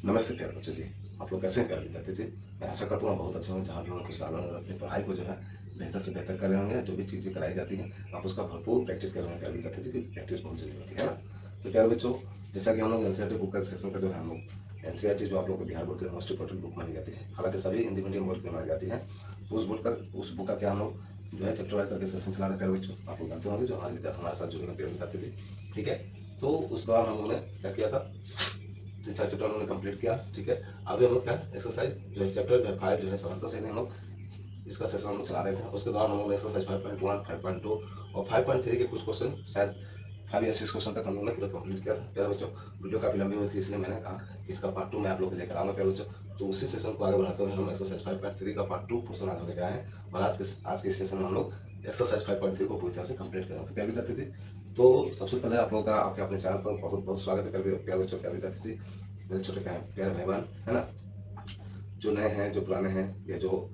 नमस्ते प्यारे बच्चों जी। आप लोग कैसे हैं प्यारे विद्यार्थी जी। मैं आशा करता हूँ आप बहुत अच्छे होंगे, जहाँ भी होंगे खुशहाल होंगे और अपनी पढ़ाई को जो है बेहतर से बेहतर कर रहे होंगे। जो भी चीज़ें कराई जाती हैं आप उसका भरपूर प्रैक्टिस कर रहे होंगे प्यारे विद्यार्थी जी, क्योंकि प्रैक्टिस बहुत जरूरी होती है ना। तो प्यारे बच्चों, जैसा कि हम लोग एनसीईआरटी बुक का सेशन का जो है हम लोग एनसीईआरटी जो आप लोग को बिहार बोर्ड की मोस्ट इंपॉर्टेंट बुक मानी जाती है, हालांकि सभी हिंदी मीडियम बोर्ड की मानी जाती है। तो उस बुक का क्या हम लोग जो है चैप्टर वाइज करके सेशन चला रहे हैं प्यारे बच्चों। आप लोग जानते होंगे जो हमारे साथ जुड़े हुए प्यारे विद्यार्थी थे, ठीक है। तो उस दौरान हम लोगों ने क्या किया था, 3-4 चैप्टर हमने कंप्लीट किया, ठीक है। अभी हम लोग क्या एक्सरसाइज जो है चैप्टर जो है 5 जो है समानता से हम लोग इसका सेशन हम लोग चला रहे थे। उसके दौरान हम लोग एक्सरसाइज 5.1, 5.2 और 5.3 के कुछ क्वेश्चन, शायद 5 या 6 क्वेश्चन तक हम लोग ने पूरा कंप्लीट किया था प्यारे बच्चों। वीडियो काफी लंबी हुई थी, इसलिए मैंने कहा कि इसका पार्ट 2 मैं आप लोग को लेकर आऊंगा प्यारे बच्चों। तो उसी सेशन को आगे बढ़ाते हुए हम एक्सरसाइज 5.3 का पार्ट 2 क्वेश्चन आगे लेकर आए हैं और आज के इस सेशन में हम लोग एक्सरसाइज 5.3 को पूरी तरह से कंप्लीट करेंगे प्यारे विद्यार्थी जी। तो सबसे पहले आप लोगों का आपके अपने चैनल पर बहुत बहुत स्वागत है प्यारे बच्चों, प्यारे विद्यार्थी जी, मेरे छोटे प्यारे भाई बहन है ना। जो नए हैं, जो पुराने हैं या जो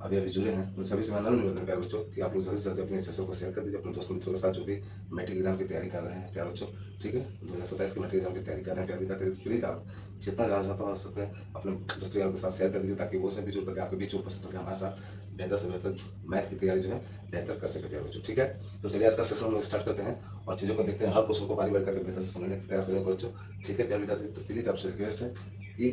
अभी अभी जुड़े हैं, उन सभी से मैं निवेदन है प्यारे बच्चों कि आप लोग जल्दी से जल्दी अपने सेशन को शेयर कर दीजिए अपने दोस्तों मित्रों के साथ, जो भी मैट्रिक एग्जाम की तैयारी कर रहे हैं प्यारे बच्चों, ठीक है। 2027 की मैट्रिक एग्जाम की तैयारी कर रहे हैं प्यारे विद्यार्थी, प्लीज आप जितना ज़्यादा ज़्यादा हो सके अपने दोस्तों यारों के साथ शेयर कर दीजिए, ताकि वो सब भी जुड़ करके आपके बीच उपस्थित होकर हमारे साथ बेहतर से बेहतर मैथ की तैयारी जो है बेहतर कर सके प्यारे बच्चों, ठीक है। तो चलिए आज का सेशन हम लोग स्टार्ट करते हैं और चीज़ों को देखते हैं, हर क्वेश्चन को बारी बारी करके बेहतर से समझने का प्रयास करेंगे बच्चों, ठीक है प्यारे विद्यार्थी। तो प्लीज आपसे रिक्वेस्ट है कि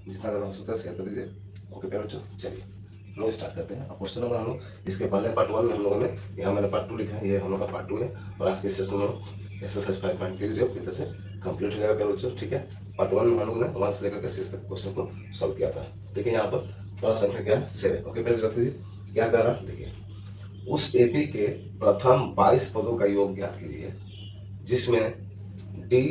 जितना ज़्यादा हो सकता है शेयर कर दीजिए, ओके प्यारे बच्चों। चलिए हम लोग स्टार्ट करते हैं। अब क्वेश्चन नंबर हम लोग इसके पहले पार्ट 1 में हम लोगों ने, यहाँ मैंने पार्ट 2 लिखा है, ये हम लोग का पार्ट 2 है और आज के सेशन में एक्सरसाइज 5.3 जो पूरी तरह से कंप्लीट हो जाएगा प्यारे बच्चों, ठीक है। पार्ट 1 में हम लोग ने 1 से लेकर के 6 तक क्वेश्चन को सॉल्व किया था। देखिए यहाँ पर प्रश्न संख्या क्या है, 7, ओके प्यारे विद्यार्थी जी। क्या कह रहा है देखिए, उस एपी के प्रथम 22 पदों का योग ज्ञात कीजिए जिसमें डी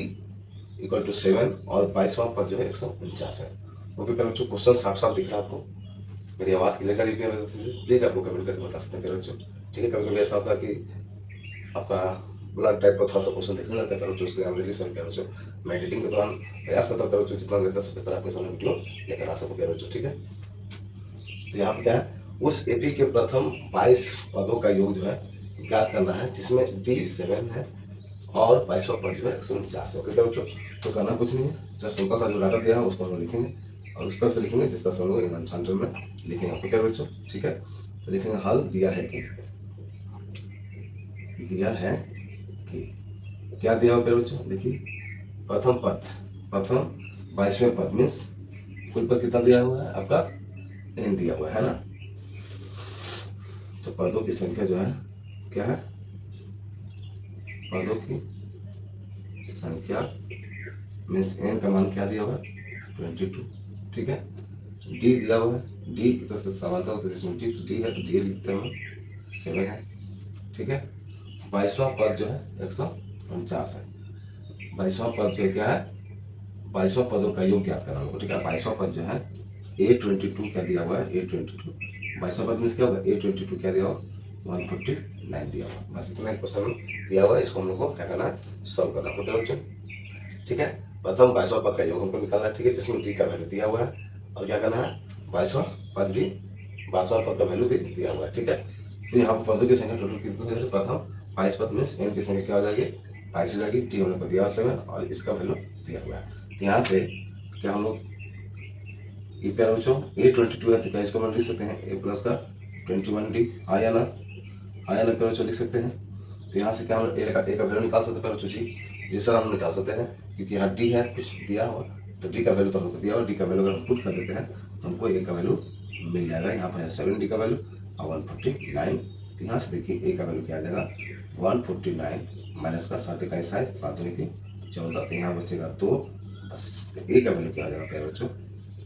इक्वल टू 7 और 22वां पद जो है 149 है। ओके प्यारे बच्चों, क्वेश्चन साफ साफ दिख रहा है आपको, मेरी आवाज़ क्लियर कर लीजिए प्लीज। आप लोग कमेंट करके बता सकते हैं प्यारे बच्चों, ठीक है। कभी कभी ऐसा होता है कि आपका ब्लड टाइप का थोड़ा सा क्वेश्चन देखने लगता है प्यारे बच्चों, उसके लिए रिलीज प्यारे बच्चों मैं एडिटिंग के दौरान प्रयास करता हूँ प्यारे बच्चों जितना बेहतर से बेहतर आपके सामने वीडियो लेकर आ सकूँ प्यारे बच्चों, ठीक है। तो यहाँ पे क्या है, उस एपी के प्रथम 22 पदों का योग जो है ज्ञात करना है जिसमें D7 है और 22वां पद जो है 149 है, ओके बच्चों। तो करना कुछ नहीं है, जस्ट सिंपल सा जो डाटा दिया है उसको हम लोग लिखेंगे और उस तरह से लिखेंगे जिस तरह से हम लोग एग्जाम सेंटर में लिखेंगे, ओके बच्चों, ठीक है। तो लिखेंगे हल दिया है कि, दिया है कि क्या दिया हुआ बच्चों, देखिए प्रथम 22वें पद मीन्स कुल पद कितना दिया हुआ है आपका, n दिया हुआ है ना। तो पदों की संख्या जो है क्या है, पदों की संख्या मीन्स n का मान क्या दिया हुआ है 22, ठीक है। डी दिया हुआ है, डी इधर से समानता होता है जिसमें डी है तो डी लिखते हैं हम 7 है, ठीक है। 22वां पद जो है 149 है। 22वां पद जो क्या है, 22वां पदों का योग ज्ञात करना होगा, ठीक है। 22वां पद जो है A22 क्या दिया हुआ है, A22 22वां पद मीन्स क्या होगा, A22 क्या दिया हुआ 149 दिया हुआ। बस इतना ही क्वेश्चन दिया हुआ है, इसको हम लोग को क्या करना है, सॉल्व करना होगा बच्चों, ठीक है। प्रथम 22वां पद का योग हमको निकालना है, ठीक है, जिसमें डी का वैल्यू दिया हुआ है और क्या करना है 22वां पद भी 22वां पद का वैल्यू भी दिया हुआ है, ठीक है। तो यहाँ पर पदों की संख्या टोटल कितनी है, प्रथम 22 पद में एन की संख्या क्या हो जाएगी 22 हो जाएगी, टी हमने को दिया 7 और इसका वैल्यू दिया हुआ है। तो यहाँ से क्या हम लोग ये प्यारे बच्चों A22 है तो क्या इसको हम लिख सकते हैं A प्लस का 21D, आया ना प्यारे बच्चों लिख सकते हैं। तो यहाँ से क्या हम ए का वैल्यू निकाल सकते हैं प्यारे बच्चों जी, जिस तरह हम निकाल सकते हैं क्योंकि यहाँ डी है कुछ दिया हुआ, तो डी का वैल्यू तो हमको दिया हुआ, डी का वैल्यू अगर हम पुट कर देते हैं तो हमको ए का वैल्यू मिल जाएगा। यहाँ पर है 7 डी का वैल्यू और 149। तो यहाँ से देखिए ए का वैल्यू क्या आ जाएगा 149 माइनस का 7 का 60 7 की 14, तो यहाँ बचेगा 2 बस। तो ए का वैल्यू क्या आ जाएगा प्यारे बच्चों,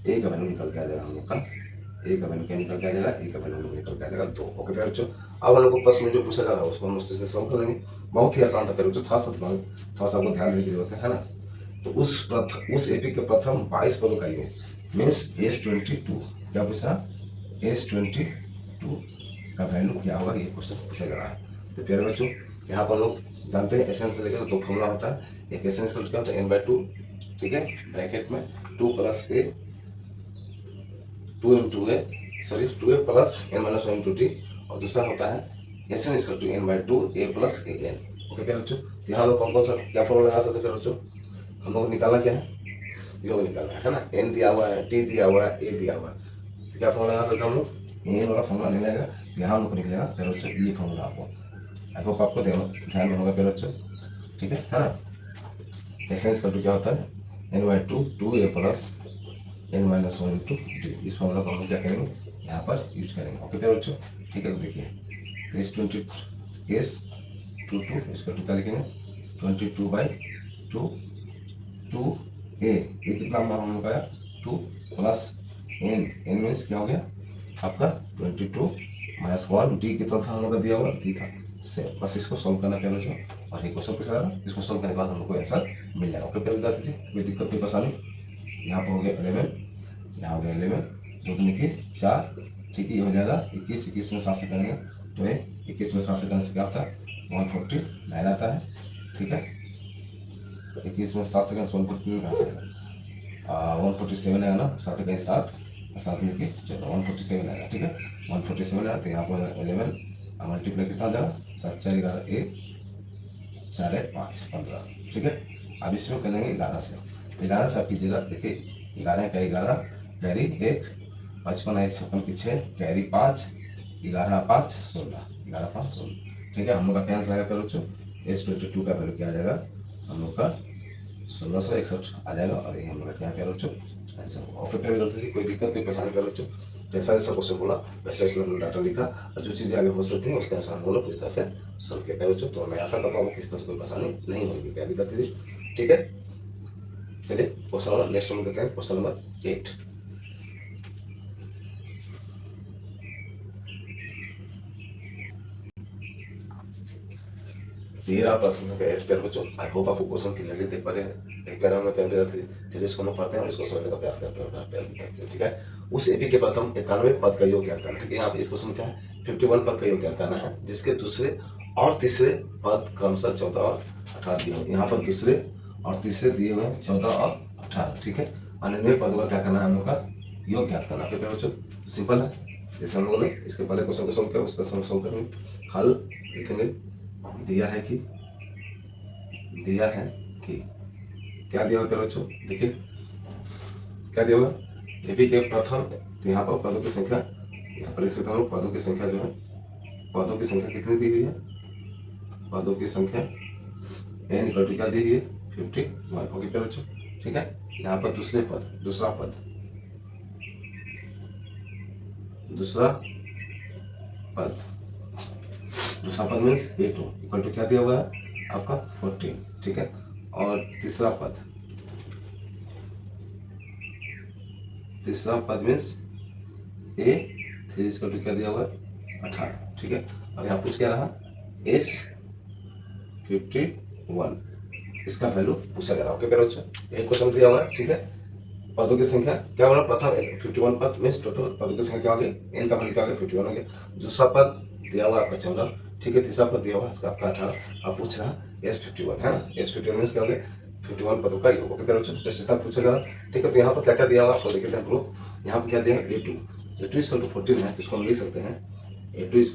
ए का वैल्यू निकल के आ जाएगा हम लोग का, ए का वैल्यू क्या निकल के आ जाएगा, ए का वैल्यू निकल के आ जाएगा 2, ओके प्यारे बच्चों। अब हम लोग को प्रश्न जो पूछा जा रहा है उसको हम उससे सॉल्व कर लेंगे, बहुत ही आसान था प्यारे बच्चों, थोड़ा सा आपको ध्यान देने की जरूरत है ना। तो उस एपी के प्रथम 22 पदों का योग मीन्स S22 क्या पूछा, S22 का वैल्यू क्या होगा, ये क्वेश्चन पूछा जा रहा है। तो प्यारे बच्चों यहाँ पर लोग जानते हैं एसेंस से लेकर 2 फॉर्मूला होता है, एक एसेंस का क्या होता है n/2, ठीक है, ब्रैकेट में 2 plus a 2 into a sorry 2a plus n-1 into t, और दूसरा होता है n equal to n/2 a plus a n, okay प्यारे बच्चों। यहाँ लोग कौन कौन सा क्या फॉर्मूला लगा सकते हैं प्यारे बच्चों, हम लोग निकालना क्या है योग निकालना है ना। एन दिया हुआ है, टी दिया हुआ है, ए दिया हुआ है, तो क्या फॉर्मूला लगा सकता हूँ, एन वाला फॉर्मूला नहीं लगेगा, यहाँ हमको निकलेगा फिर बच्चों ये फॉर्मूला आपको, आई होप आपको ध्यान में होगा फिर बच्चों, ठीक है ना। एसेंस का क्या होता है, n/2 2a plus n-1 into D, इस फॉर्मूला को हम क्या करेंगे यहाँ पर यूज करेंगे। ओके फिर बच्चों, ठीक है। तो देखिए केस 22 इसका क्या लिखेंगे 22/2 2a, ये कितना हम लोग आया 2 प्लस n मीन्स क्या हो गया आपका 22 - 1, डी कितना था हम लोग का दिया हुआ डी था से, बस इसको सोल्व करना पहले जो, और एक क्वेश्चन पूछा था, इसको सोल्व करने के बाद हम लोग को आंसर मिल जाएगा। ओके पहले बता दीजिए, कोई दिक्कत कोई परेशानी। यहाँ पर हो गया 11, यहाँ हो गया 11, 2 दूनी की 4, ठीक है, ये हो जाएगा 21 में 7 से करेंगे तो ये 21 में 7 से करने से क्या होता है 149 आता है, ठीक है। 21 में 7 से करने से 149 कहाँ से आएगा 147 आएगा ना, 7 कहीं 7 7 में की चलो 147 आएगा, ठीक है 147 आया। तो यहाँ पर 11 मल्टीप्लाई कितना जाएगा 7 4 11 1 4 5 15, ठीक है। अब इसमें करेंगे 11 से, 11 से आप कीजिएगा, देखिए 11 का 11 कैरी 1, 55 1 56 की 6 कैरी 5, 11 5 16, 11 5 16, ठीक है। हम लोग का क्या आंसर आएगा फिर बच्चों, S22 का वैल्यू क्या आ जाएगा हम लोग का 1661 आ जाएगा, और ये हम लोग का क्या क्या बच्चों आंसर होगा। ओके फिर गलती से कोई दिक्कत कोई परेशानी कर बच्चों, जैसा जैसा क्वेश्चन बोला वैसा वैसा हमने डाटा लिखा, और जो चीज़ें आगे हो सकती हैं उसके अनुसार हम लोग पूरी तरह से सुन के करो। तो मैं आशा करता हूँ किस तरह से कोई परेशानी नहीं होगी, क्या दिक्कत थी, ठीक है। चलिए क्वेश्चन नंबर नेक्स्ट नंबर देते हैं, क्वेश्चन नंबर 8। ये रहा प्रश्न संख्या 8 पर बच्चों। आई होप आपको क्वेश्चन क्लियरली देख पा रहे हैं, एक पैरा में पहले थी। चलिए इसको हम पढ़ते हैं और इसको समझने का प्रयास करते हैं, ठीक है। उस एपी के प्रथम 91 पद का योग ज्ञात करना, ठीक है। यहाँ पे इस क्वेश्चन क्या है 51 पद का योग ज्ञात करना है, जिसके दूसरे और तीसरे पद क्रमशः 14 और 18 दिए हुए। यहाँ पर दूसरे और तीसरे दिए हुए 14 और 18, ठीक है। 99 पदों का क्या करना है हम लोग का योग ज्ञात करना, ठीक है बच्चों। सिंपल है, जैसे हम लोगों ने इसके पहले क्वेश्चन को सोल्व किया उसका सोल्व करेंगे। हल लिखेंगे, दिया है कि क्या दिया हुआ बच्चों, देखिए क्या दिया हुआ एपी के प्रथम, तो यहाँ पर पदों की संख्या, यहाँ पर लिख सकता हूँ पदों की संख्या जो है, पदों की संख्या कितनी दी हुई है, पदों की संख्या n = क्या दी हुई है 51। ओके प्यारे बच्चों, ठीक है। यहाँ पर दूसरा पद मीन्स A2 = क्या दिया हुआ है आपका 14, ठीक है। और तीसरा पद मीन्स A3 = क्या दिया हुआ है 18, ठीक है। और यहाँ पूछ क्या रहा S51, इसका वैल्यू पूछा जा रहा है। ओके प्यारे बच्चों, एक क्वेश्चन दिया हुआ है, ठीक है। पदों की संख्या क्या हो रहा है, प्रथम 51 पद मीन्स टोटल पदों की संख्या क्या हो गई, n का वैल्यू क्या हो गया 51 हो गया। दूसरा पद दिया हुआ आपका 14, ठीक है। तीसरा पद दिया हुआ इसका आपका 18। अब पूछ रहा S51 है ना, S51 मीन्स क्या हो गया 51 पदों का योग। ओके बच्चों, जस्ट इतना पूछा जा रहा, ठीक है। तो यहाँ पर क्या क्या दिया हुआ आपको देख लेते हैं हम लोग। यहाँ पर क्या दिया A2 = 14 है, तो इसको हम लिख सकते हैं A2 =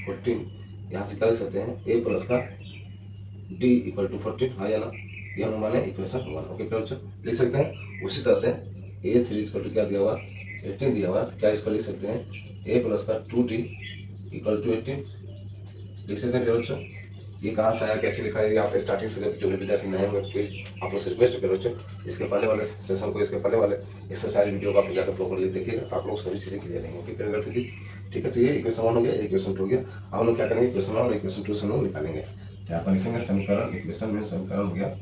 14। यहाँ से क्या लिख सकते हैं A प्लस का D = 14, हाँ या ना, ये हम माने इक्वेशन 1। ओके बच्चों, लिख सकते हैं। उसी तरह से A3 = क्या दिया हुआ 18 दिया हुआ, क्या इसको लिख सकते हैं A प्लस का 2D = 18, लिख सकते हैं बच्चों। ये कहाँ से आया कैसे लिखा है, आप स्टार्टिंग से जो भी विद्यार्थी नए होंगे आप लोग से रिक्वेस्ट है बच्चों, इसके पहले वाले सेशन को, इसके पहले वाले इससे सारी वीडियो को आप जाकर प्रॉपरली देखिएगा, तो आप लोग सभी चीज़ें क्लियर रहेंगे। ओके विद्यार्थी जी, ठीक है। तो ये इक्वेशन 1 हो गया, इक्वेशन 2 हो गया। अब हम लोग क्या करेंगे इक्वेशन 1 और इक्वेशन 2 से हम लोग निकालेंगे। यहाँ पर लिखेंगे समीकरण, इक्वेशन में समीकरण हो गया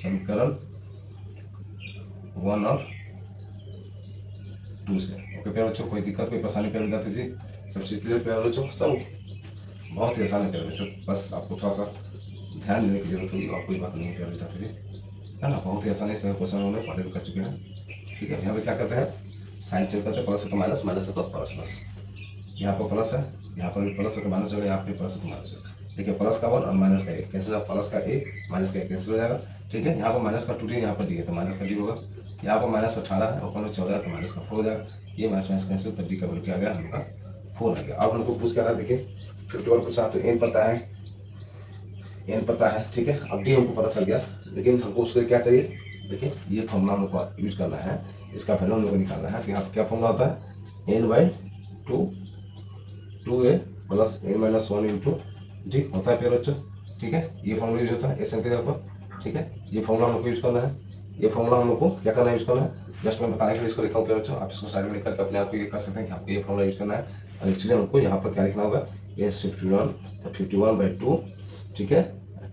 समीकरण 1 और 2 से। ओके प्यारे बच्चों, कोई दिक्कत कोई परेशानी प्यारे विद्यार्थी जी, सब चीज़ क्लियर प्यारे बच्चों, सब बहुत ही आसान है प्यारे बच्चों। बस आपको थोड़ा सा ध्यान देने की जरूरत होगी और कोई बात नहीं है प्यारे विद्यार्थी जी, है ना। बहुत ही आसानी से क्वेश्चन उन्होंने पहले भी कर चुके हैं, ठीक है। यहाँ पे क्या करते हैं साइन चेंज करते हैं, प्लस है तो माइनस, माइनस है तो प्लस। यहाँ पर प्लस है, यहाँ पर भी प्लस है तो माइनस हो गया, यहाँ पे प्लस है तो माइनस हो गया। देखिए प्लस का 1 और माइनस का 1 कैंसिल, प्लस का A माइनस का 1 कैंसिल हो जाएगा, ठीक है। यहाँ पर माइनस का 2D, यहाँ पर D है तो माइनस का D होगा। यहाँ पर -18 है, ऊपर में 14 है तो माइनस का 4 हो जाएगा। ये माइनस माइनस कैंसिल, तो D का वैल्यू क्या आ गया हम लोग का 4 आ गया। अब हमको पूछ क्या रहा है, देखिए 51 पूछा तो n पता है, ठीक है। अब D हमको पता चल गया, लेकिन हमको उसके क्या चाहिए देखिए ये फॉर्मूला हम लोग को यूज करना है, इसका वैल्यू हम लोग को निकालना है। तो यहाँ क्या फॉर्मूला होता है, n/2 2a plus n-1 into D होता है प्यारे बच्चों। ठीक है, ये फॉर्मूला यूज होता है एस एन के जगह पर। ठीक है, ये फॉर्मूला हम लोग को यूज करना है। ये फॉर्मूला हम लोग को क्या करना है, यूज करना है। जस्ट मैं बताने के लिए इसको लिखा हूँ प्यारे बच्चों, आप इसको साइड में लिख करके अपने आप को ये कर सकते हैं कि आपको ये फॉर्मूला यूज करना है। और एक्चुअली हमको यहाँ पर क्या लिखना होगा, S51 तो 51/2। ठीक है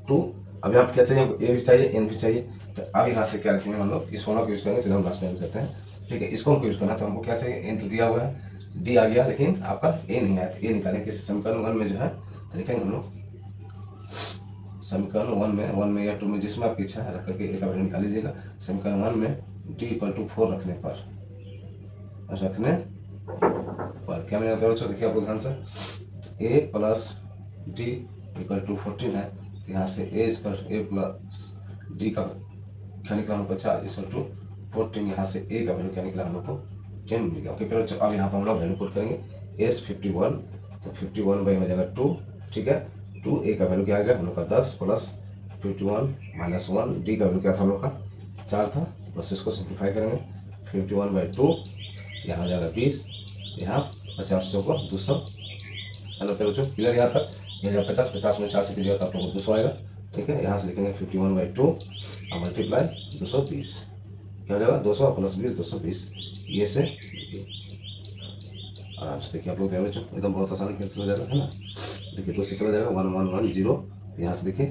2। अब यहाँ पर क्या चाहिए हमको, ए भी चाहिए एन भी चाहिए। तो अब यहाँ से क्या लिखेंगे हम लोग, इस फॉर्मूला को यूज करेंगे, चलिए हम लास्ट टाइम करते हैं। ठीक है, इसको हमको यूज करना है। तो हमको क्या चाहिए, एन तो दिया हुआ है, डी आ गया, लेकिन आपका ए नहीं आया। तो ए निकालेंगे किस समीकरण 1 में जो है, तो लिखेंगे हम लोग समीकरण 1 में या 2 में जिसमें आपकी इच्छा है रख करके ए का वैल्यू निकाल लीजिएगा। समीकरण 1 में d = 4 रखने पर क्या मिलेगा प्यारे बच्चों, देखिए आप लोग ध्यान से, a प्लस d = 14 है। तो यहाँ से a प्लस d का क्या निकला हम लोग को 4 = 14। यहाँ से a का वैल्यू क्या निकला हम लोग को 10 मिल गया। ओके प्यारे बच्चों, अब यहाँ पर हम लोग वैल्यू पुट करेंगे S51 तो 51 हो जाएगा 2। ठीक है, 2 a का वैल्यू क्या आ गया हम लोग का 10 प्लस 51 - 1 d का वैल्यू क्या था हम लोग का 4 था। बस इसको सिंप्लीफाई करेंगे, 51/2 यहाँ हो जाएगा 20, यहाँ 50 को 200। हेलो प्यारे बच्चों, क्लियर यहाँ तक। ये जब 50 में 4 से कीजिएगा तो आप लोग को 200 आएगा। ठीक है, यहाँ से लिखेंगे 51/2 और मल्टीप्लाई 220, क्या हो जाएगा 200 + 20 220। ये से आराम से देखिए आप लोग प्यारे बच्चों, एकदम बहुत आसानी कैंसिल हो जाएगा, है ना। देखिए 2 से चला जाएगा 1 1 1 0। यहाँ से देखिए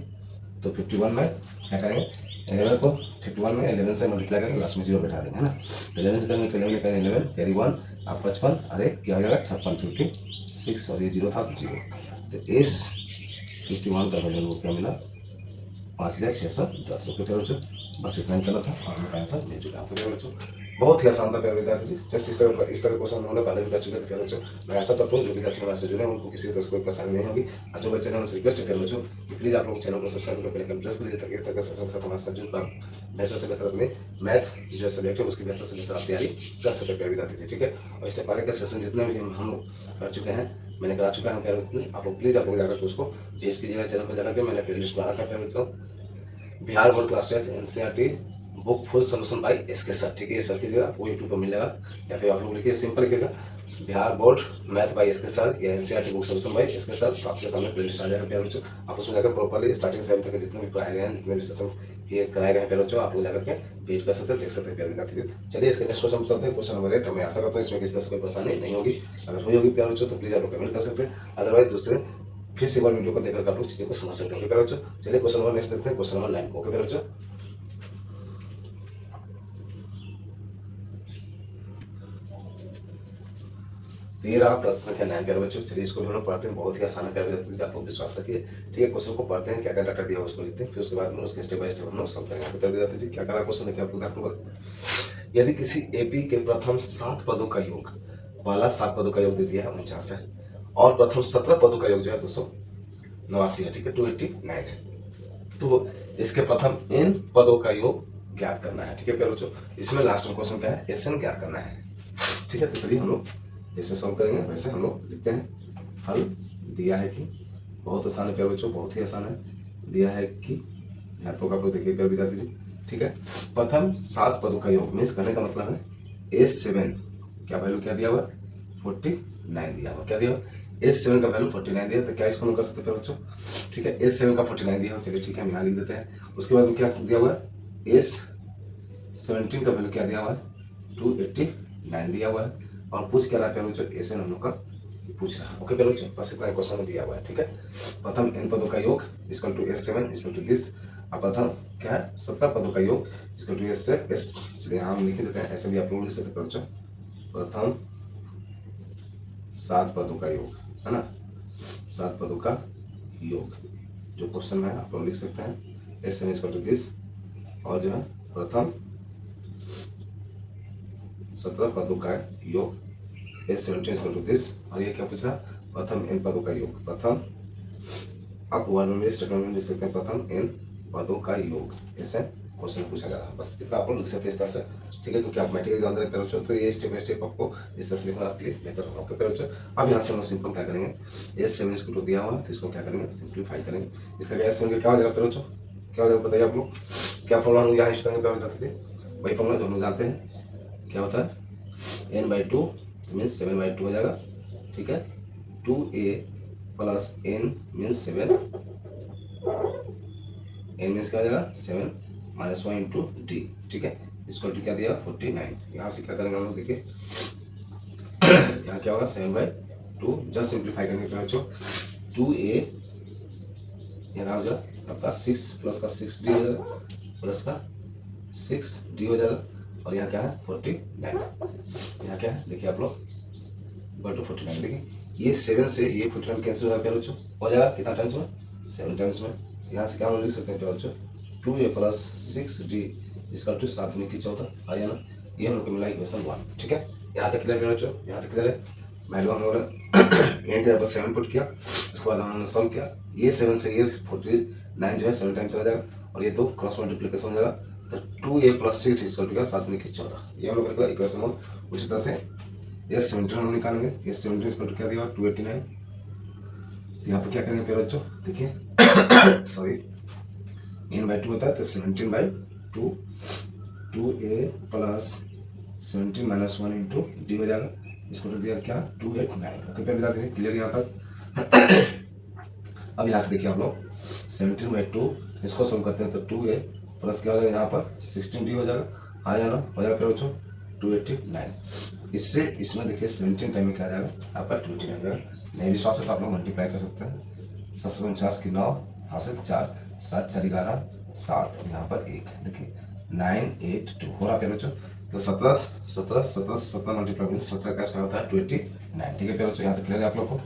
तो 51 में क्या करेंगे, 11 को 51 में 11 से मल्टीप्लाई करके लास्ट में 0 बैठा देंगे, है ना। तो 11 से करेंगे तो 11 करेंगे 11 कैरी 1 आप 55 अरे क्या हो जाएगा 56 56 और ये 0 था तो 0। तो इस 51 का वैल्यू क्या मिला 5610। ओके प्यारे बच्चों, बस इतना ही करना था और हमें आंसर मिल चुका है आपको प्यारे बच्चों। बहुत ही आसान था प्यारे विद्यार्थी जी। जस्ट इस तरह क्वेश्चन उन्होंने पहले भी कर चुके थे प्यारे बच्चों। मैं आशा करता हूँ जो विद्यार्थी हमारे से जुड़े हैं उनको किसी तरह से कोई परेशानी नहीं होगी। और जो बच्चे हैं उनसे रिक्वेस्ट है प्यारे बच्चों कि प्लीज़ आप लोग चैनल को सब्सक्राइब करके बेल आइकन प्रेस कर लीजिए, ताकि इस तरह से सबके साथ हमारे साथ जुड़कर बेहतर से बेहतर अपने मैथ जो सब्जेक्ट है उसकी बेहतर से बेहतर आप तैयारी कर सके प्यारे विद्यार्थी जी। ठीक है, और इससे पहले के सेशन जितने भी हम लोग कर चुके हैं, मैंने करा चुका है प्यारे बच्चों, आप लोग प्लीज़ आप लोग जाकर उसको भेज कीजिएगा चैनल पर जाकर के। मैंने प्ले लिस्ट बना रखा है प्यारे बच्चों, Bihar board class test NCERT book full solution by SK sir. ठीक है, ये सर्च कीजिएगा आपको यूट्यूब पर मिलेगा, या फिर आप लोग लिखिए सिंपल लिखिएगा Bihar board math bye SK sir या NCERT book solution by SK sir, तो आपके सामने प्लेलिस्ट आ जाएगा प्यारे बच्चों। आप उसमें जाकर प्रॉपर्ली स्टार्टिंग से अभी तक जितने भी पढ़ाए गए हैं, जितने भी सेशन किए कराए गए हैं प्यारे बच्चों, आप लोग जाकर के वेट कर सकते हैं, देख सकते हैं प्यारे विद्यार्थी। चलिए इसके नेक्स्ट क्वेश्चन चलते हैं, क्वेश्चन नंबर 8। मैं आशा करता हूँ इसमें किसी तरह से कोई परेशानी नहीं होगी। अगर हुई होगी प्यारे बच्चों तो प्लीज़ आप लोग कमेंट कर सकते हैं, अदरवाइज दूसरे फिर से एक बार वीडियो को देखकर आप लोग चीज़ों को समझ सकते हैं। ओके प्यारे बच्चों, चलिए क्वेश्चन नंबर नेक्स्ट देखते हैं, क्वेश्चन नंबर 9। ओके प्यारे बच्चों, तो ये रहा प्रश्न संख्या 9 प्यारे बच्चों। चलिए इसको भी हम लोग पढ़ते हैं, बहुत ही आसान है प्यारे बच्चों, आप लोग विश्वास रखिए। ठीक है, क्वेश्चन को पढ़ते हैं, क्या क्या डाटा दिया उसको लिखते हैं, फिर उसके बाद में उसके स्टेप बाय स्टेप हम लोग सॉल्व करेंगे। प्यारे विद्यार्थी क्या करा क्वेश्चन देखिए आप लोग, यदि किसी AP के प्रथम 7 पदों का योग, पहला 7 पदों का योग दे दिया है 49 है, और प्रथम 17 पदों का योग जो है 289 है। ठीक है, 289 है। तो इसके प्रथम n पदों का योग ज्ञात करना है। ठीक है प्यारे बच्चों, इसमें लास्ट में क्वेश्चन क्या है, SN ज्ञात करना है। ठीक है, तो चलिए हम लोग जैसे सॉल्व करेंगे वैसे हम लोग लिखते हैं। हल दिया है कि बहुत आसान है प्यारे बच्चों, बहुत ही आसान है। दिया है कि आप लोग देखिए प्यारे विद्यार्थी जी। ठीक है, प्रथम 7 पदों का योग मीन्स करने का मतलब है S7 क्या वैल्यू क्या दिया हुआ 49 दिया हुआ, क्या दिया हुआ S7 का वैल्यू 49 दिया। तो क्या इसको हम कर सकते हैं बच्चों। ठीक है, S7 का 49 दिया हुआ, चलिए ठीक है हम यहाँ लिख देते हैं। उसके बाद में क्या दिया हुआ है S17 का वैल्यू क्या दिया हुआ है 289 दिया हुआ है, और पूछ क्या रहा है प्यारे बच्चों SN हम लोग का पूछ रहा है। ओके प्यारे बच्चों, बस इतना क्वेश्चन में दिया हुआ है। ठीक है, प्रथम n पदों का योग = S7 = दिस, अब प्रथम क्या है 17 पदों का योग = S से S। चलिए हम लिख देते हैं, ऐसे भी आप लोग लिख सकते हैं बच्चों, प्रथम 7 पदों का योग, है ना, 7 पदों का योग जो क्वेश्चन में है आप लोग लिख सकते हैं SN = दिस, और जो है प्रथम 17 पदों का योग S17 = दिस, और ये क्या पूछा प्रथम n पदों का योग, प्रथम अब वर्ड में स्टेटमेंट में लिख सकते हैं प्रथम n पदों का योग, ऐसे क्वेश्चन पूछा जा रहा है। बस इतना आप लोग लिख सकते हैं इस तरह से। ठीक है, क्योंकि आप मैट्रिक एग्जाम दे रहे हैं तो ये स्टेप बाय स्टेप आपको इस तरह से लिखना आपके लिए बेहतर होगा। ओके बच्चों, अब यहाँ से हम सिंपल क्या करेंगे S7 इसको दिया हुआ है तो इसको क्या करेंगे सिंप्लीफाई करेंगे। इसका क्या S7 क्या हो जाएगा बच्चों, क्या हो जाएगा बताइए आप लोग। क्या फॉर्मूला हम यहाँ यूज करेंगे प्यारे विद्यार्थी जी? वही फॉर्मूला जो हम लोग जानते हैं, क्या होता है n/2 मीन्स 7/2 हो जाएगा, ठीक है। 2a plus n means 7, n means क्या हो जाएगा 7 -1 इंटू डी, ठीक है। इसको क्या दिया 49। यहाँ से क्या करेंगे हम लोग, देखिए यहाँ क्या होगा 7/2, जस्ट सिंप्लीफाई करेंगे फिर बच्चों। 2a यहाँ हो जाएगा आपका 6 प्लस का 6d हो जाएगा, प्लस का 6d हो जाएगा, और यहाँ क्या है 49। यहाँ क्या है देखिए आप लोग, इक्वल टू 49। देखिए ये 7 से ये 49 कैंसिल हो जाएगा प्यारे बच्चों, हो जाएगा कितना टाइम्स में 7 टाइम्स में। यहाँ से क्या हम लिख सकते हैं प्यारे बच्चों, 2a प्लस 6d इसका टू 7 में की 14 आ जाना। ये हम लोग को मिला इक्वेशन 1, ठीक है। यहाँ तक क्लियर प्यारे बच्चों, यहाँ तक क्लियर है। वैल्यू हम लोग ने यहाँ पर 7 पुट किया, उसके बाद हमने सॉल्व किया। ये 7 से ये 49 जो है 7 टाइम्स चला जाएगा, और ये 2 क्रॉस मल्टीप्लिकेशन हो जाएगा, तो 2a प्लस 6 इसका टू 7 में की 14, ये हम लोग निकला इक्वेशन 1। उसी तरह से ये 17 हम निकालेंगे, ये 17 इसका क्या दिया 289। तो यहाँ पर क्या करेंगे प्यारे बच्चों, देखिए सॉरी n/2 होता है, तो 17/2 2a plus 17 minus 1 into D हो जाएगा, इसको तो दिया क्या 289। ओके प्यारे विद्यार्थी क्लियर यहाँ तक। अब यहाँ से देखिए आप लोग 17/2 इसको सॉल्व करते हैं, तो 2a प्लस क्या हो जाएगा यहाँ पर 16d हो जाएगा, आ जाना हो जाएगा प्यारे बच्चों 289। इससे इसमें देखिए 17 टाइम में क्या आ जाएगा आपका 29 आ जाएगा। नहीं विश्वास है तो आप लोग मल्टीप्लाई कर सकते हैं, 749 की 9 हासिल 4 7 4 11 7, यहाँ पर 1 देखिए 982 हो रहा प्यारे बच्चों। तो 17 मल्टीप्लाई मीन 17 का स्क्वायर होता है 29, ठीक है प्यारे बच्चों। यहाँ तक क्लियर है आप लोग को,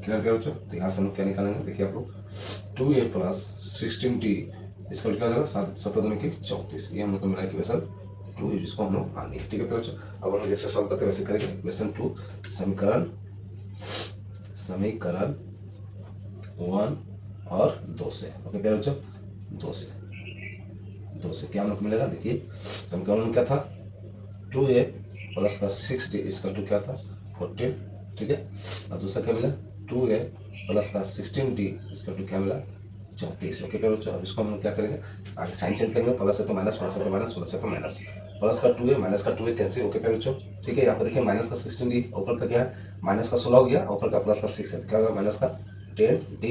क्लियर प्यारे बच्चों। तो यहाँ से हम क्या निकालेंगे, देखिए आप लोग 2a प्लस 16d इसको क्या हो जाएगा 7 दूनी की 34, ये हम लोग को मिला इक्वेशन 2, इसको हम लोग मान लिया, ठीक है प्यारे बच्चों। अब हम लोग जैसे सॉल्व करते हैं वैसे करेंगे। इक्वेशन 2 समीकरण 1 और 2 से, ओके प्यारे बच्चों 2 से क्या हम लोग को मिलेगा, देखिए समीकरण में क्या था 2a प्लस का 6d इसका टू क्या था 14, ठीक है। और दूसरा क्या मिला 2a प्लस का 16d इसका टू क्या मिला 34, ओके प्यारे बच्चों। अब इसको हम लोग क्या करेंगे, आगे साइन चेंज करेंगे, प्लस है तो माइनस, प्लस है तो माइनस, प्लस है तो माइनस, प्लस का 2a माइनस का 2a कैंसिल, ओके प्यारे बच्चों, ठीक है। यहाँ पर देखिए माइनस का 16d ऊपर का क्या है माइनस का 16 हो गया, ऊपर का प्लस का 6 है, क्या होगा माइनस का 10d।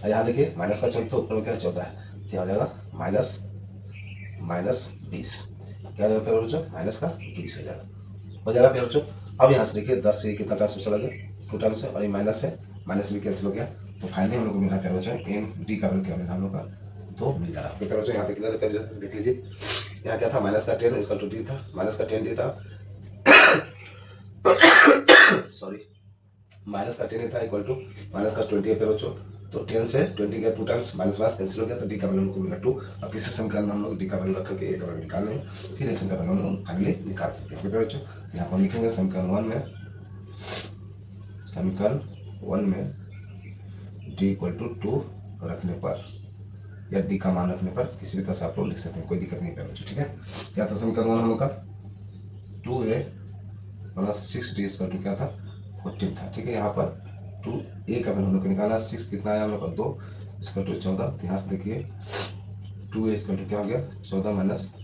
यहाँ देखिए माइनस का 14 तो ऊपर में क्या 14 है, क्या हो जाएगा -20, क्या हो जाएगा प्यारे बच्चों माइनस का 20 हो जाएगा प्यारे बच्चों। अब यहाँ से देखिए 10 से कितना टाइम्स चला गया 2 टाइम्स है, और ये माइनस है, माइनस भी कैंसिल हो गया, तो फाइनली हम लोग को मिला प्यारे बच्चों n/d का वैल्यू क्या मिला हम लोग का 2 मिल जा रहा है प्यारे बच्चों। यहाँ तक कितना प्यारे बच्चों देख लीजिए, यहाँ क्या था माइनस का 10 इसका 2d था, माइनस का 10d था सॉरी माइनस का 10 था इक्वल टू माइनस का 20 है प्यारे बच्चों। तो 10 से 20 गया 2 टाइम्स, माइनस माइनस कैंसिल हो गया, तो डी का वैल्यू हमको मिला 2। अब किसी समीकरण में हम लोग डी का वैल्यू रख करके ए का वैल्यू निकाल लेंगे, फिर ऐसे का वैल्यू हम लोग फाइनली निकाल सकते हैं प्यारे बच्चों। यहाँ पर लिखेंगे समीकरण 1 में डी इक्वल टू 2 रखने पर या डी का मान रखने पर किसी भी तरह से आप लोग लिख सकते हैं, कोई दिक्कत नहीं प्यारे बच्चों, ठीक है। क्या था समीकरण 1 हम लोग का 2a प्लस 6d इसका टू क्या था 14 था, ठीक है। यहाँ पर 2a का वैल्यू हम लोग को निकालना, 6 कितना आया हम लोग का 2 इसका टू 14, तो यहाँ से देखिए 2a इसका टू क्या हो गया 14 माइनस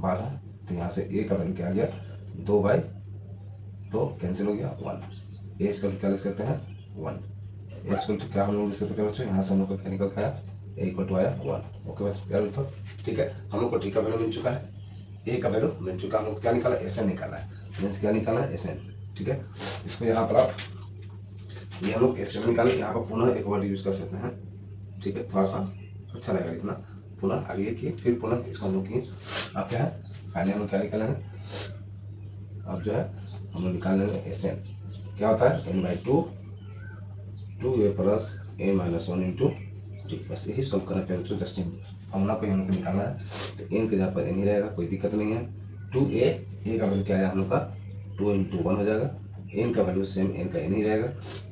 12, तो यहाँ से a का वैल्यू क्या आ गया 2/2 कैंसिल हो गया 1, a इसका टू क्या लिख सकते हैं 1, a इसका टू क्या हम लोग लिख सकते हैं बच्चों, यहाँ से हम लोग का क्या निकल के आया a इक्वल टू आया 1, ओके बस प्यारे दोस्तों, ठीक है। हम लोग को डी का वैल्यू मिल चुका है, ए का वैल्यू मिल चुका, हम लोग क्या निकाला SN निकाला है, मीन्स क्या निकाला है SN, ठीक है। इसको यहाँ पर आप ये हम लोग SN निकाले, यहाँ पर पुनः एक वर्ड यूज कर सकते हैं, ठीक है, थोड़ा सा अच्छा लगेगा इतना, पुनः आगे किए फिर पुनः इसको हम लोग किए। अब क्या है फाइनली हम लोग क्या निकालेंगे, अब जो है हम लोग निकाल लेंगे SN, क्या होता है n/2 2a plus a minus 1 into D, बस यही सॉल्व करना प्यारे बच्चों, जस्ट फॉर्मूला को हम लोग को निकालना है, तो n के जगह पर n ही रहेगा, कोई दिक्कत नहीं है। 2a a का वैल्यू क्या है हम लोग का 2 × 1 हो जाएगा, n का वैल्यू सेम n का n ही रहेगा,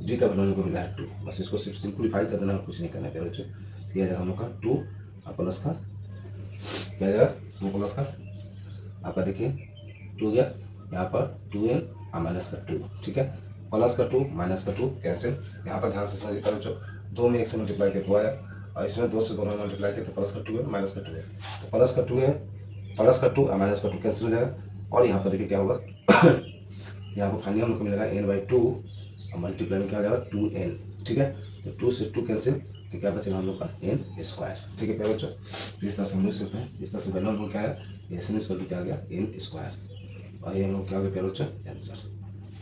d का वैल्यू हम लोग को मिला है 2, बस इसको सिर्फ सिंप्लीफाई कर देना, कुछ नहीं करना प्यारे बच्चों। तो यह हम लोग का 2 और प्लस का क्या आ जाएगा प्लस का आपका देखिए 2 गया, यहाँ पर 2n और माइनस का 2, ठीक है, प्लस का 2 माइनस का 2 कैंसिल, यहाँ पर ध्यान से समझिए प्यारे बच्चों, 2 में 1 से मल्टीप्लाई किया 2 आया, और इसमें 2 से दोनों मल्टीप्लाई किया तो प्लस का 2 है, माइनस का 2 है, तो प्लस का 2 है, प्लस का 2 और माइनस का 2 कैंसिल हो जाएगा। और यहाँ पर देखिए क्या होगा यहाँ पर फाइनली हमको मिलेगा n/2 और मल्टीप्लाई में क्या हो जाएगा 2n, ठीक है। तो 2 से 2 कैंसिल, तो क्या बचेगा हम लोग का n², ठीक है प्यारे बच्चों। तो इस तरह से हम लिख सकते हैं, इस तरह से वैल्यू हम लोग क्या है n क्या आ गया n², और ये हम लोग क्या हो गया प्यारे बच्चों आंसर।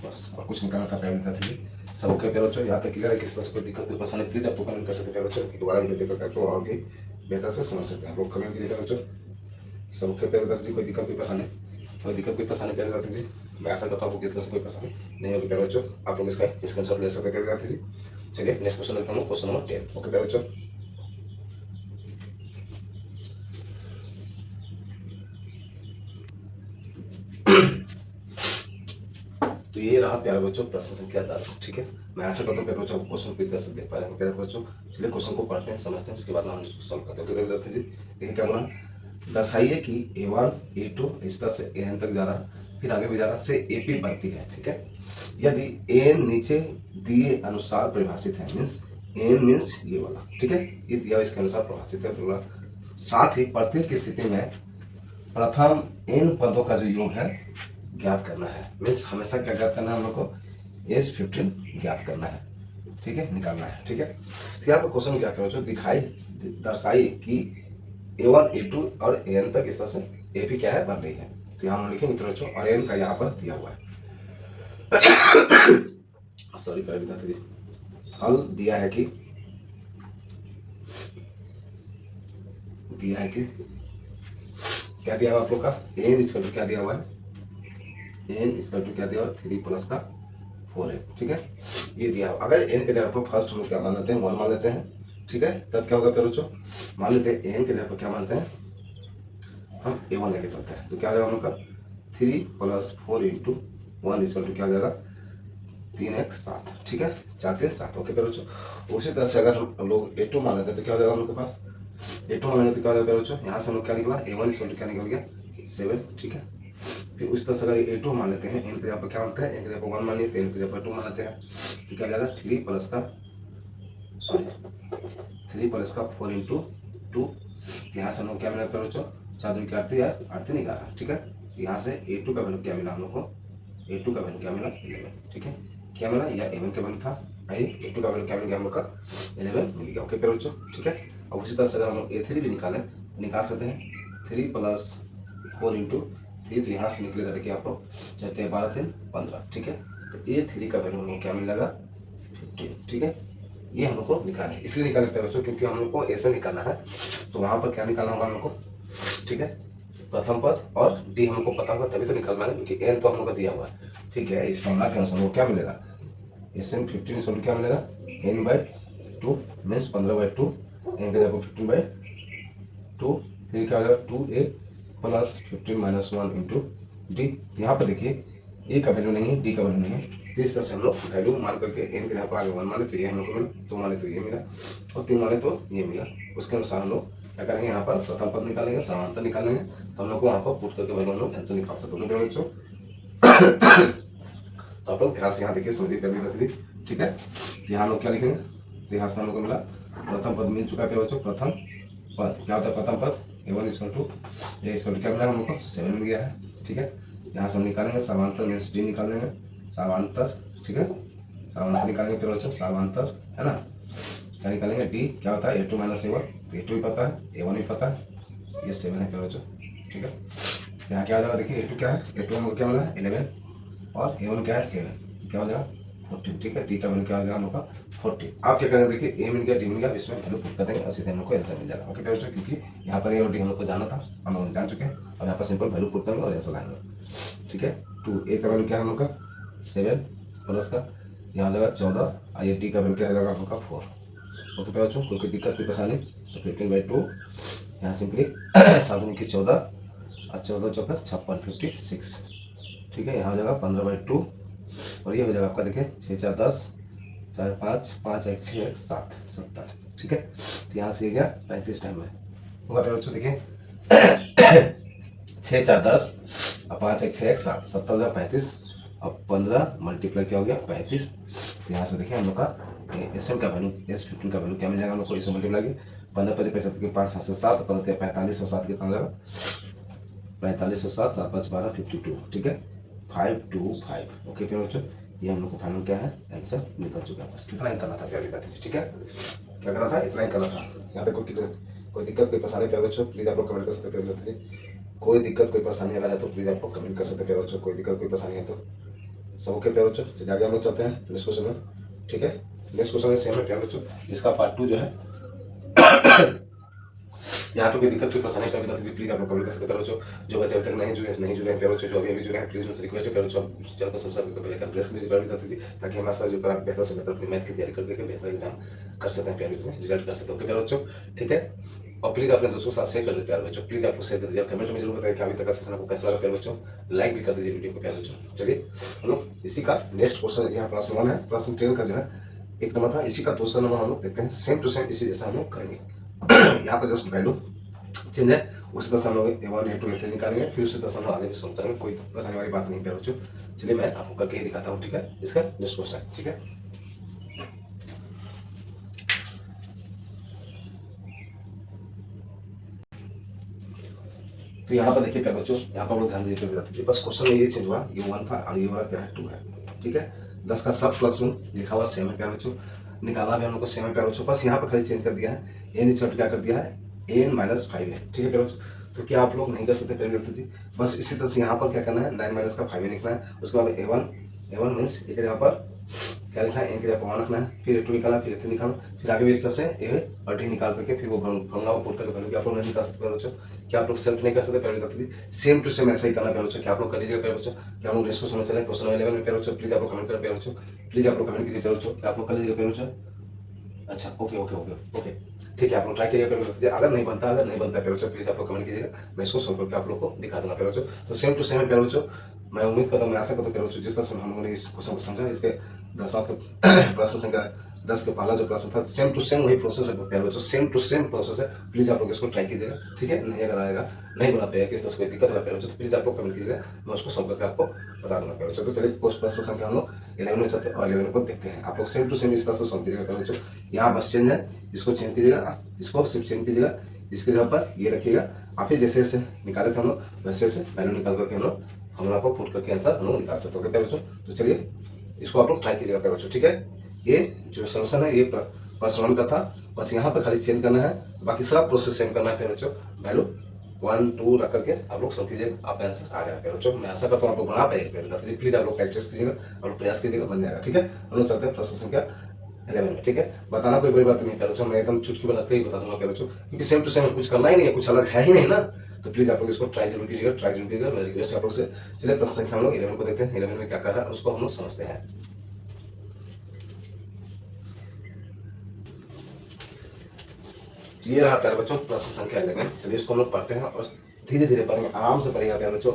बस और कुछ निकालना था प्यारे विद्यार्थी जी। सब ओके प्यारे बच्चों, यहाँ तक क्लियर है। किस तरह से कोई दिक्कत कोई परेशानी प्लीज आपको कमेंट कर सकते हैं प्यारे बच्चों, दोबारा वीडियो देखकर आपको और भी बेहतर से समझ सकते हैं। आप लोग कमेंट कीजिए प्यारे बच्चों। सब ओके प्यारे विद्यार्थी जी, कोई दिक्कत कोई परेशानी प्यारे विद्यार्थी जी। मैं आशा करता हूँ आपको किस तरह से कोई परेशानी नहीं होगी प्यारे बच्चों। आप लोग इसका स्क्रीनशॉट ले सकते हैं प्यारे विद्यार्थी जी। चलिए नेक्स्ट क्वेश्चन देखते हैं, क्वेश्चन नंबर 10। ओके प्यारे बच्चों, तो ये रहा प्यारे बच्चों प्रश्न संख्या 10, ठीक है। मैं आशा करता हूँ प्यारे बच्चों क्वेश्चन को तरह से देख पा रहे हैं प्यारे बच्चों। चलिए क्वेश्चन को पढ़ते हैं, समझते हैं, उसके बाद हम इसको सॉल्व करते हैं। प्यारे विद्यार्थी जी देखिए क्या बोला, दर्शाइए कि A1 A2 इस तरह से AN तक जा रहा, फिर आगे भी जा रहा से AP बढ़ती है, ठीक है। यदि AN नीचे दिए अनुसार परिभाषित है, मीन्स AN मीन्स ये वाला, ठीक है, ये दिया इसके अनुसार परिभाषित है पूरा। साथ ही प्रत्येक स्थिति में प्रथम n पदों का जो योग है ज्ञात करना है, मीन्स हमेशा क्या ज्ञात करना है हम लोग को S15 ज्ञात करना है, ठीक है, निकालना है, ठीक है। तो यहाँ पर क्वेश्चन क्या करो जो दिखाई दर्शाई कि A1 A2 और AN तक इस तरह से AP क्या है बढ़ रही है। तो यहाँ हम लिखेंगे मित्रों और AN का यहाँ पर दिया हुआ है सॉरी पहले बताते थे, हल दिया है कि क्या दिया हुआ आप लोग का n इसका क्या दिया हुआ है, n इसका क्या दिया हुआ 3 प्लस का 4 है, ठीक है, ये दिया हुआ। अगर n के जगह पर फर्स्ट हम लोग क्या मान लेते हैं 1 मान लेते हैं, ठीक है, तब क्या होगा फिर बच्चों मान लेते हैं n के जगह पर क्या मानते हैं हम A1 लेके चलते हैं, तो क्या आ जाएगा हम लोग का 3 + 4 × 1 = क्या आ जाएगा 3x 7, ठीक है, 4 3 7। ओके फिर बच्चों उसी तरह से अगर हम लोग A2 मान लेते हैं तो क्या हो जाएगा हम लोग के पास A2 मानेंगे तो क्या हो जाएगा बच्चों, यहाँ से हम लोग क्या निकला A1 = क्या निकल गया 7, ठीक है। फिर उस तरह से अगर A2 मान लेते हैं, n के जगह पर क्या मानते हैं, n के जगह पर 1 मानिए तो n के जगह पर 2 मान लेते हैं, तो क्या आ जाएगा 3 + का 4 × 2। यहाँ से हम लोग क्या मिला फिर बच्चों 4 दूनी 8 या 8 3 11, ठीक है। यहाँ से A2 का वैल्यू क्या मिला हम लोग को, A2 का वैल्यू क्या मिला 11, ठीक है, क्या मिला या A1 का वैल्यू था, A2 का वैल्यू क्या मिल गया हम लोग का 11 मिल गया। ओके फिर बच्चों, ठीक है। अब उसी तरह से अगर हम लोग A3 भी निकाल सकते हैं 3 + 4 × 3, तो यहाँ से निकलेगा देखिए आपको 4 × 12 3 15, ठीक है। तो A3 का वैल्यू हम लोग क्या मिलेगा 15, ठीक है। ये हम लोग को निकालना है, इसलिए निकालते हैं बच्चों क्योंकि हम लोग को ऐसे निकालना है, तो वहाँ पर क्या निकालना होगा हम लोग को, ठीक है, प्रथम पद और D हमको पता होगा तभी तो निकाल पाएंगे क्योंकि n तो हम लोग को दिया हुआ है, ठीक है। इस फॉर्मूला के अनुसार वो क्या मिलेगा SN15 = क्या मिलेगा n/2 मीन्स 15/2, n के जगह 15/2, फिर क्या हो जाएगा 2a + 15 - 1 × D। यहाँ पर देखिए a का वैल्यू नहीं है, d का वैल्यू नहीं है, तो इस तरह से हम लोग वैल्यू मान करके n के जगह पर आगे 1 माने तो ये हम लोग को मिला, 2 माने तो ये मिला और 3 माने तो ये मिला। उसके अनुसार हम लोग क्या करेंगे, यहाँ पर प्रथम पद निकालेंगे, समांतर निकालेंगे, तो हम लोग को वहाँ पर पुट करके वैल्यू हम लोग आंसर निकाल सकते हैं बच्चों। तो आप लोग ध्यान से यहाँ देखिए समझिए प्यारे विद्यार्थी जी, ठीक है। यहाँ हम लोग क्या लिखेंगे, तो यहाँ से हम लोग को मिला प्रथम पद मिल चुका है प्यारे बच्चों। प्रथम पद क्या होता है, प्रथम पद A1 = क्या मिला हम लोग को 7 मिल गया है, ठीक है। यहाँ से हम निकालेंगे समांतर मीन्स D निकाल लेंगे, समांतर, ठीक है, समांतर निकालेंगे प्यारे बच्चों, समांतर है ना, क्या निकालेंगे D क्या होता है A2 - A1, तो A2 भी पता है A1 भी पता है, ये 7 है प्यारे बच्चों, ठीक है। यहाँ क्या हो जाएगा देखिए A2 क्या है, A2 हमको क्या मिला 11 और A1 क्या है 7, क्या हो जाएगा 14, ठीक है। D का वैल्यू क्या हो जाएगा हम लोग का 14। आप क्या करेंगे देखिए A मिल गया D मिल गया, इसमें वैल्यू पुट कर देंगे और सीधे हम लोग को आंसर मिल जाएगा। ओके बच्चों, क्योंकि यहाँ पर A और D हम लोग को जाना था, हम लोग जान चुके हैं, और यहाँ पर सिंपल वैल्यू पुट करेंगे और आंसर लाएंगे, ठीक है। 2a का वैल्यू क्या है हम लोग का 7 प्लस का यहाँ जाएगा 14, और ये D का वैल्यू क्या रहेगा हम लोग का 4। ओके बच्चों, कोई दिक्कत कोई परेशानी, तो 15/2 यहाँ सिंपली 7 दूनी 14 और 14 चौका 56 56, ठीक है। यहाँ हो जाएगा 15/2 और ये हो जाएगा आपका देखिए 6 4 10 4 5 5 1 6 1 7 70, ठीक है। तो यहाँ से ये गया 35 टाइम में होगा प्यारे बच्चों, देखिए 6 4 10 और 5 1 6 1 7 70 हो गया 35 और 15 मल्टीप्लाई क्या हो गया 35। तो यहाँ से देखिए हम लोग का SN का वैल्यू S15 का वैल्यू क्या मिल जाएगा हम लोग को, इसमें मल्टीप्लाई 15 5 75 के 5 7 से 7 15 45 और 7 कितना हो जाएगा 45 और 7 7 5 12 52, ठीक है 525। ओके प्यारे बच्चों, ये हम लोग को फाइनल क्या है आंसर निकल चुका है। बस कितना ही करना था प्यारे विद्यार्थी, ठीक है क्या करना था, इतना ही करना था। यहाँ पे कोई दिक्कत कोई परेशानी प्यारे बच्चों प्लीज आप लोग कमेंट कर सकते हैं प्यारे विद्यार्थी। कोई दिक्कत कोई परेशानी अगर है तो प्लीज आप लोग कमेंट कर सकते हैं प्यारे बच्चों। कोई दिक्कत कोई परेशानी है तो सब ओके प्यारे बच्चों। चलिए आगे हम लोग चलते हैं नेक्स्ट क्वेश्चन में, ठीक है। नेक्स्ट क्वेश्चन सेम है प्यारे बच्चों, इसका पार्ट 2 जो है यहाँ पे कोई दिक्कत कोई परेशानी का बताते प्लीज आप लोग कमेंट कर सकते हैं बच्चों। जो बच्चे अभी तक नहीं जुड़े हैं प्यारे बच्चों, जो अभी जुड़े हैं प्लीज मुझसे रिक्वेस्ट है प्यारे बच्चों, चैनल को सब्सक्राइब करके बेल आइकन प्रेस कीजिए प्यारे बताते ताकि हमारे साथ जो कर बेहतर से बेहतर अपनी मैथ की तैयारी करके बेहतर एग्जाम कर सकते हैं प्यारे बच्चों, रिजल्ट कर सकते हैं। ओके प्यारे बच्चों, ठीक है। और प्लीज अपने दोस्तों के साथ शेयर कर दीजिए प्यारे बच्चों, प्लीज आप लोग शेयर कर दीजिए, कमेंट में जरूर बताइए कि अभी तक का सेशन आपको कैसा लगा प्यारे बच्चों। लाइक भी कर दीजिए वीडियो को प्यारे बच्चों। चलिए हम लोग इसी का नेक्स्ट क्वेश्चन यहाँ प्लस 1 है, प्लस 10 का जो है 1 नंबर था, इसी का दूसरा नंबर हम लोग देखते हैं। सेम टू सेम इसी जैसा हम लोग करेंगे। यहाँ पर जस्ट वैल्यू चेंज है, उसी तरह से हम लोग A1 A2 A3 निकालेंगे, फिर उसी तरह से हम लोग आगे भी सॉल्व करेंगे, कोई परेशानी वाली बात नहीं प्यारे बच्चों। चलिए मैं आपको करके ही दिखाता हूँ, ठीक है, इसका नेक्स्ट क्वेश्चन, ठीक है। तो यहाँ पर देखिए प्यारे बच्चों, यहाँ पर लोग ध्यान दीजिए बता दीजिए, बस क्वेश्चन में ये चेंज हुआ, ये 1 था और ये वाला क्या है 2 है, ठीक है। 10 का सब प्लस 1 लिखा हुआ सेम है प्यारे बच्चों, निकालना भी हम लोग को सेम है प्यारे बच्चों, बस यहाँ पर खाली चेंज कर दिया है, ए नीचे क्या कर दिया है n - 5 है, ठीक है प्यारे बच्चों। तो क्या आप लोग नहीं कर सकते प्यारे विद्यार्थी जी, बस इसी तरह से यहाँ पर क्या करना है 9 - का 5 लिखना है, उसके बाद A1 मीन्स एक जगह पर क्या लिखना है, n की जगह पर 1 रखना है, फिर A2 निकालना, फिर A3 निकालना, फिर आगे भी इस तरह से A और D निकाल करके फिर वो फॉर्मूला को पुट करके वैल्यू आप लोग नहीं निकाल सकते प्यारे बच्चों। क्या आप लोग सेल्फ नहीं कर सकते प्यारे विद्यार्थी जी, सेम टू सेम ऐसा ही करना प्यारे बच्चों। क्या आप लोग कर लीजिएगा प्यारे बच्चों। क्या हम लोग नेक्स्ट क्वेश्चन में चलें, क्वेश्चन 11 में प्यारे बच्चों, प्लीज आप लोग कमेंट करें प्यारे बच्चों, प्लीज आप लोग कमेंट कीजिए प्यारे बच्चों, क्या आप लोग कर लीजिएगा प्यारे बच्चों। अच्छा ओके ओके ओके ओके ठीक है, आप लोग ट्राई करिएगा प्यारे बच्चों। अगर नहीं बनता प्यारे बच्चों प्लीज आप लोग कमेंट कीजिएगा, मैं इसको सॉल्व करके आप लोग को दिखा दूंगा प्यारे बच्चों। तो सेम टू सेम है प्यारे बच्चों, मैं उम्मीद करता हूँ, मैं आशा करता हूँ प्यारे बच्चों जिस तरह से हम लोगों ने इस क्वेश्चन को समझा, इसके 10वां के प्रश्न संख्या 10 के पहला जो प्रश्न था सेम टू सेम वही प्रोसेस है प्यारे बच्चों, सेम टू सेम प्रोसेस है। प्लीज आप लोग इसको ट्राई कीजिएगा, ठीक है। नहीं अगर आएगा नहीं बना पाएगा, किस तरह से कोई दिक्कत है प्यारे बच्चों, तो प्लीज आप लोग कमेंट कीजिएगा, मैं उसको सॉल्व करके आपको बता दूंगा प्यारे बच्चों। तो चलिए प्रश्न संख्या हम लोग 11 में चलते हैं और 11 को देखते हैं। आप लोग सेम टू सेम इस तरह से सॉल्व कीजिएगा प्यारे बच्चों। यहाँ बस चेंज है, इसको चेंज कीजिएगा, इसको सिर्फ चेंज कीजिएगा, इसके जगह पर ये रखिएगा, आप फिर जैसे जैसे निकाले थे हम लोग वैसे वैसे वैल्यू निकाल करके हम लोग फॉर्मूला को पुट करके आंसर हम लोग निकाल सकते हो प्यारे बच्चों। तो चलिए इसको आप लोग ट्राई कीजिएगा प्यारे बच्चों, ठीक है। ये जो सोल्यूशन है ये प्रश्न 1 का था, बस यहाँ पर खाली चेंज करना है, बाकी सब प्रोसेस सेम करना है प्यारे बच्चों। वैल्यू 1 2 रख करके आप लोग सोल्व कीजिएगा, आपका आंसर आ जाएगा प्यारे बच्चों। मैं आशा करता हूँ आप लोग बना पाएंगे प्यारे बच्चों, प्लीज आप लोग प्रैक्टिस कीजिएगा, आप लोग प्रयास कीजिएगा, बन जाएगा, ठीक है। हम लोग चलते हैं प्रश्न संख्या 11 में, ठीक है। बताना कोई बड़ी बात नहीं प्यारे बच्चों, मैं एकदम चुटकी बनाते ही बता दूंगा प्यारे बच्चों, क्योंकि सेम टू सेम कुछ करना ही नहीं है, कुछ अलग है ही नहीं ना। तो प्लीज आप लोग इसको ट्राई जरूर कीजिएगा, ट्राई जरूर कीजिएगा, मेरी रिक्वेस्ट है आप लोग से। चलिए प्रश्न संख्या हम लोग 11 को देखते हैं, 11 में क्या कर रहा है उसको हम लोग समझते हैं। ये रहा प्यारे बच्चों प्रश्न संख्या 11। चलिए इसको हम लोग पढ़ते हैं और धीरे धीरे पढ़ेंगे, आराम से पढ़ेगा प्यारे बच्चों,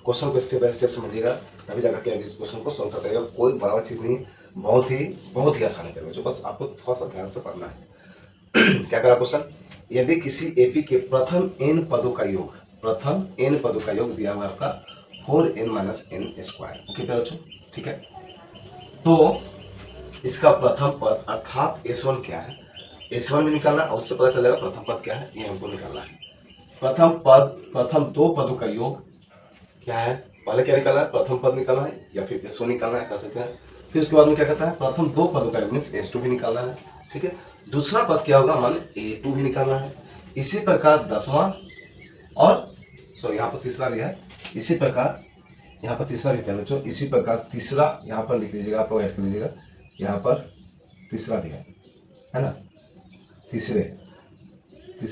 क्वेश्चन को स्टेप बाय स्टेप समझिएगा, तभी जाकर के इस क्वेश्चन को सॉल्व कर पाएगा। कोई बड़ा चीज नहीं, बहुत ही आसान है प्यारे बच्चों, बस आपको थोड़ा सा ध्यान से पढ़ना है। क्या करा क्वेश्चन, यदि किसी एपी के प्रथम n पदों का योग दिया हुआ है आपका 4n - n²। ओके प्यारे बच्चों, ठीक है। तो इसका प्रथम पद अर्थात S1 क्या है, S1 भी निकालना और उससे पता चलेगा प्रथम पद क्या है, ये हमको निकालना है। प्रथम 2 पदों का योग क्या है, पहले क्या निकालना है, प्रथम पद निकालना है या फिर S1 निकालना है, कर सकते हैं। फिर उसके बाद में क्या कहता है, प्रथम 2 पदों का योग मीन्स S2 भी निकालना है, ठीक है। दूसरा पद क्या होगा, मान A2 भी निकालना है। इसी प्रकार 10वां और यहाँ पर तीसरा भी है, इसी प्रकार यहाँ पर तीसरा भी प्यारे बच्चों, इसी प्रकार तीसरा यहाँ पर लिख लीजिएगा, आप लोग ऐड कर लीजिएगा, यहाँ पर तीसरा भी है ना, तीसरे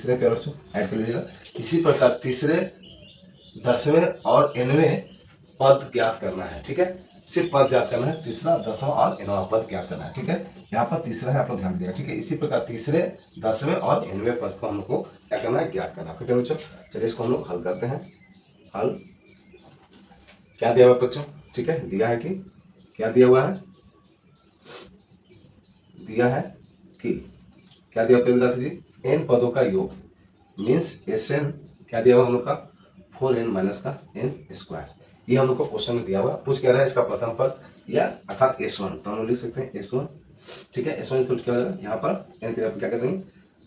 प्यारे बच्चों ऐड कर लीजिएगा। इसी प्रकार तीसरे 10वें और 9वें पद ज्ञात करना है, ठीक है। सिर्फ पद ज्ञात करना है, तीसरा 10वां और 9वां पद ज्ञात करना है, ठीक है। यहाँ पर तीसरा है, आप लोग ध्यान दीजिएगा, ठीक है। इसी प्रकार तीसरे 10वें और 9वें पद को हम लोग को क्या करना है, ज्ञात करना है, ठीक है बच्चों। चलिए इसको हम लोग हल करते हैं। हल क्या दिया हुआ बच्चों, ठीक है, दिया है कि क्या दिया हुआ है, दिया है कि क्या दिया हुआ विद्यार्थी जी, n पदों का योग मीन्स Sn क्या दिया हुआ हम लोग का 4n - n²। ये हम लोग को क्वेश्चन में दिया हुआ, पूछ क्या रहा है इसका प्रथम पद या अर्थात S1, तो हम लोग लिख सकते हैं S1, ठीक है। S1 क्या होगा, यहाँ पर n की जगह क्या कर देंगे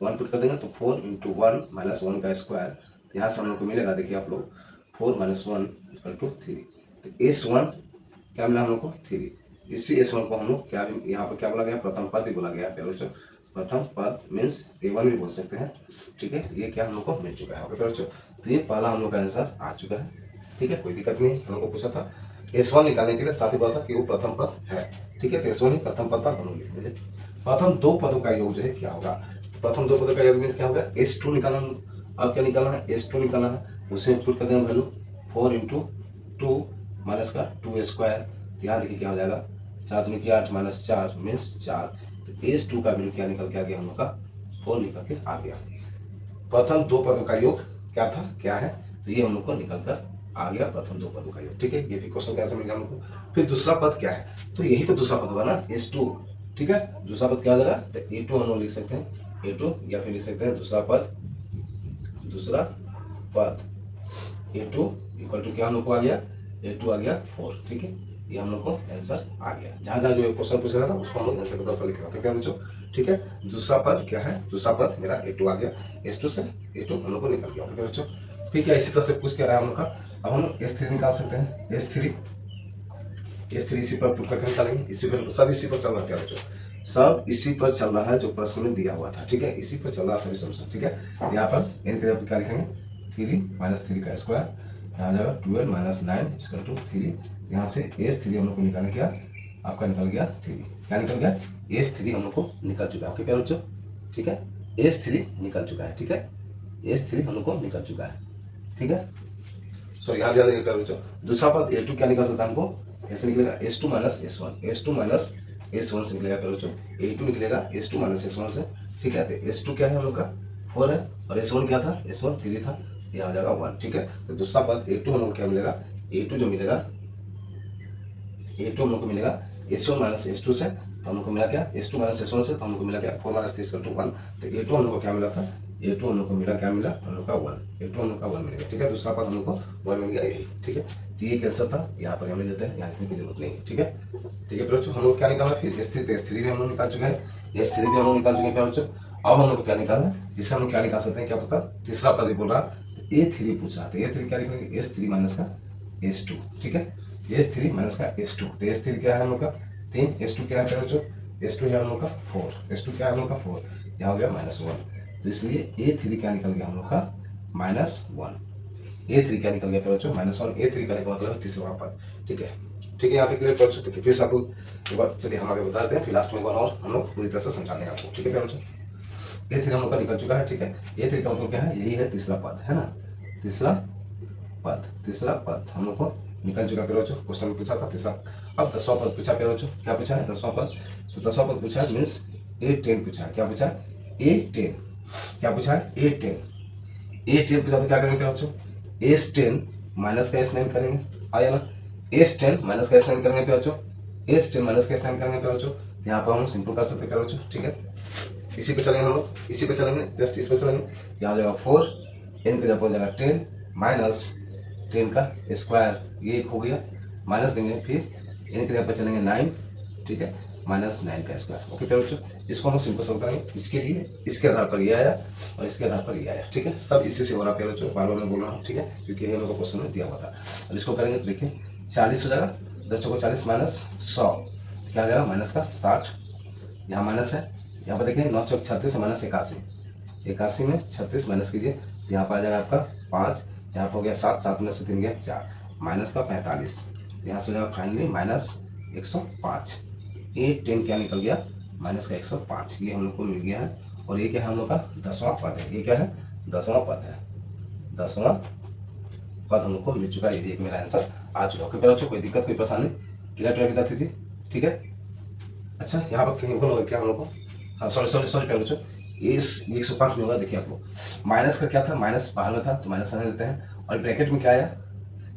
1 पुट कर देंगे तो 4 इंटू 1 माइनस 1 का स्क्वायर, यहाँ से हम लोग को मिलेगा, देखिए आप लोग 4 माइनस 1 इक्वल टू 3। तो S1 क्या मिला हम लोग को 3। इसी S1 को हम लोग क्या यहाँ पर क्या बोला गया, प्रथम पद भी बोला गया है बच्चों। प्रथम पद मीन्स A1 भी बोल सकते हैं, ठीक है। तो ये क्या हम लोग को मिल चुका है, ओके बच्चों। तो ये पहला हम लोग का आंसर आ चुका है, ठीक है, कोई दिक्कत नहीं। हम लोग को पूछा था S1 निकालने के लिए, साथ ही बोला था कि वो प्रथम पद है, ठीक है। तो S1 ही प्रथम पद था, दोनों लिख लीजिए। प्रथम दो पदों का योग जो है क्या होगा, प्रथम दो पदों का योग मीन्स क्या होगा, S2 निकालना। अब क्या निकालना है, S2 निकालना है, उसे पुट कर देंगे वैल्यू 4 इंटू 2 माइनस का 2 स्क्वायर। यहाँ देखिए क्या हो जाएगा, 4 दूनी की 8 माइनस 4 मीन्स 4। तो S2 का वैल्यू क्या निकल के आ गया हम लोग का, 4 निकल के आ गया। प्रथम दो पदों का योग क्या था, क्या है, तो ये हम लोग को निकल कर आ गया प्रथम दो पदों का योग, ठीक है। ये भी क्वेश्चन कैसे मिल गया हम लोग को। फिर दूसरा पद क्या है, तो यही तो दूसरा पद होगा ना, S2, ठीक है। दूसरा पद क्या हो जाएगा, तो A2 हम लोग लिख सकते हैं, A2, या फिर लिख सकते हैं दूसरा पद, दूसरा पद A2 इक्वल टू क्या हम लोग को आ गया, A2 आ गया 4, ठीक है। ये हम लोग को आंसर आ गया। जहाँ जहाँ जो क्वेश्चन पूछ रहा था उसको हम लोग आंसर के तौर पर लिख रहे हैं बच्चों, ठीक है। दूसरा पद क्या है, दूसरा पद मेरा A2 आ गया, S2 से A2 हम लोग को निकल गया, ओके बच्चों। फिर क्या इसी तरह से पूछ के रहा है हम लोग का। अब हम लोग S3 निकाल सकते हैं, S3 इसी पर प्रूफ करके निकालेंगे। इसी पर सब इसी पर चल रहा है क्या बच्चों, सब इसी पर चल रहा है जो प्रश्न में दिया हुआ था, ठीक है। इसी पर चल रहा है सभी सॉल्यूशन, ठीक है। यहाँ पर n के जगह क्या लिखेंगे, 3 माइनस 3 का स्क्वायर, यहाँ आ जाएगा 12 माइनस 9 इक्वल टू 3। यहाँ से S3 हम लोग को निकालने क्या, आपका निकल गया 3। क्या निकल गया, S3 हम लोग को निकल चुका है, ओके प्यारे बच्चों, ठीक है। S3 निकल चुका है, ठीक है। S3 हम लोग को निकल चुका है, ठीक है। सॉरी यहाँ ध्यान देगा बच्चों। दूसरा पद A2 क्या निकल सकता है हमको, कैसे निकलेगा, S2 minus S1, S2 minus S1 से निकलेगा बच्चों। A2 निकलेगा S2 माइनस S1 से, ठीक है। तो S2 क्या है हम लोग का 4 है, और S1 क्या था, S1 3 था, यहाँ हो जाएगा 1, ठीक है। तो दूसरा पद A2 हम लोग क्या मिलेगा, A2 जो मिलेगा, A2 हम लोग को मिलेगा S1 माइनस S2 से, तो हम लोग को मिला क्या, S2 माइनस S1 से, तो हम लोग को मिला क्या 4 माइनस 3 इक्वल टू 1। तो A2 हम लोग को क्या मिला था, A2 हम लोग को मिला क्या मिला, हम लोग का 1, A2 हम लोग का 1 मिलेगा, ठीक है। दूसरा पद हम लोग को 1 मिल गया, यही, ठीक है। तो ये कैंसर था, यहाँ पर हम लिख देते हैं, यहाँ लिखने की जरूरत नहीं है, ठीक है। ठीक है बच्चों, हम लोग क्या निकाला फिर S3, S3 भी हम लोग निकाल चुके हैं, S3 भी हम लोग निकाल चुके हैं बच्चों। अब हम लोग को क्या निकालना है, इससे हम लोग क्या निकाल सकते हैं, क्या पता, तीसरा पद बोल रहा A3 पूछ रहा था, A3 क्या लिखेंगे, S3 माइनस का S2, ठीक है। S3 माइनस का S2, तो S3 क्या है हम लोग का 3, S2 क्या है बच्चों, S2 है हम लोग का 4, S2 क्या है हम लोग का 4, यहाँ हो गया -1। तो इसलिए A3 क्या निकल गया हम लोग का -1। A3 क्या निकल गया बच्चों, -1। A3 का मतलब तीसरा पद, ठीक है। ठीक है, यहाँ तक क्लियर बच्चों। देखिए फिर से आपको एक बार चलिए हम आगे बताते हैं, फिर लास्ट में एक बार और हम लोग पूरी तरह से समझा देंगे आपको, ठीक है बच्चों। A3 हम लोग का निकल चुका है, ठीक है। A3 का मतलब क्या है, यही है तीसरा पद, है ना, तीसरा पद, तीसरा पद हम लोग को निकल चुका है बच्चों। क्वेश्चन में पूछा था तीसरा। अब 10वां पद पूछा है बच्चों, क्या पूछा है 10वां पद, तो 10वां पद पूछा है मीन्स A10 पूछा है, क्या पूछा है A10, क्या पूछा है A10 पूछा, तो क्या करेंगे बच्चों, S10 माइनस का S9 करेंगे, आया ना, S10 माइनस का S9 करेंगे बच्चों, S10 माइनस का S9 करेंगे बच्चों। यहाँ पर हम सिंपल कर सकते हैं बच्चों, ठीक है। इसी पे चलेंगे हम लोग, इसी पे चलेंगे, जस्ट इस पे चलेंगे। यहाँ हो जाएगा 4, n का जगह हो जाएगा 10 माइनस 10 का स्क्वायर, ये एक हो गया, माइनस देंगे, फिर n के जगह पर चलेंगे 9, ठीक है, -9 का स्क्वायर, ओके प्यारे बच्चों। इसको हम सिंपल सॉल्व करेंगे, इसके लिए इसके आधार पर ये आया और इसके आधार पर ये आया, ठीक है। सब इसी से हो रहा है प्यारे बच्चों, बार बार मैं बोल रहा हूँ, ठीक है, क्योंकि ये हम लोग को क्वेश्चन में दिया हुआ था। अब इसको करेंगे तो देखिए 40 हो जाएगा, 10 को 40 माइनस 100, क्या आ जाएगा माइनस का 60, यहाँ माइनस है, यहाँ पर देखिए 9 चौक 36 माइनस 81, 81 में 36 माइनस कीजिए, यहाँ पर आ जाएगा आपका 5, यहाँ पर हो गया 7, 7 में से 3 गया 4, माइनस का 45, यहाँ से हो जाएगा फाइनली -105। A10 क्या निकल गया, माइनस का 105, ये हम लोग को मिल गया है। और ये क्या है हम लोग का 10वां पद है, ये क्या है 10वां पद है, 10वां पद हम लोग को मिल चुका है। ये भी एक मेरा आंसर आ चुका है, ओके बच्चों, कोई दिक्कत कोई परेशानी, क्लियर बताती थी, ठीक है। अच्छा यहाँ पर कहीं भूल हो गया क्या हम लोग को, हाँ सॉरी प्यारे बच्चों, ये 105 में होगा। देखिए आपको माइनस का क्या था, माइनस बाहर में था तो माइनस रहने देते हैं, और ब्रैकेट में क्या आया,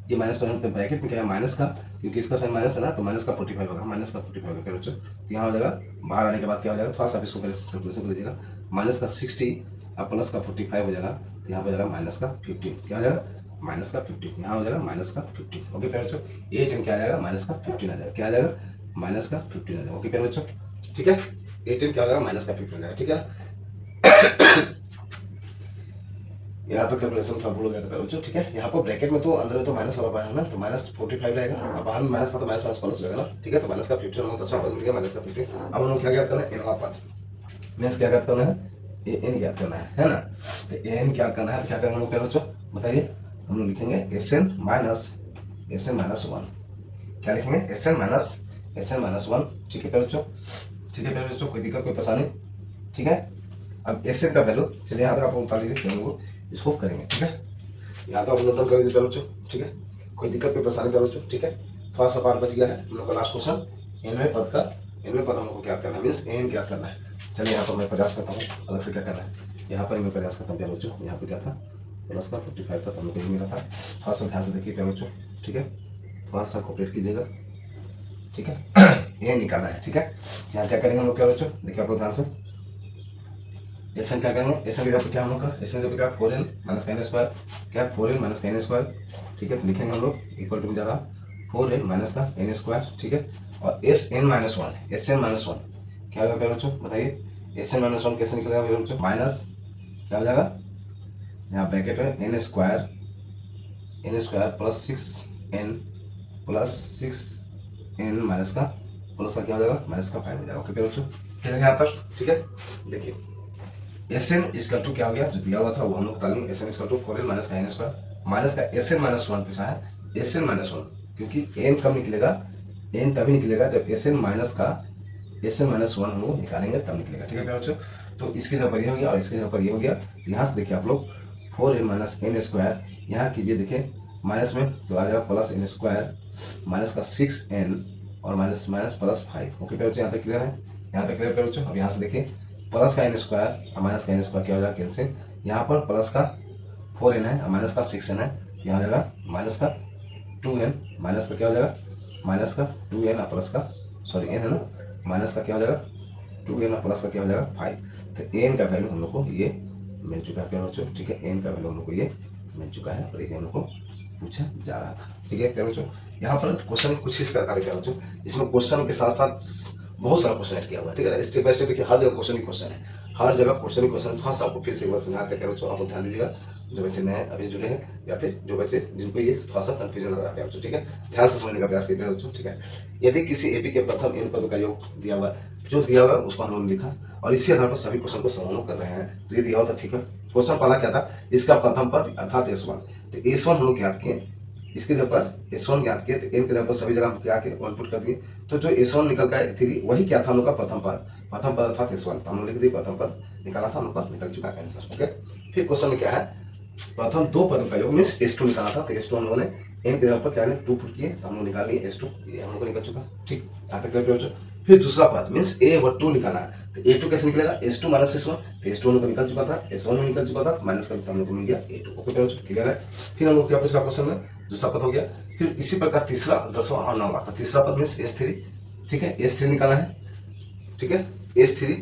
ये माइनस पर तो ब्रैकेट में क्या है माइनस का, क्योंकि इसका साइन माइनस है ना, तो माइनस का 45 होगा, माइनस का 45 होगा प्यारे बच्चों। तो यहाँ हो जाएगा, बाहर आने के बाद क्या हो जाएगा, थोड़ा सा इसको कैलकुलेशन कर लीजिएगा, माइनस का 60 और प्लस का 45 हो जाएगा, तो यहाँ पर जाएगा माइनस का 15, क्या हो जाएगा माइनस का 15, यहाँ हो जाएगा माइनस का 15, ओके प्यारे बच्चों। A10 क्या आ जाएगा, माइनस का 15 आ जाएगा, क्या आ जाएगा माइनस का 15 आ जाएगा, ओके प्यारे बच्चों, ठीक है। A10 क्या हो जाएगा, माइनस का 15 आ जाएगा, ठीक है। यहाँ पे कैलकुलेशन थोड़ा भूल हो गया था बच्चों, ठीक है। यहाँ पर ब्रैकेट में तो अंदर में तो माइनस वाला पाया है ना, तो -45 रहेगा और बाहर में माइनस था तो माइनस माइनस प्लस रहेगा ना, ठीक है। तो माइनस का 50 हम लोग 10वां पद मिल गया माइनस का 50। अब हम लोग क्या ज्ञात करना है, एनवां पद मीन्स क्या ज्ञात करना है, एन ज्ञात करना है ना। तो एन क्या करना है, तो क्या करेंगे हम लोग प्यारे बच्चों बताइए। हम लोग लिखेंगे एसएन माइनस 1, क्या लिखेंगे, एसएन माइनस 1, ठीक है प्यारे बच्चों, ठीक है प्यारे बच्चों, कोई दिक्कत कोई परेशानी, ठीक है। अब एसएन का वैल्यू चलिए यहाँ तक आप उतार लीजिए, हम लोग इसको करेंगे, ठीक है। यहाँ तो आप नोट कर लीजिए प्यारे बच्चों, ठीक है। कोई दिक्कत कोई परेशानी प्यारे बच्चों, ठीक है। थोड़ा सा पार्ट बच गया है हम लोग का लास्ट क्वेश्चन, एनवें पद हम लोग को क्या करना है, मीन्स एन क्या करना है। चलिए यहाँ पर मैं प्रयास करता हूँ अलग से क्या करना है, यहाँ पर मैं प्रयास करता हूँ प्यारे बच्चों। यहाँ पे क्या था, प्लस का 45 था, हम लोग को मिला था। थोड़ा सा ध्यान से देखिए प्यारे बच्चों, ठीक है। थोड़ा सा कोऑपरेट कीजिएगा, ठीक है। ए निकालना है, ठीक है। यहाँ क्या करेंगे हम लोग प्यारे बच्चों, देखिए आपको ध्यान से, एसएन क्या करेंगे, एसएन की जगह क्या हम लोग का, एसएन की जगह क्या 4n माइनस का n स्क्वायर, क्या 4n माइनस का n स्क्वायर, ठीक है। तो लिखेंगे हम लोग इक्वल टू में जा रहा 4n माइनस का n स्क्वायर, ठीक है। और एसएन माइनस 1 क्या होगा प्यारे बच्चों बताइए, एसएन माइनस 1 कैसे निकलेगा प्यारे बच्चों, माइनस क्या हो जाएगा, यहाँ ब्रैकेट में n square plus 6n minus का प्लस का क्या हो जाएगा, माइनस का 5 हो जाएगा। ओके प्यारे बच्चों, चलेगा यहाँ तक, ठीक है। देखिए एसएन इसका टू क्या हो गया, जो दिया हुआ था वो हम लोग बता लेंगे, एसएन इसका टू 4n माइनस का n स्क्वायर माइनस का एसएन माइनस 1 पूछा है, एसएन माइनस 1, क्योंकि n कब निकलेगा, n तभी निकलेगा जब एसएन माइनस 1 हम लोग निकालेंगे तब निकलेगा, ठीक है प्यारे बच्चों। तो इसकी जगह पर ये हो गया और इसकी जगह पर ये हो गया। यहाँ से देखिए आप लोग 4n माइनस n स्क्वायर यहाँ कीजिए, देखिए माइनस में तो आ जाएगा प्लस n स्क्वायर माइनस का 6n और माइनस प्लस 5। ओके प्यारे बच्चों, यहाँ तक क्लियर है, यहाँ तक क्लियर प्यारे बच्चों। अब यहाँ से देखिए प्लस का n स्क्वायर और माइनस का n स्क्वायर क्या हो जाएगा कैंसिल, यहाँ पर प्लस का 4n है और माइनस का 6n है, यहाँ हो जाएगा माइनस का 2n, माइनस का क्या हो जाएगा, माइनस का 2n और प्लस का सॉरी n है ना, माइनस का क्या हो जाएगा 2n और प्लस का क्या हो जाएगा 5। तो n का वैल्यू हम लोग को ये मिल चुका है प्यारे बच्चों, ठीक है। n का वैल्यू हम लोग को ये मिल चुका है और ये हम लोग को पूछा जा रहा था, ठीक है प्यारे बच्चों। यहाँ पर क्वेश्चन कुछ इस प्रकार प्यारे बच्चों, इसमें क्वेश्चन के साथ साथ बहुत सारा क्वेश्चन ऐड किया हुआ है, ठीक है। स्टेप बाय स्टेप देखिए हर जगह क्वेश्चन ही क्वेश्चन है, हर जगह क्वेश्चन ही क्वेश्चन। थोड़ा सा आपको फिर से एक बार समझाते हैं प्यारे बच्चों, आपको ध्यान दीजिएगा, जो बच्चे नए अभी जुड़े हैं या फिर जो बच्चे जिनको ये थोड़ा सा कंफ्यूजन लग रहा है प्यारे बच्चों, ठीक है। ध्यान से समझने का प्रयास कीजिए बच्चों, ठीक है। यदि किसी एपी के प्रथम n पदों का योग दिया हुआ है, जो दिया हुआ है उसको हम लोग ने लिखा और इसी आधार पर सभी क्वेश्चन को सॉल्व कर रहे हैं। तो ये दिया हुआ था, ठीक है। क्वेश्चन पहला क्या था, इसका प्रथम पद अर्थात S1, तो S1 हम लोग ज्ञात किए, इसके जगह पर S1 ज्ञात किए, तो n के जगह पर सभी जगह क्या के 1 पुट कर दिए, तो जो S1 निकल का 3 वही क्या था हम लोग का प्रथम पद अर्थात S1, तो हम लोग लिख दिए प्रथम पद निकाला था हम लोग का, निकल चुका आंसर। ओके, फिर क्वेश्चन में क्या है, प्रथम दो पदों का योग मीन्स S2 निकाला था, तो S2 हम लोगों ने n के जगह पर क्या 2 पुट किए, तो हम लोग निकाल लिए S2, ये हम लोग को निकल चुका, ठीक। यहाँ तक क्लियर। फिर दूसरा पद मीन्स A/2 निकालना है, तो A2 कैसे निकलेगा, S2 माइनस S1, तो S2 हम लोग को निकल चुका था, S1 में निकल चुका था, माइनस का हम लोग को मिल गया A2। ओके क्लियर है। फिर हम लोग क्या पूछा क्वेश्चन में, दूसरा पद हो गया। फिर इसी प्रकार तीसरा, 10वां और 9वां, तो तीसरा पद मीन्स S3, ठीक है, S3 निकालना है, ठीक है, S3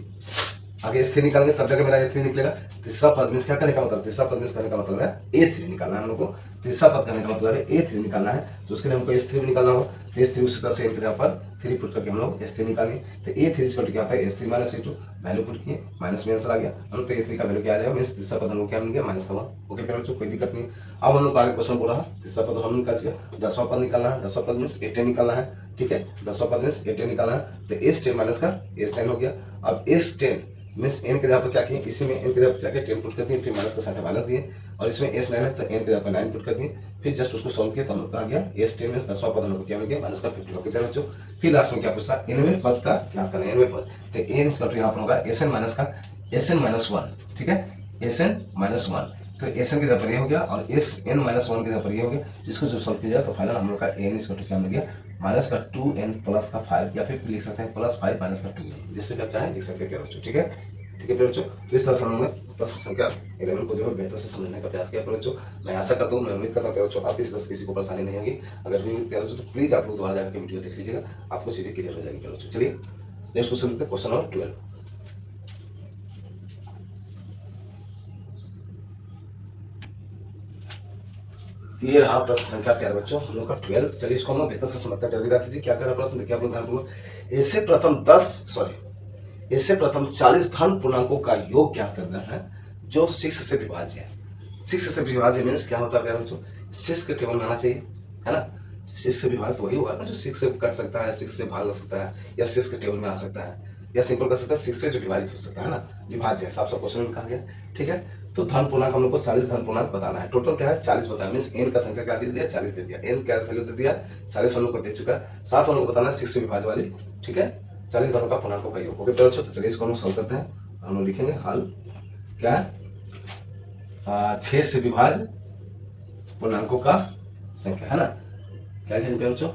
आगे S3 निकालेंगे तब जाकर मेरा A3 निकलेगा। तीसरा पद मीन्स क्या करने का मतलब, तीसरा पद मीन्स करने का मतलब है A3 निकालना है हम लोग को, तीसरा पद करने का मतलब है A3 निकालना है, तो उसके लिए हमको S3 भी निकालना होगा। तो S3 उसका सेम के जगह पर 3 पुट करके हम लोग S3 निकालेंगे, तो A3 इक्वल टू क्या होता है, S3 minus A2, value put किए, माइनस में आंसर आ गया हम लोग, तो A3 का वैल्यू क्या आ जाएगा मीन्स तीसरा पद हम लोग क्या मिल गया माइनस का 1। ओके प्यारे बच्चों, कोई दिक्कत नहीं। अब हम लोग आगे क्वेश्चन बोल रहा है, तीसरा पद हम निकाल चुके, 10वां पद निकालना है, 10वां पद मीन्स A10 निकालना है, ठीक है, 10वां पद मीन्स A10 निकालना है, तो S10 माइनस का S10 हो गया। अब S10 मीन्स n के जगह पर क्या किए, इसी में n के जगह पर क्या किए 10 पुट कर दिए, फिर माइनस का साइन माइनस दिए, और इसमें S9 है तो n के जगह पर 9 पुट कर दिए, फिर जस्ट उसको सॉल्व किया तो हम लोग आ गया S10 मीन्स 10वां पद हम लोग को क्या मिल गया माइनस का 50। ओके बच्चों, फिर लास्ट में क्या पूछा, nवें पद का क्या करना है, nवें पद, तो n इसका यहाँ पर होगा Sn माइनस का Sn माइनस 1, ठीक है, Sn माइनस 1, तो Sn की जगह पर ये हो गया और Sn माइनस 1 की जगह पर ये हो गया, जिसको जो सॉल्व किया जाए तो फाइनल हम लोग का n इसका क्या मिल गया माइनस का 2n प्लस का 5, या फिर लिख सकते हैं प्लस 5 माइनस का 2n, जिससे आप चाहें लिख सकते हैं क्या बच्चों, ठीक है। ठीक है बच्चों, तो इस तरह से हमने प्रश्न संख्या 11 को जो है बेहतर से समझने का प्रयास किया बच्चों। मैं आशा करता हूँ, मैं उम्मीद करता हूँ बच्चों आप इस तरह से किसी को परेशानी नहीं होगी। अगर हुई बच्चों तो प्लीज आप लोग दोबारा जाकर वीडियो देख लीजिएगा, आपको चीजें क्लियर हो जाएगी बच्चों। चलिए नेक्स्ट क्वेश्चन लेते हैं, क्वेश्चन नंबर 12। ये रहा प्रश्न संख्या प्यारे बच्चों हम लोग का 12। चलिए इसको हम बेहतर से समझते हैं। विद्यार्थी जी क्या कर रहा है प्रश्न देखिए आप लोग ध्यानपूर्वक। ऐसे प्रथम 40 धन पूर्णांकों का योग क्या करना है जो 6 से विभाज्य है। 6 से विभाज्य मीन्स क्या होता है प्यारे बच्चों, 6 के टेबल में आना चाहिए, है ना। 6 से विभाज्य तो वही हुआ ना जो 6 से कट सकता है, 6 से भाग सकता है, या 6 के टेबल में आ सकता है, या सिंपल कर सकता है 6 से जो विभाजित हो सकता है ना, विभाज्य है, साफ साफ क्वेश्चन में कहा गया। ठीक है, तो धन पूर्णांक हम लोग को 40 धन पूर्णांक बताना है। टोटल क्या है 40 बताया, मीन्स एन का संख्या क्या दे दिया 40 दे दिया, एन क्या वैल्यू दे दिया 40 हम लोग को दे चुका है। साथ हम लोग को बताना है 6 से विभाज्य वाली, ठीक है, 40 धनों का पूर्णांकों का योग। ओके बच्चों, तो चलिए इसको हम सॉल्व करते हैं। हम लोग लिखेंगे हल क्या 6 से विभाज्य पूर्णांकों का संख्या, है ना। क्या लिखेंगे बच्चों,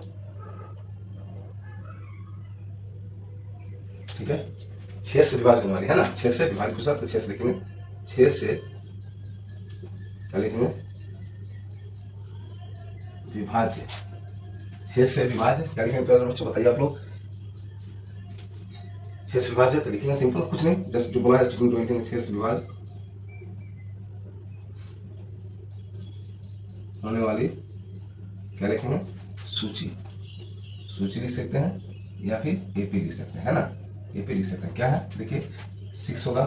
ठीक है, 6 से विभाज्य होने वाली है ना, 6 से विभाज्य पूछा तो 6 से लिखेंगे, 6 से क्या लिखेंगे विभाज्य, 6 से विभाज्य क्या लिखेंगे बच्चों बताइए आप लोग। 6 से विभाज्य तो लिखेंगे सिंपल, कुछ नहीं, जस्ट जो बोला है स्टेटमेंट लिखेंगे 6 से विभाज्य होने वाली क्या लिखेंगे सूची, सूची लिख सकते हैं या फिर एपी लिख सकते हैं, है ना, एपी लिख सकते हैं। क्या है देखिए 6 होगा,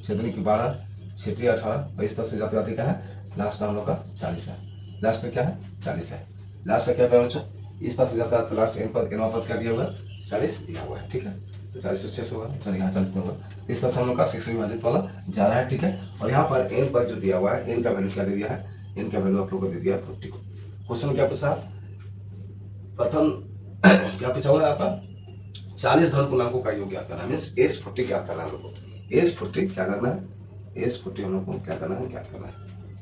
6 दूनी 12, 6 3 18, और इस तरह से जाते जाते क्या है लास्ट का हम लोग का 40 है, लास्ट में क्या है 40 है, लास्ट का क्या है बच्चों, इस तरह से जाता है तो लास्ट एन पद पद क्या दिया हुआ 40 दिया हुआ है। ठीक है, तो 40 से 6 होगा, चलिए यहाँ 40 में होगा, इस तरह से हम लोग का 6 विभाजित वाला जा रहा है। ठीक है, और यहाँ पर एन पद जो दिया हुआ है, एन का वैल्यू क्या दे दिया है, एन का वैल्यू आप लोग को दे दिया 40। क्वेश्चन क्या पूछा, प्रथम क्या पूछा हुआ है आपका 40 धन पूर्णांकों का योग ज्ञात करना है, मीन्स एस 40 ज्ञात करना है हम लोग को, एस 40 क्या करना है, एस 40 हम लोग को क्या करना है, ज्ञात करना है।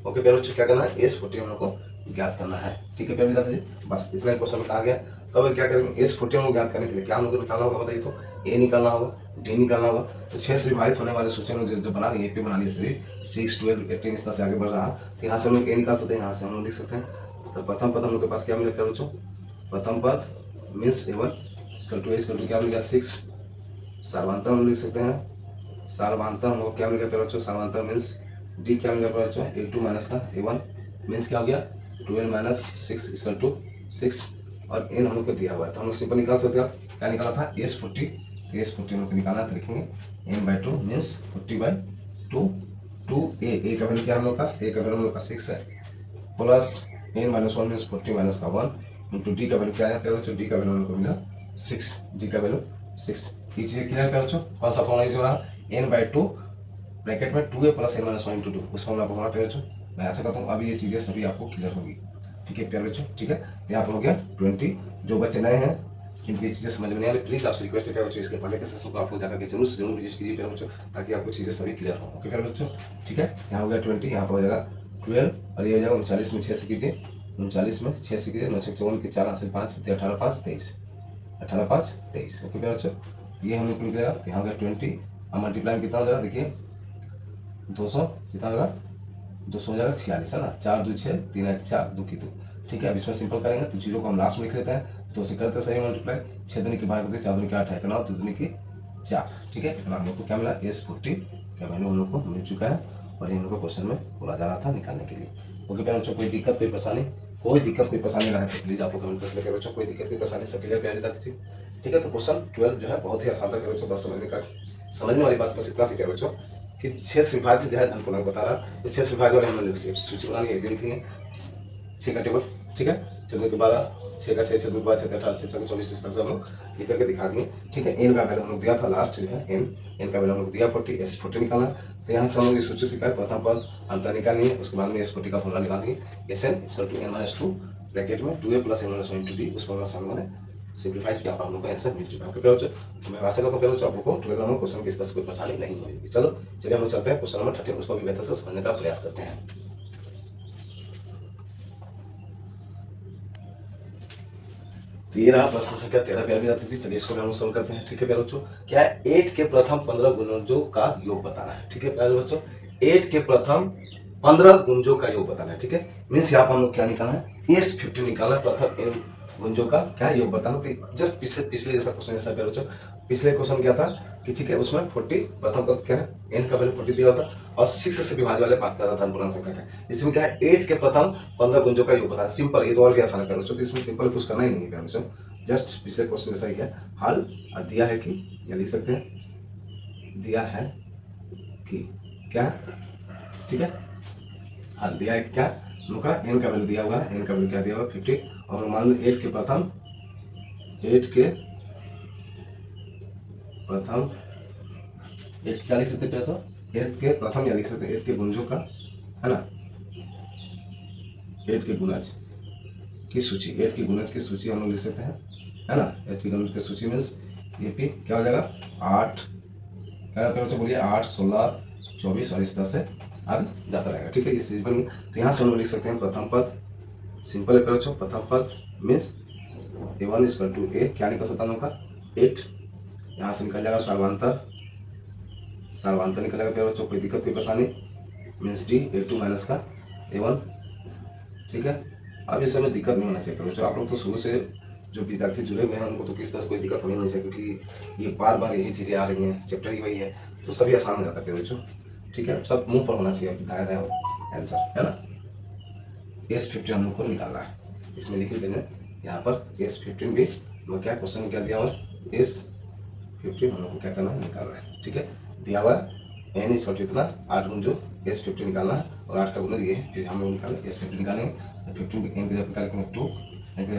ओके प्यारे बच्चों, क्या करना है एस 40 हम लोग को ज्ञात करना है। ठीक है प्यारे विद्यार्थी, बस इतना ही क्वेश्चन में कहा गया। तो अब क्या करेंगे एस 40 हम लोग ज्ञात करने के लिए क्या हम लोग को निकालना होगा बताइए, तो ए निकालना होगा, डी निकालना होगा। तो 6 से विभाजित होने वाले सूची में जो बना रही है, पे बना रही है सीरीज 6 12 18 इस तरह से आगे बढ़ रहा है, तो यहाँ से हम लोग ए निकाल सकते हैं, यहाँ से हम लोग लिख सकते हैं। तो प्रथम पद हम लोग के पास क्या मिलेगा बच्चों, प्रथम पद मीन्स A1 = क्या मिलेगा 6, सार्वधातुक हम लिख सकते हैं, सार्वधातुक हम लोग क्या मिलेगा प्यारे बच्चों, सार्वधातुक मीन्स डी क्या मिलेगा प्यारे बच्चों A2 माइनस का A1 मीन्स क्या हो गया 12 - 6 = 6, और एन हम लोग को दिया हुआ है तो हम लोग सिंपल निकाल सकते हैं। क्या निकाला था एस 40, तो एस 40 हम लोग को निकालना है, तो लिखेंगे n/2 मीन्स 40/2, 2a का वैल्यू क्या हम लोग का, ए का वैल्यू हम लोग का 6 है, प्लस n-1 मीन्स 40 माइनस का 1 इंटू डी का वैल्यू क्या है प्यारे बच्चों, डी का वैल्यू हम लोग को मिला 6, डी का वैल्यू 6। ये चीज़ें क्लियर प्यारे बच्चों, कौन सा फॉर्मूला यूज हो रहा है n/2 ब्रैकेट में 2a + n-1 × 2, उस फॉर्मूला को हमारा प्यारे बच्चों मैं ऐसा करता हूँ। अब ये चीज़ें सभी आपको क्लियर होगी। ठीक है प्यारे बच्चों, ठीक है, यहाँ पर हो गया 20। जो बच्चे नए हैं जिनकी ये चीज़ें समझ में नहीं आ रही, प्लीज़ आपसे रिक्वेस्ट है प्यारे बच्चों, इसके पहले के सेशन को आप लोग जाकर के जरूर से जरूर विजिट कीजिए प्यारे बच्चों, ताकि आपको चीज़ें सभी क्लियर हो। ओके प्यारे बच्चों, ठीक है, यहाँ हो गया 20, यहाँ पर हो जाएगा 12, और ये हो जाएगा 39 में 6 से कीजिए, 39 में 6 से कीजिए, 9 × 54 की 4 हासिल 5, 18 5 23, 18 5 23। ओके प्यारे बच्चों, ये हम लोग को निकलेगा, यहाँ हो गया 20, अब मल्टीप्लाई कितना हो जाएगा देखिए 200 कितना होगा 200 हो जाएगा 46, है ना, 4 2 6 3 1 4 2 की 2। ठीक है, अब इसमें सिंपल करेंगे तो 0 को हम लास्ट में लिख लेते हैं, 2 से करते सही मल्टीप्लाई, 6 दूनी की 12 4 दूनी की 8 है, इतना 2 दूनी की 4। ठीक है, इतना हम लोग को क्या मिला एस 40 का वैल्यू हम लोग को मिल चुका है, और ये हम लोग को क्वेश्चन में बोला जा रहा था निकालने के लिए। ओके प्यारे बच्चों, कोई दिक्कत कोई परेशानी रहे तो प्लीज आप लोग कमेंट कर सकते हैं बच्चों, कोई दिक्कत कोई परेशानी सब क्लियर प्यारे बता दीजिए। ठीक है, तो क्वेश्चन 12 जो है बहुत ही आसान था प्यारे बच्चों, बस समझने वाली बात बस इतना थी प्यारे बच्चों कि 6 से विभाज्य जो है धन पूर्णांक बता रहा, तो 6 से विभाज्य वाले हमने सूची बनानी है, लिख लेंगे 6 का टेबल। ठीक है, 14 के 12, 6 का 6, 6 के 12, 6 18, 6 4 24, इस तरह से हम लोग लिख करके दिखा दिए। ठीक है, एन का वैल्यू हम लोग दिया था लास्ट जो है एन का वैल्यू हम लोग दिया 40, एस 40 निकालना। तो यहाँ से हम लोग इस सूची से क्या प्रथम पद अंतर निकालनी है, उसके बाद में एस 40 का फॉर्मूला निकाल दिए, एस एन = n-2 ब्रैकेट में 2a + n-1 × d, उस फॉर्मूला से हमने सिंप्लीफाई किया, हम लोग को आंसर मिल चुका है। ओके बच्चों, तो मैं आशा करता हूँ बच्चों आप लोग को 12 नंबर क्वेश्चन की इस तरह से कोई परेशानी नहीं होगी। चलिए हम लोग चलते हैं क्वेश्चन नंबर 13, उसको भी बेहतर से समझने का प्रयास करते हैं। तो ये रहा प्रश्न संख्या 13 प्यारे विद्यार्थी, चलिए इसको हम सोल्व करते हैं। ठीक है प्यारे बच्चों, क्या है 8 के प्रथम 15 गुणजों का योग बताना है। ठीक है प्यारे बच्चों, 8 के प्रथम 15 गुणजों का योग बताना है। ठीक है, मीन्स यहाँ पर हम लोग क्या निकालना है एस 50 निकालना है, प्रथम इन गुणजों का क्या योग बताना। तो जस्ट पिछले जैसा क्वेश्चन जैसा प्यारे बच्चों, पिछले क्वेश्चन क्या था कि ठीक है उसमें 40 प्रथम पद क्या है एन का वैल्यू 40 दिया होता, और 6 से विभाज्य वाले बात कर रहा था पूर्ण संख्या का, इसमें क्या है 8 के प्रथम 15 गुणजों का योग बताना। सिंपल, ये तो और भी आसान है प्यारे बच्चों, तो इसमें सिंपल कुछ करना ही नहीं है प्यारे बच्चों, जस्ट पिछले क्वेश्चन जैसा ही है। हल दिया है कि या लिख सकते हैं दिया है कि क्या, ठीक है, हाँ दिया है क्या उनका एन का वैल्यू दिया हुआ है, एन का वैल्यू क्या दिया हुआ है 50, और मान लो 8 के प्रथम 8 क्या लिख सकते हैं, तो 8 के प्रथम या लिख सकते हैं 8 के गुंजों का, है ना, 8 के गुणज की सूची, 8 की गुणज की सूची हम लोग लिख सकते हैं, है ना। 8 की गुणज की सूची मीन्स AP क्या हो जाएगा 8, क्या करो बोलिए 8 16 24 और इस तरह से आगे जाता रहेगा, ठीक है। इस चीज बन गया, तो यहाँ से हम लोग लिख सकते हैं प्रथम पद सिंपल है, करो प्रथम पद means A1 equal to A क्या निकल सकता है का 8, यहाँ से निकल जाएगा सार्वंतर निकलेगा, फिर बच्चों कोई दिक्कत कोई परेशानी मीन्स D A2 माइनस का A1, ठीक है। अब इस समय दिक्कत नहीं होना चाहिए बच्चों, आप लोग तो शुरू से जो विद्यार्थी जुड़े हुए हैं उनको तो किस तरह से कोई दिक्कत होनी नहीं चाहिए, क्योंकि ये बार बार यही चीज़ें आ रही हैं, चैप्टर ही वही है, तो सभी आसान हो जाता है बच्चों, ठीक है। सब मुंह पर होना चाहिए दाया आंसर, है ना। S15 हम लोग को निकालना है, इसमें लिख देंगे यहाँ पर S15 भी हम क्या क्वेश्चन में क्या दिया हुआ है S15 हम लोग को क्या करना है निकालना है, ठीक है। दिया हुआ है N इक्वल टू इतना 8 गुंजो S15 निकालना है, और 8 का गुना ये है, फिर हम लोग निकालेंगे S15 निकालेंगे, 15 N के जगह क्या लिखेंगे 2, N के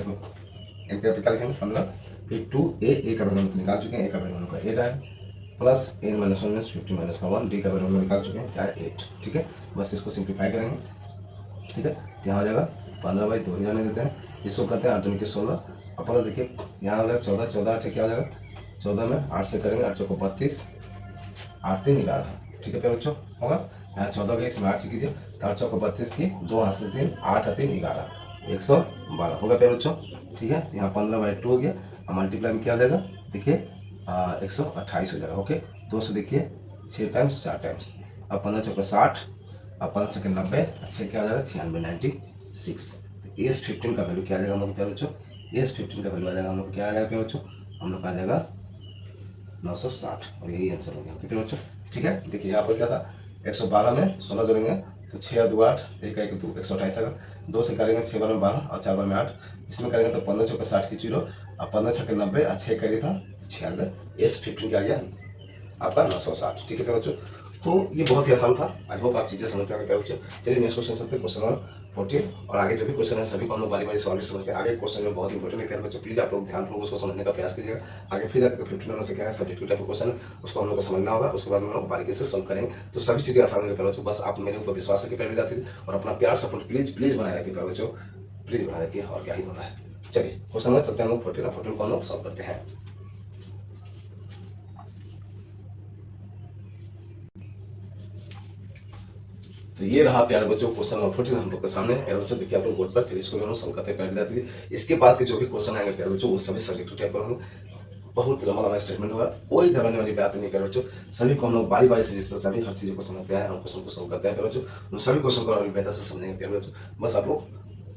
जगह क्या लिखेंगे 15, फिर 2A का वैल्यू निकाल चुके हैं, A का वैल्यू हम लोग का 8 है, plus N minus 1 means 15 minus का 1, D का वैल्यू हम निकाल चुके हैं क्या है 8, ठीक है। बस इसको सिंप्लीफाई करेंगे, ठीक है। यहाँ हो जाएगा 15/2 ही रहने देते हैं, इसको करते हैं 8 के 16, अब देखिए यहाँ हो जाएगा 14, 14 8 क्या हो जाएगा 14 में 8 से करेंगे 8 चौको 32, 8 3 11, ठीक है प्यारे बच्चों होगा। यहाँ 14 के इसमें 8 से कीजिए, 8 चौको 32 की 2 हाथ से 3, 8 3 11, 112 होगा प्यारे बच्चों, ठीक है। यहाँ 15/2 हो गया, अब मल्टीप्लाई में क्या हो जाएगा देखिए 128 हो जाएगा, ओके। 2 से देखिए 6 टाइम्स 4 टाइम्स, अब 15 चौको 60, अब 5 से 90, अच्छा क्या हो जाएगा 96 96। तो S15 का वैल्यू क्या आ जाएगा हम लोग प्यारे बच्चों, S15 का वैल्यू आ जाएगा हम लोग क्या आ जाएगा प्यारे बच्चों, हम लोग का आ जाएगा 960, और यही आंसर हो गया प्यारे बच्चों, ठीक है। देखिए यहाँ पर क्या था 112 में 16 जोड़ेंगे तो 6 2 8, 1 1 2 128 आएगा, 2 से करेंगे 6 12 12 और 4 में 8, इसमें करेंगे तो 15 चौके 60 की 0, और 15 छक्के 90 और 6 करिए था 96, S15 क्या आ गया आपका 960, ठीक है प्यारे बच्चों। तो ये बहुत ही आसान था, आई होप आप चीज़ें समझ पाएंगे प्यारे बच्चों। चलिए नेक्स्ट क्वेश्चन चलते हैं, क्वेश्चन नंबर 14, और आगे जो भी क्वेश्चन है सभी को हम लोग बारी बारी सॉल्व समझते हैं। आगे क्वेश्चन में बहुत इंपॉर्टेंट है प्यारे बच्चों, प्लीज आप लोग ध्यानपूर्वक उसको समझने का प्रयास कीजिएगा। आगे फिर जाकर 15 नंबर से क्या है सब्जेक्टिव टाइप का क्वेश्चन है, उसको हम लोग को समझना होगा, उसके बाद हम लोग बारीकी से सॉल्व करेंगे, तो सभी चीज़ें आसान होंगी प्यारे बच्चों। बस आप मेरे ऊपर विश्वास रखिए प्यारे विद्यार्थी, और अपना प्यार सपोर्ट प्लीज प्लीज बनाए रखिए प्यारे बच्चों, प्लीज बनाए रखिए, और क्या ही होना है। चलिए क्वेश्चन नंबर चलते हैं हम लोग 14 को हम लोग सॉल्व करते हैं। तो ये रहा प्यारे बच्चों क्वेश्चन नंबर 14 हम लोग के सामने प्यारे बच्चों, देखिए आप लोग बोर्ड पर, चलिए इसको हम लोग सॉल्व करते हैं प्यारे विद्यार्थी। इसके बाद के जो भी क्वेश्चन आएंगे प्यारे बच्चों वो सभी सब्जेक्टिव टाइप पर होंगे, बहुत लंबा स्टेटमेंट होगा, कोई घबराने वाली बात नहीं प्यारे बच्चों। सभी को हम लोग बारी बारी से जिस तरह सभी हर चीज़ों को समझते हैं, हम क्वेश्चन को सॉल्व करते हैं प्यारे बच्चों, उन सभी क्वेश्चन को और बेहतर से समझेंगे प्यारे बच्चों। बस आप लोग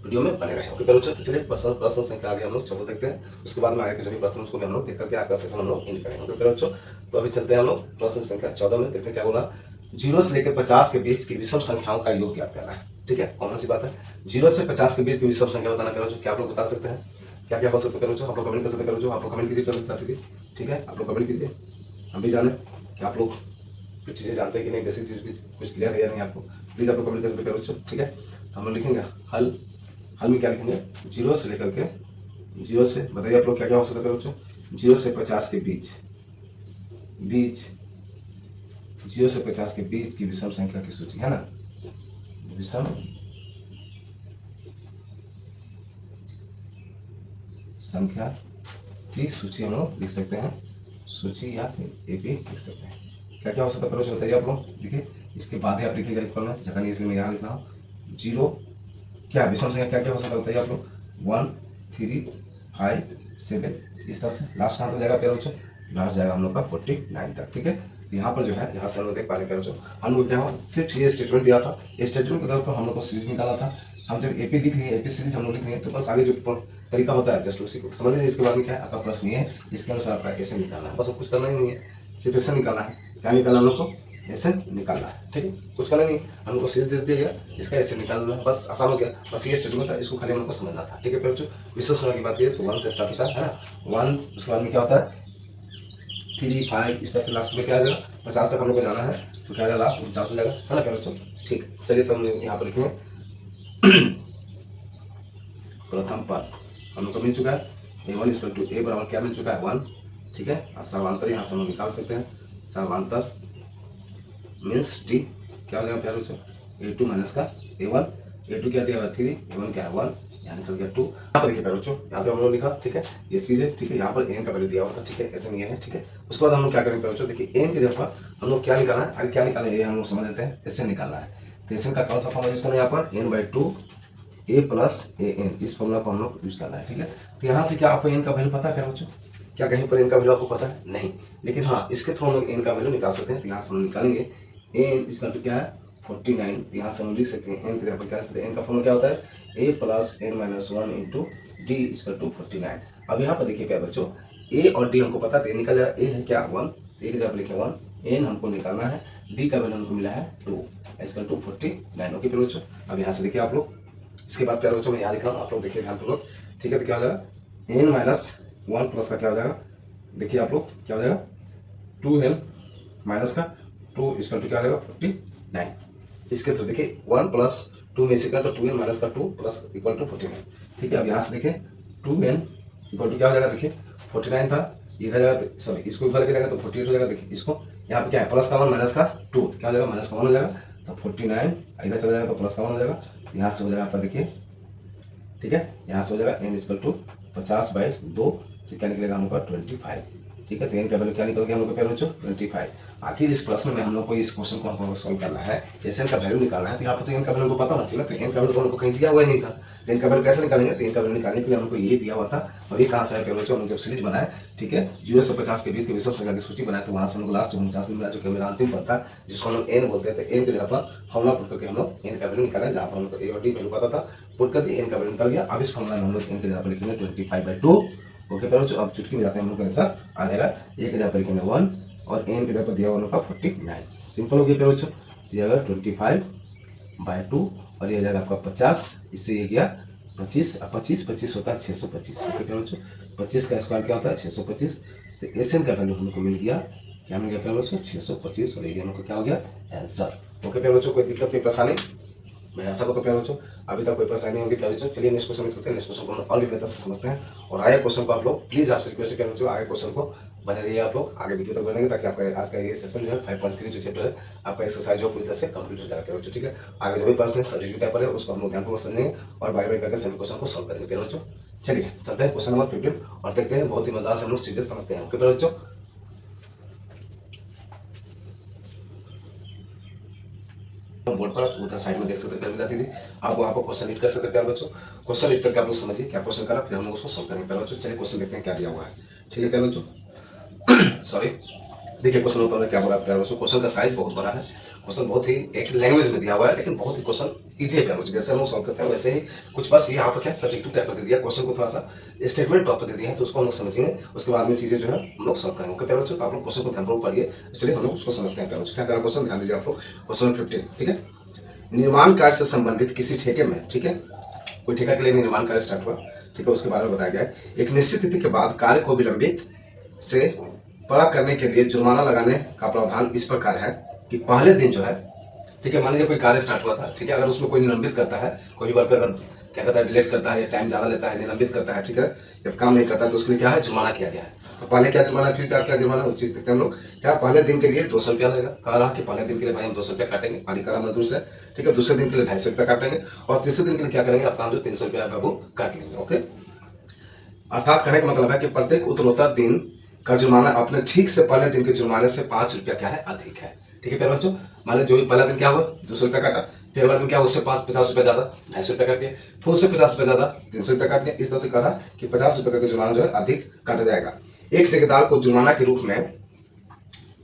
वीडियो में बने रहे, ओके प्यारे बच्चों। तो चलिए प्रश्न संख्या आगे हम लोग चलो देखते हैं, उसके बाद में आगे के जो भी प्रश्न उसको हम लोग देख करके आज का सेशन हम लोग एंड करेंगे प्यारे बच्चों। तो अभी चलते हैं हम लोग प्रश्न संख्या 14 में, देखते हैं क्या बोला। 0 से लेकर 50 के बीच की विषम संख्याओं का योग ज्ञात करना है, ठीक है, कॉमन सी बात है। 0 से 50 के बीच की विषम संख्या बताना प्यारे बच्चों, क्या आप लोग बता सकते हैं, क्या क्या हो सकता है प्यारे बच्चों, आप लोग कमेंट कर सकते हैं प्यारे बच्चों, आप लोग कमेंट कीजिए प्यारे विद्यार्थी, ठीक है, आप लोग कमेंट कीजिए, हम भी जाने कि आप लोग कुछ चीज़ें जानते हैं कि नहीं, बेसिक चीज़ भी कुछ क्लियर है या नहीं आपको, प्लीज़ आप लोग कमेंट कर सकते हैं प्यारे बच्चों, ठीक है। तो हम लोग लिखेंगे हल, हल में क्या लिखेंगे 0 से लेकर के 0 से, बताइए आप लोग क्या क्या हो सकता है प्यारे बच्चों, 0 से 50 के बीच 0 से 50 के बीच की विषम संख्या की सूची, है ना, विषम संख्या की सूची हम लोग लिख सकते हैं, सूची या फिर AP लिख सकते हैं। क्या क्या हो सकता है पहले बताइए आप लोग, देखिए इसके बाद ही आप लिखिएगा इक्वल में, जगह नहीं इसलिए मैं यहाँ लिख रहा हूँ 0, क्या विषम संख्या क्या क्या हो सकता है बताइए आप लोग, 1 3 5 7, इस तरह से लास्ट कहाँ तक जाएगा प्यारे बच्चों, लास्ट जाएगा हम लोग का 49 तक, ठीक है। यहाँ पर जो है यहाँ से हम लोग देख पा रहे हैं प्यारे बच्चों, हम लोग क्या हुआ सिर्फ ये स्टेटमेंट दिया था, ये स्टेटमेंट के तौर पर हम लोग को सीरीज निकाला था, हम जब AP लिख लिए AP सीरीज हम लोग लिख लिए, तो बस आगे जो तरीका होता है जस्ट उसी को समझ लीजिए। इसके बाद में क्या है आपका प्रश्न ये है, इसके अनुसार आपका ऐसे निकालना है, बस कुछ करना ही नहीं है, सिर्फ ऐसे निकालना है, क्या निकालना हम लोग को ऐसे निकालना है, ठीक है, कुछ करना नहीं, हम लोग को सीरीज दे दिया गया, इसका ऐसे निकालना है, बस आसान हो गया, बस ये स्टेटमेंट था, इसको खाली हम लोग को समझना था, ठीक है प्यारे बच्चों। विशेष होने की बात ये तो 1 से स्टार्ट होता है ना, 1 उसके बाद में क्या होता है 3 5, इस तरह से लास्ट में क्या आ जाएगा 50 तक हम लोग को जाना है, तो क्या आएगा लास्ट 49 हो जाएगा, है ना प्यारे बच्चों। ठीक, चलिए तो हम यहाँ पर लिखेंगे प्रथम पद हम लोग को मिल चुका है a1 इक्वल टू a बराबर क्या मिल चुका है 1, ठीक है। और सर्वांतर यहाँ से हम लोग निकाल सकते हैं, सर्वांतर मीन्स d क्या हो जाएगा प्यारे बच्चों, a2 माइनस का a1, a2 क्या दिया हुआ 3, a1 क्या है 1, यहाँ निकल गया 2। यहाँ पर देखिए प्यारे बच्चों, यहाँ पे हम लोग लिखा, ठीक है, ये चीज है, ठीक है। यहाँ पर n का वैल्यू दिया हुआ था, ठीक है, ऐसे नहीं है, ठीक है। उसके बाद हम लोग क्या करेंगे प्यारे बच्चों, देखिए n की जगह पर हम लोग क्या निकालना है, अरे क्या निकालना है ये हम लोग समझ लेते हैं, इससे निकालना है। तो इससे का कौन सा फॉर्मूला यूज करना है, यहाँ पर n/2 a plus a n, इस फॉर्मूला को हम लोग यूज करना है, ठीक है। तो यहाँ से क्या आपको n का वैल्यू पता है प्यारे बच्चों, क्या कहीं पर n का वैल्यू आपको पता है नहीं, लेकिन हाँ इसके थ्रू हम लोग n का वैल्यू निकाल सकते हैं। तो यहाँ से हम निकालेंगे n इक्वल टू क्या है 49, तो यहाँ से हम लिख सकते हैं n की जगह पर क्या सकते हैं, n का फॉर्मूला क्या होता है a plus n minus 1 into d equal to 49। अब यहाँ पर देखिए प्यारे बच्चों, a और d हमको पता है, तो निकल जाएगा, a है क्या 1, a की जगह पर लिखे 1, n हमको निकालना है, d का वैल्यू हमको मिला है 2 इक्वल टू 49। ओके प्यारे बच्चों, अब यहाँ से देखिए आप लोग, इसके बाद प्यारे बच्चों मैं यहाँ लिख रहा हूँ, आप लोग देखिए ध्यानपूर्वक, ठीक है। तो क्या हो जाएगा n माइनस 1 प्लस का क्या हो जाएगा, देखिए आप लोग क्या हो जाएगा 2n माइनस का 2 इक्वल टू क्या हो जाएगा 49। इसके थ्रू देखिए 1 प्लस 2 में से का तो 2n माइनस का 2 प्लस इक्वल टू 49, ठीक है। अब यहाँ से देखिए 2n इक्वल टू क्या हो जाएगा, देखिए 49 था, इधर जाएगा सॉरी इसको इधर के जाएगा तो 48 हो जाएगा। देखिए इसको यहाँ पे क्या है प्लस का 1 माइनस का 2, क्या हो जाएगा माइनस का 1 हो जाएगा, तो 49 इधर चला जाएगा तो प्लस का 1 हो जाएगा, यहाँ से हो जाएगा आपका देखिए, ठीक है। यहाँ से हो जाएगा n इक्वल टू 50/2, तो क्या निकलेगा हम लोग का 25, ठीक है। तो n का वैल्यू क्या निकल गया हम लोग का प्यारे बच्चों 25। आखिर इस प्रश्न में हम लोग को इस क्वेश्चन को हमको सॉल्व करना है, n का वैल्यू निकालना है। तो यहाँ पर तो n का वैल्यू को पता होना चाहिए ना, तो n का वैल्यू तो हमको कहीं दिया हुआ ही नहीं था, तो n का वैल्यू कैसे निकालेंगे, तो n का वैल्यू निकालने के लिए हमको ये दिया हुआ था। और ये कहाँ से है प्यारे बच्चों, हम लोग जब सीरीज बनाए, ठीक है, 0 से 50 के बीच के विषम संख्या की सूची बनाए, तो वहाँ से हम लोग लास्ट 49 मिला जो कि मेरा अंतिम पद था, जिसको हम लोग n बोलते हैं। तो n की जगह पर फॉर्मूला पुट करके हम लोग n का वैल्यू निकालें, जहाँ पर हम लोग a और d वैल्यू पता था, पुट कर दिए, n का वैल्यू निकल गया। अब इस फॉर्मूला में हम लोग n की जगह पर लिखेंगे 25/2। ओके प्यारे बच्चों, अब चुटकी में जाते हैं हम लोग का आंसर आ जाएगा, a की जगह पर लिखेंगे 1 और n की जगह पर दिया हुआ हम लोग का 49। सिंपल हो गया प्यारे बच्चों, दिया गया 25/2 और ये हो जाएगा आपका 50, इससे ये गया 25, 25 होता है 625। ओके प्यारे बच्चों, 25 का स्क्वायर क्या होता है 625। तो एसएन का वैल्यू हमको मिल गया, क्या मिल गया प्यारे बच्चों 625, और ये हमको क्या हो गया आंसर। ओके प्यारे बच्चों, कोई दिक्कत कोई परेशानी, मैं ऐसा को तो प्यारे बच्चों अभी तक कोई परेशानी होगी प्यारे बच्चों। चलिए नेक्स्ट क्वेश्चन चलते हैं, नेक्स्ट क्वेश्चन को और भी बेहतर से समझते हैं। और आगे क्वेश्चन को आप लोग प्लीज आपसे रिक्वेस्ट है प्यारे बच्चों, आगे क्वेश्चन को बने रहिए आप लोग, आगे वीडियो तक बनेंगे, ताकि आपका आज का ये सेशन जो है 5.3 जो चैप्टर है आपका एक्सरसाइज जो पूरी तरह से कंप्लीट हो जाएगा प्यारे बच्चों, ठीक है। आगे जो भी प्रश्न है सब्जेक्टिव टाइप पर है उसको हम लोग ध्यानपूर्वक समझेंगे और बारी बारी करके सभी क्वेश्चन को सॉल्व करेंगे प्यारे बच्चों। चलिए चलते हैं क्वेश्चन नंबर 15 और देखते हैं, बहुत ही मजेदार से हम लोग चीजें समझते हैं। ओके प्यारे बच्चों, बोर्ड पर उधर साइड में देख सकते हैं विद्यार्थी जी, आप वहाँ पर क्वेश्चन रीड कर सकते हैं प्यारे बच्चों। क्वेश्चन रीड करके आप लोग समझिए क्या क्वेश्चन करा, फिर हम लोग उसको सॉल्व करेंगे प्यारे बच्चों। चलिए क्वेश्चन देखते हैं क्या दिया हुआ है, ठीक है प्यारे बच्चों। सॉरी, देखिए क्वेश्चन ऊपर में क्या बोला प्यारे बच्चों, क्वेश्चन का साइज बहुत बड़ा है, क्वेश्चन बहुत ही एक लैंग्वेज में दिया हुआ है, लेकिन बहुत ही क्वेश्चन इजी है प्यारे बच्चों। जैसे हम लोग सॉल्व करते हैं वैसे ही कुछ, बस यहाँ पर क्या सब्जेक्टिव टाइप पर दे दिया, क्वेश्चन को थोड़ा सा स्टेटमेंट टॉप पर दे दिया है, तो उसको हम लोग समझेंगे, उसके बाद में चीजें जो है हम लोग सॉल्व करेंगे। ओके प्यारे बच्चों, आप लोग क्वेश्चन को ध्यानपूर्वक पढ़िए। चलिए हम लोग उसको समझते हैं प्यारे बच्चों, क्या करा क्वेश्चन, ध्यान दीजिए आप लोग। क्वेश्चन 15, ठीक है, निर्माण कार्य से संबंधित किसी ठेके में, ठीक है, कोई ठेका के लिए निर्माण कार्य स्टार्ट हुआ, ठीक है, उसके बारे में बताया गया है। एक निश्चित तिथि के बाद कार्य को विलंबित से पूरा करने के लिए जुर्माना लगाने का प्रावधान इस प्रकार है कि पहले दिन जो है, ठीक है, मान लीजिए कोई कार्य स्टार्ट हुआ था, ठीक है, अगर उसमें कोई निलंबित करता है, कोई वर्कर अगर क्या कहता है डिलेट करता है या टाइम ज़्यादा लेता है, निलंबित करता है, ठीक है, जब काम नहीं करता है तो उसके लिए क्या है जुर्माना किया गया है। तो पहले क्या जुर्माना, फिर क्या जुर्माना, उस चीज़ देखते हैं हम लोग। क्या पहले दिन के लिए 200 रुपया लगेगा, कह रहा कि पहले दिन के लिए भाई हम 200 रुपया काटेंगे पानी करा मजदूर से, ठीक है, दूसरे दिन के लिए 250 रुपया काटेंगे, और तीसरे दिन के लिए क्या करेंगे अपना जो 300 रुपया का वो काट लेंगे। ओके, अर्थात कहने का मतलब है कि प्रत्येक उत्तरोत्तर दिन का जुर्माना अपने ठीक से पहले दिन के जुर्माने से 5 रुपया क्या है अधिक है, ठीक है प्यारे बच्चों। मान लो जो भी पहला दिन क्या हुआ 200 रुपया काटा, फिर अगला दिन क्या उससे 50 रुपया ज्यादा 250 रुपया काट दिया, फिर उससे 50 रुपया ज्यादा 300 रुपया काट दिया। इस तरह से कहा कि 50 रुपये का जुर्माना जो है अधिक काटा जाएगा। एक ठेकेदार को जुर्माना के रूप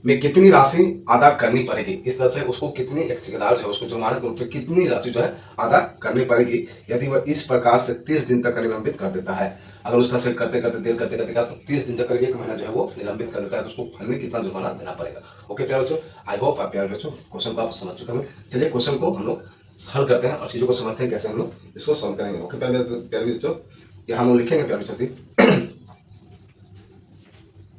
में कितनी राशि अदा करनी पड़ेगी, इस तरह से उसको कितनी, एक ठेकेदार जो है उसको जुर्माने के रूप में कितनी राशि जो है अदा करनी पड़ेगी यदि वह इस प्रकार से 30 दिन तक निलंबित कर देता है। अगर उस तरह से करते करते देर करते करते तो 30 दिन तक करीब 1 महीना जो है वो निलंबित कर देता है, तो उसको फाइनली कितना जुर्माना देना पड़ेगा। ओके प्यारे बच्चों, आई होप आप प्यारे बच्चों क्वेश्चन को आप समझ चुके हैं। चलिए क्वेश्चन को हम लोग हल करते हैं और चीजों को समझते हैं कैसे हम लोग इसको सॉल्व करेंगे। ओके प्यारे बच्चों, यहाँ हम लोग लिखेंगे प्यारे बच्चों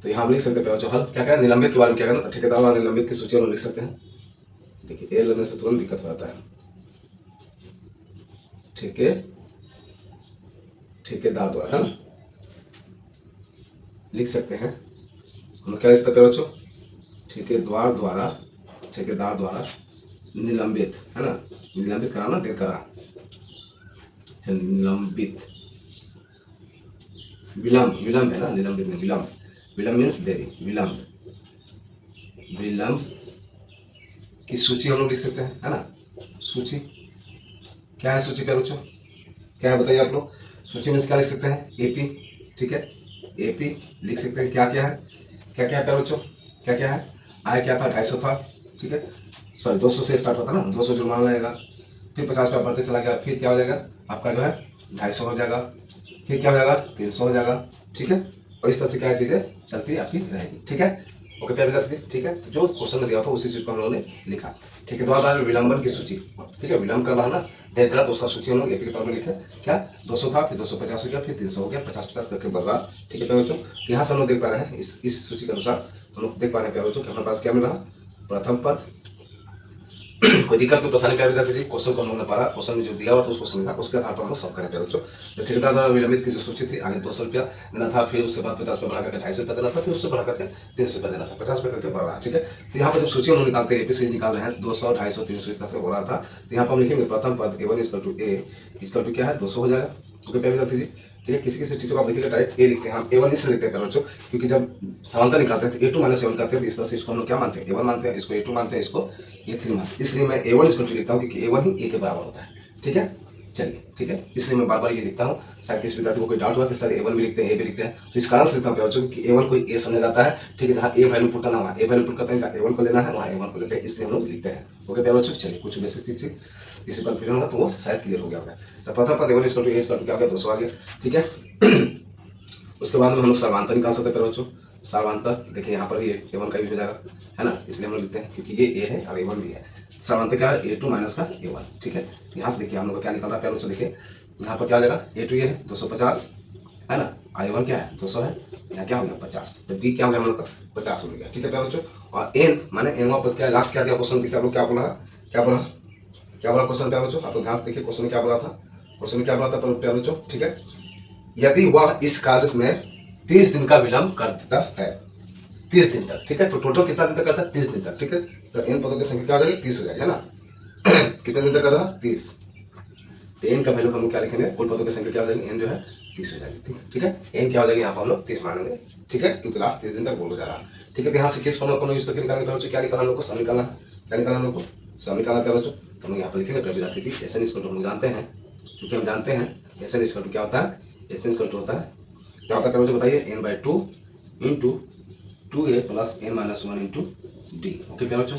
तो यहाँ हम लिख सकते हैं प्यारो हल क्या क्या निलंबित के बारे में क्या करना, ठेकेदार वाला निलंबित की सूची हम लिख सकते हैं। देखिए ए लगने से तुरंत दिक्कत हो जाता है। ठेकेदार द्वारा, है ना, लिख सकते हैं हम क्या लिख सकते हैं बच्चों, ठेकेदार द्वारा निलंबित, है ना, निलंबित कराना दे करा, निलंबित, विलंब है ना, निलंबित नहीं विलंब, विलंब मीन्स देरी, विलंब की सूची हम लोग लिख सकते हैं, है ना। सूची क्या है, सूची क्या बच्चों क्या है बताइए आप लोग। सूची में क्या लिख सकते हैं, एपी, ठीक है, एपी लिख सकते हैं। क्या क्या है, क्या क्या है बच्चों, क्या क्या है, आय क्या था 250 था, ठीक है, सॉरी 200 से स्टार्ट होता ना, 200 जुर्माना लगेगा, फिर 50 रुपया बढ़ते चला गया, फिर क्या हो जाएगा आपका जो है 250 हो जाएगा, फिर क्या हो जाएगा 300 हो जाएगा, ठीक है। और इस तरह से क्या चीज़ें चलती आपकी रहेगी, ठीक है। ओके प्यारे विद्यार्थी, ठीक है, तो जो क्वेश्चन में दिया था उसी चीज को हम लोगों ने लिखा, ठीक है। द्वारा विलंबन की सूची, ठीक है, विलंब कर रहा है ना देर करा, तो उसका सूची हम लोग एपी के तौर में लिखे। क्या 200 था, फिर 250 हो गया, फिर 300 हो गया, 50-50 करके बढ़ रहा, ठीक है प्यारे बच्चों। यहाँ से हम लोग देख पा रहे हैं इस सूची के अनुसार हम लोग देख पा रहे हैं प्यारे बच्चों कि हमारे पास क्या मिल रहा, प्रथम पद कोई दिक्कत कोई परेशानी प्यारे विद्यार्थी जी, क्वेश्चन को हम लोग ने पढ़ा, क्वेश्चन में जो दिया हुआ था उसको समझा, उसके आधार पर हम लोग सब करें प्यारे बच्चों। तो ठेकेदार द्वारा विलंबित की जो सूची थी, आगे 200 रुपया देना था, फिर उसके बाद 50 रुपया बढ़ा करके 250 रुपया देना था, फिर उससे बढ़ा करके 300 रुपया देना था, 50 रुपया करके बढ़ रहा है, ठीक है। तो यहाँ पर जब सूची हम लोग निकालते हैं, एपी से निकाल रहे हैं 200, 250, 300 इस तरह से हो रहा था, तो यहाँ पर हम लिखेंगे प्रथम पद A1 = क्या है 200 हो जाएगा। ओके प्यारे विद्यार्थी जी, ठीक है। किसी किसी चीज़ को आप देखिएगा डायरेक्ट ए लिखते हैं, हम A1 इसलिए लिखते हैं प्यारे बच्चों, क्योंकि जब समांतर निकालते हैं तो A2 - A1 करते हैं, तो इस तरह से इसको हम लोग क्या मानते हैं, A1 मानते हैं, इसको A2 मानते हैं, इसको A3 मानते हैं, इसलिए मैं A1 इसको लिखता हूँ क्योंकि A1 ही A के बराबर होता है, ठीक है। चलिए, ठीक है, इसलिए मैं बार बार ये लिखता हूँ, शायद किसी विद्यार्थी को कोई डाउट हुआ कि सर A1 भी लिखते हैं A भी लिखते हैं, तो इस कारण से लिखता हूँ प्यारे बच्चों कि A1 को A समझा जाता है, ठीक है, जहाँ A वैल्यू पुट करना वहाँ A वैल्यू पुट करते हैं, जहाँ A1 को लेना है वहाँ A1 को लेते हैं, इसलिए हम लोग लिखते हैं। ओके प्यारे बच्चों, चलिए कुछ बेसिक चीज किसी कंफ्यूजन होगा तो वो शायद क्लियर हो गया होगा। तो प्रथम पद A1 = A क्या हो गया 200 आ गया, ठीक है। उसके बाद में हम लोग सर्वांतर निकाल सकते हैं प्यारे बच्चों। सर्वांतर देखिए यहाँ पर ये A1 का यूज हो जाएगा, है ना, इसलिए हम लोग लिखते हैं क्योंकि ये A है और A1 भी है। सर्वांतर क्या है A2 - का A1, ठीक है। यहाँ से देखिए हम लोग को क्या निकल रहा है प्यारे बच्चों, देखिए यहाँ पर क्या हो जाएगा A2 ये है 250, है ना, A1 क्या है 200 है, यहाँ क्या हो गया 50, तो D क्या हो गया हम लोग का 50 हो गया, ठीक है प्यारे बच्चों। और N माने N पद क्या लास्ट क्या दिया क्वेश्चन, देखिए आप लोग क्या बोला क्वेश्चन प्यारे बच्चों, आप लोग ध्यान से देखिए क्वेश्चन में क्या बोला था, प्यारे बच्चों, ठीक है। यदि वह इस कार्य में 30 दिन का विलंब कर देता है, 30 दिन तक, ठीक है, तो टोटल कितना दिन तक करता है 30 दिन तक, ठीक है। तो N पदों की संख्या क्या हो जाएगी 30 हो जाएगी, है ना। कितने दिन तक कर रहा 30, तो N का वैल्यू हम लोग क्या लिखेंगे, कुल पदों की संख्या क्या हो जाएगी N जो है 30 हो जाएगी, ठीक है। N क्या हो जाएगी यहाँ पर हम लोग 30 मानेंगे, ठीक है, क्योंकि लास्ट 30 दिन तक बोला जा रहा है, ठीक है। तो यहाँ से किस फॉर्मूला को यूज करके निकालेंगे बच्चों, क्या निकालना हम लोग को सम निकालना, क्या निकालना हम लोग को सम निकालना प्यारे बच्चों। तो हम लोग यहाँ पर लिखेंगे प्यारे विद्यार्थी जी SN = हम लोग जानते हैं, क्योंकि हम जानते हैं SN = क्या होता है, SN = होता है क्या होता है मुझे बताइए N/2 × 2a + N - 1 × D। Okay प्यारे बच्चों,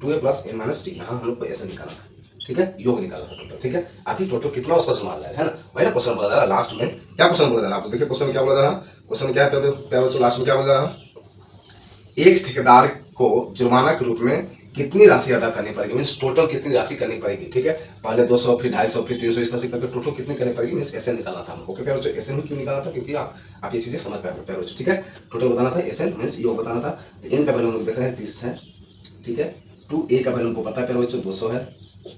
2a + N - D, यहाँ हम लोग को ऐसे निकालना था, ठीक है, योग निकाला था टोटल, ठीक है। आखिर टोटल कितना उसका जुर्माना लगेगा, है ना, वही ना क्वेश्चन बोला जा रहा है लास्ट में, क्या क्वेश्चन बोला जा रहा है आप देखिए, क्वेश्चन क्या बोला जा रहा है, क्वेश्चन क्या है प्यारे बच्चों, लास्ट में क्या बोला जा रहा है, एक ठेकेदार को जुर्माना के रूप में कितनी राशि अदा करनी पड़ेगी, मीन्स टोटल कितनी राशि करनी पड़ेगी, ठीक है। पहले 200 फिर 250 फिर 300 इस तरह से करके टोटल कितनी करनी पड़ेगी, मीन्स ऐसे निकालना था हमको। ओके प्यारे बच्चों, ऐसे क्यों निकाला था, क्योंकि आप ये चीजें समझ पाए प्यारे बच्चों, ठीक है। टोटल बताना था, ऐसे मीन्स योग बताना था। N का वैल्यू हम लोग देख रहे हैं 30 है, ठीक है। 2a का वैल्यू हमको पता है प्यारे बच्चों 200 है,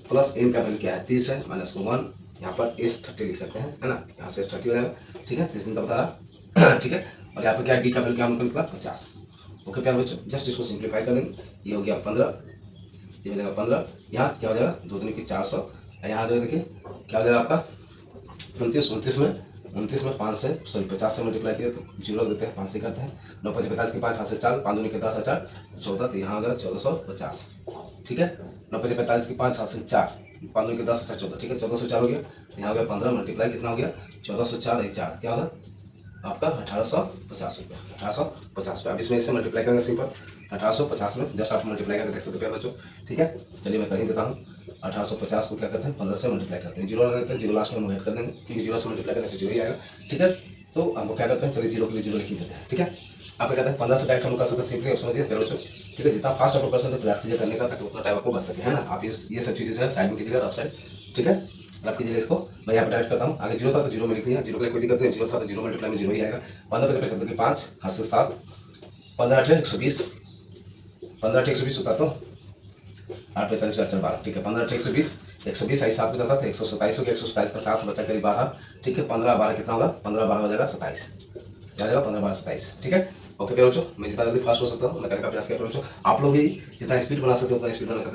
प्लस N का वैल्यू क्या है 30 है, -1 यहाँ पर S30 लिख सकते हैं, है ना, यहाँ से S30 हो जाएगा, ठीक है, 30 दिन का बता रहा, ठीक है। और यहाँ पर क्या D का वैल्यू क्या हमको निकला 50। ओके प्यारे बच्चों, जस्ट इसको सिंप्लीफाई कर देंगे, ये हो गया 15, ये हो जाएगा 15, यहाँ क्या हो जाएगा 2 दूनी की 400, यहाँ जो देखिए क्या हो जाएगा आपका 29 में 5 से सॉरी 50 से मल्टीप्लाई किया तो 0 देते हैं, 5 से करते हैं, 9 5 45 के 5 हाथ से 4, 5 दूनी के 10 4 14, तो यहाँ हो जाएगा 1450, ठीक है। 9 5 45 के 5 हाथ से 4, 5 दूनी के 10 14, ठीक है, 1404 हो गया, यहाँ हो गया 15 मल्टीप्लाई कितना हो गया 1404 4 क्या होगा आपका 1850 रुपया, 1850 रुपया। अब इसमें इससे मल्टीप्लाई करेंगे सिंपल, 1850 में जस्ट आप मल्टीप्लाई करके देख सकते हैं बच्चों, ठीक है। चलिए मैं कर ही देता हूँ, 1850 को क्या करते हैं 15 से मल्टीप्लाई करते हैं, 0 लगा देते हैं, 0 लास्ट में हम ऐड कर देंगे क्योंकि 0 से मल्टीप्लाई करने से 0 ही आएगा, ठीक है। तो हमको क्या करते हैं, चलिए 0 के लिए 0 लिख ही देते हैं, ठीक है। आप क्या कहते हैं 15 से डायरेक्ट हम कर सकते हैं सिंपली, आप समझिए प्यारे बच्चों, ठीक है। जितना फास्ट आप लोग कर सकते हैं प्रयास कीजिए करने का, ताकि उतना टाइम आपको बच सके, है ना। आप ये सब चीज़ें जो है साइड में कीजिएगा, आप साइड, ठीक है। आप कीजिएगा इसको, मैं यहाँ पर डायरेक्ट करता हूँ, आगे 0 था तो 0 में लिख लिया, 0 के लिए कोई दिक्कत नहीं, 0 था तो 0 मल्टीप्लाई में 0 ही आएगा, 15 55 5 हाथ से 7 15 8 120, 15 8 120 होता तो 8 पे 40 4 12, ठीक है। 15 8 120, 120 आई 7 बचा था 127 हो गया, 127 का 7 बचा करीब 12, ठीक है। 15 12 कितना होगा, 15 12 हो जाएगा 27, क्या हो जाएगा 15 12 27, ठीक है। ओके प्यारे बच्चों, मैं जितना जल्दी फास्ट हो सकता हूँ मैं करने का प्रयास किया प्यारे बच्चों। आप लोग भी जितना स्पीड बना सकते हो उतना स्पीड बनाने का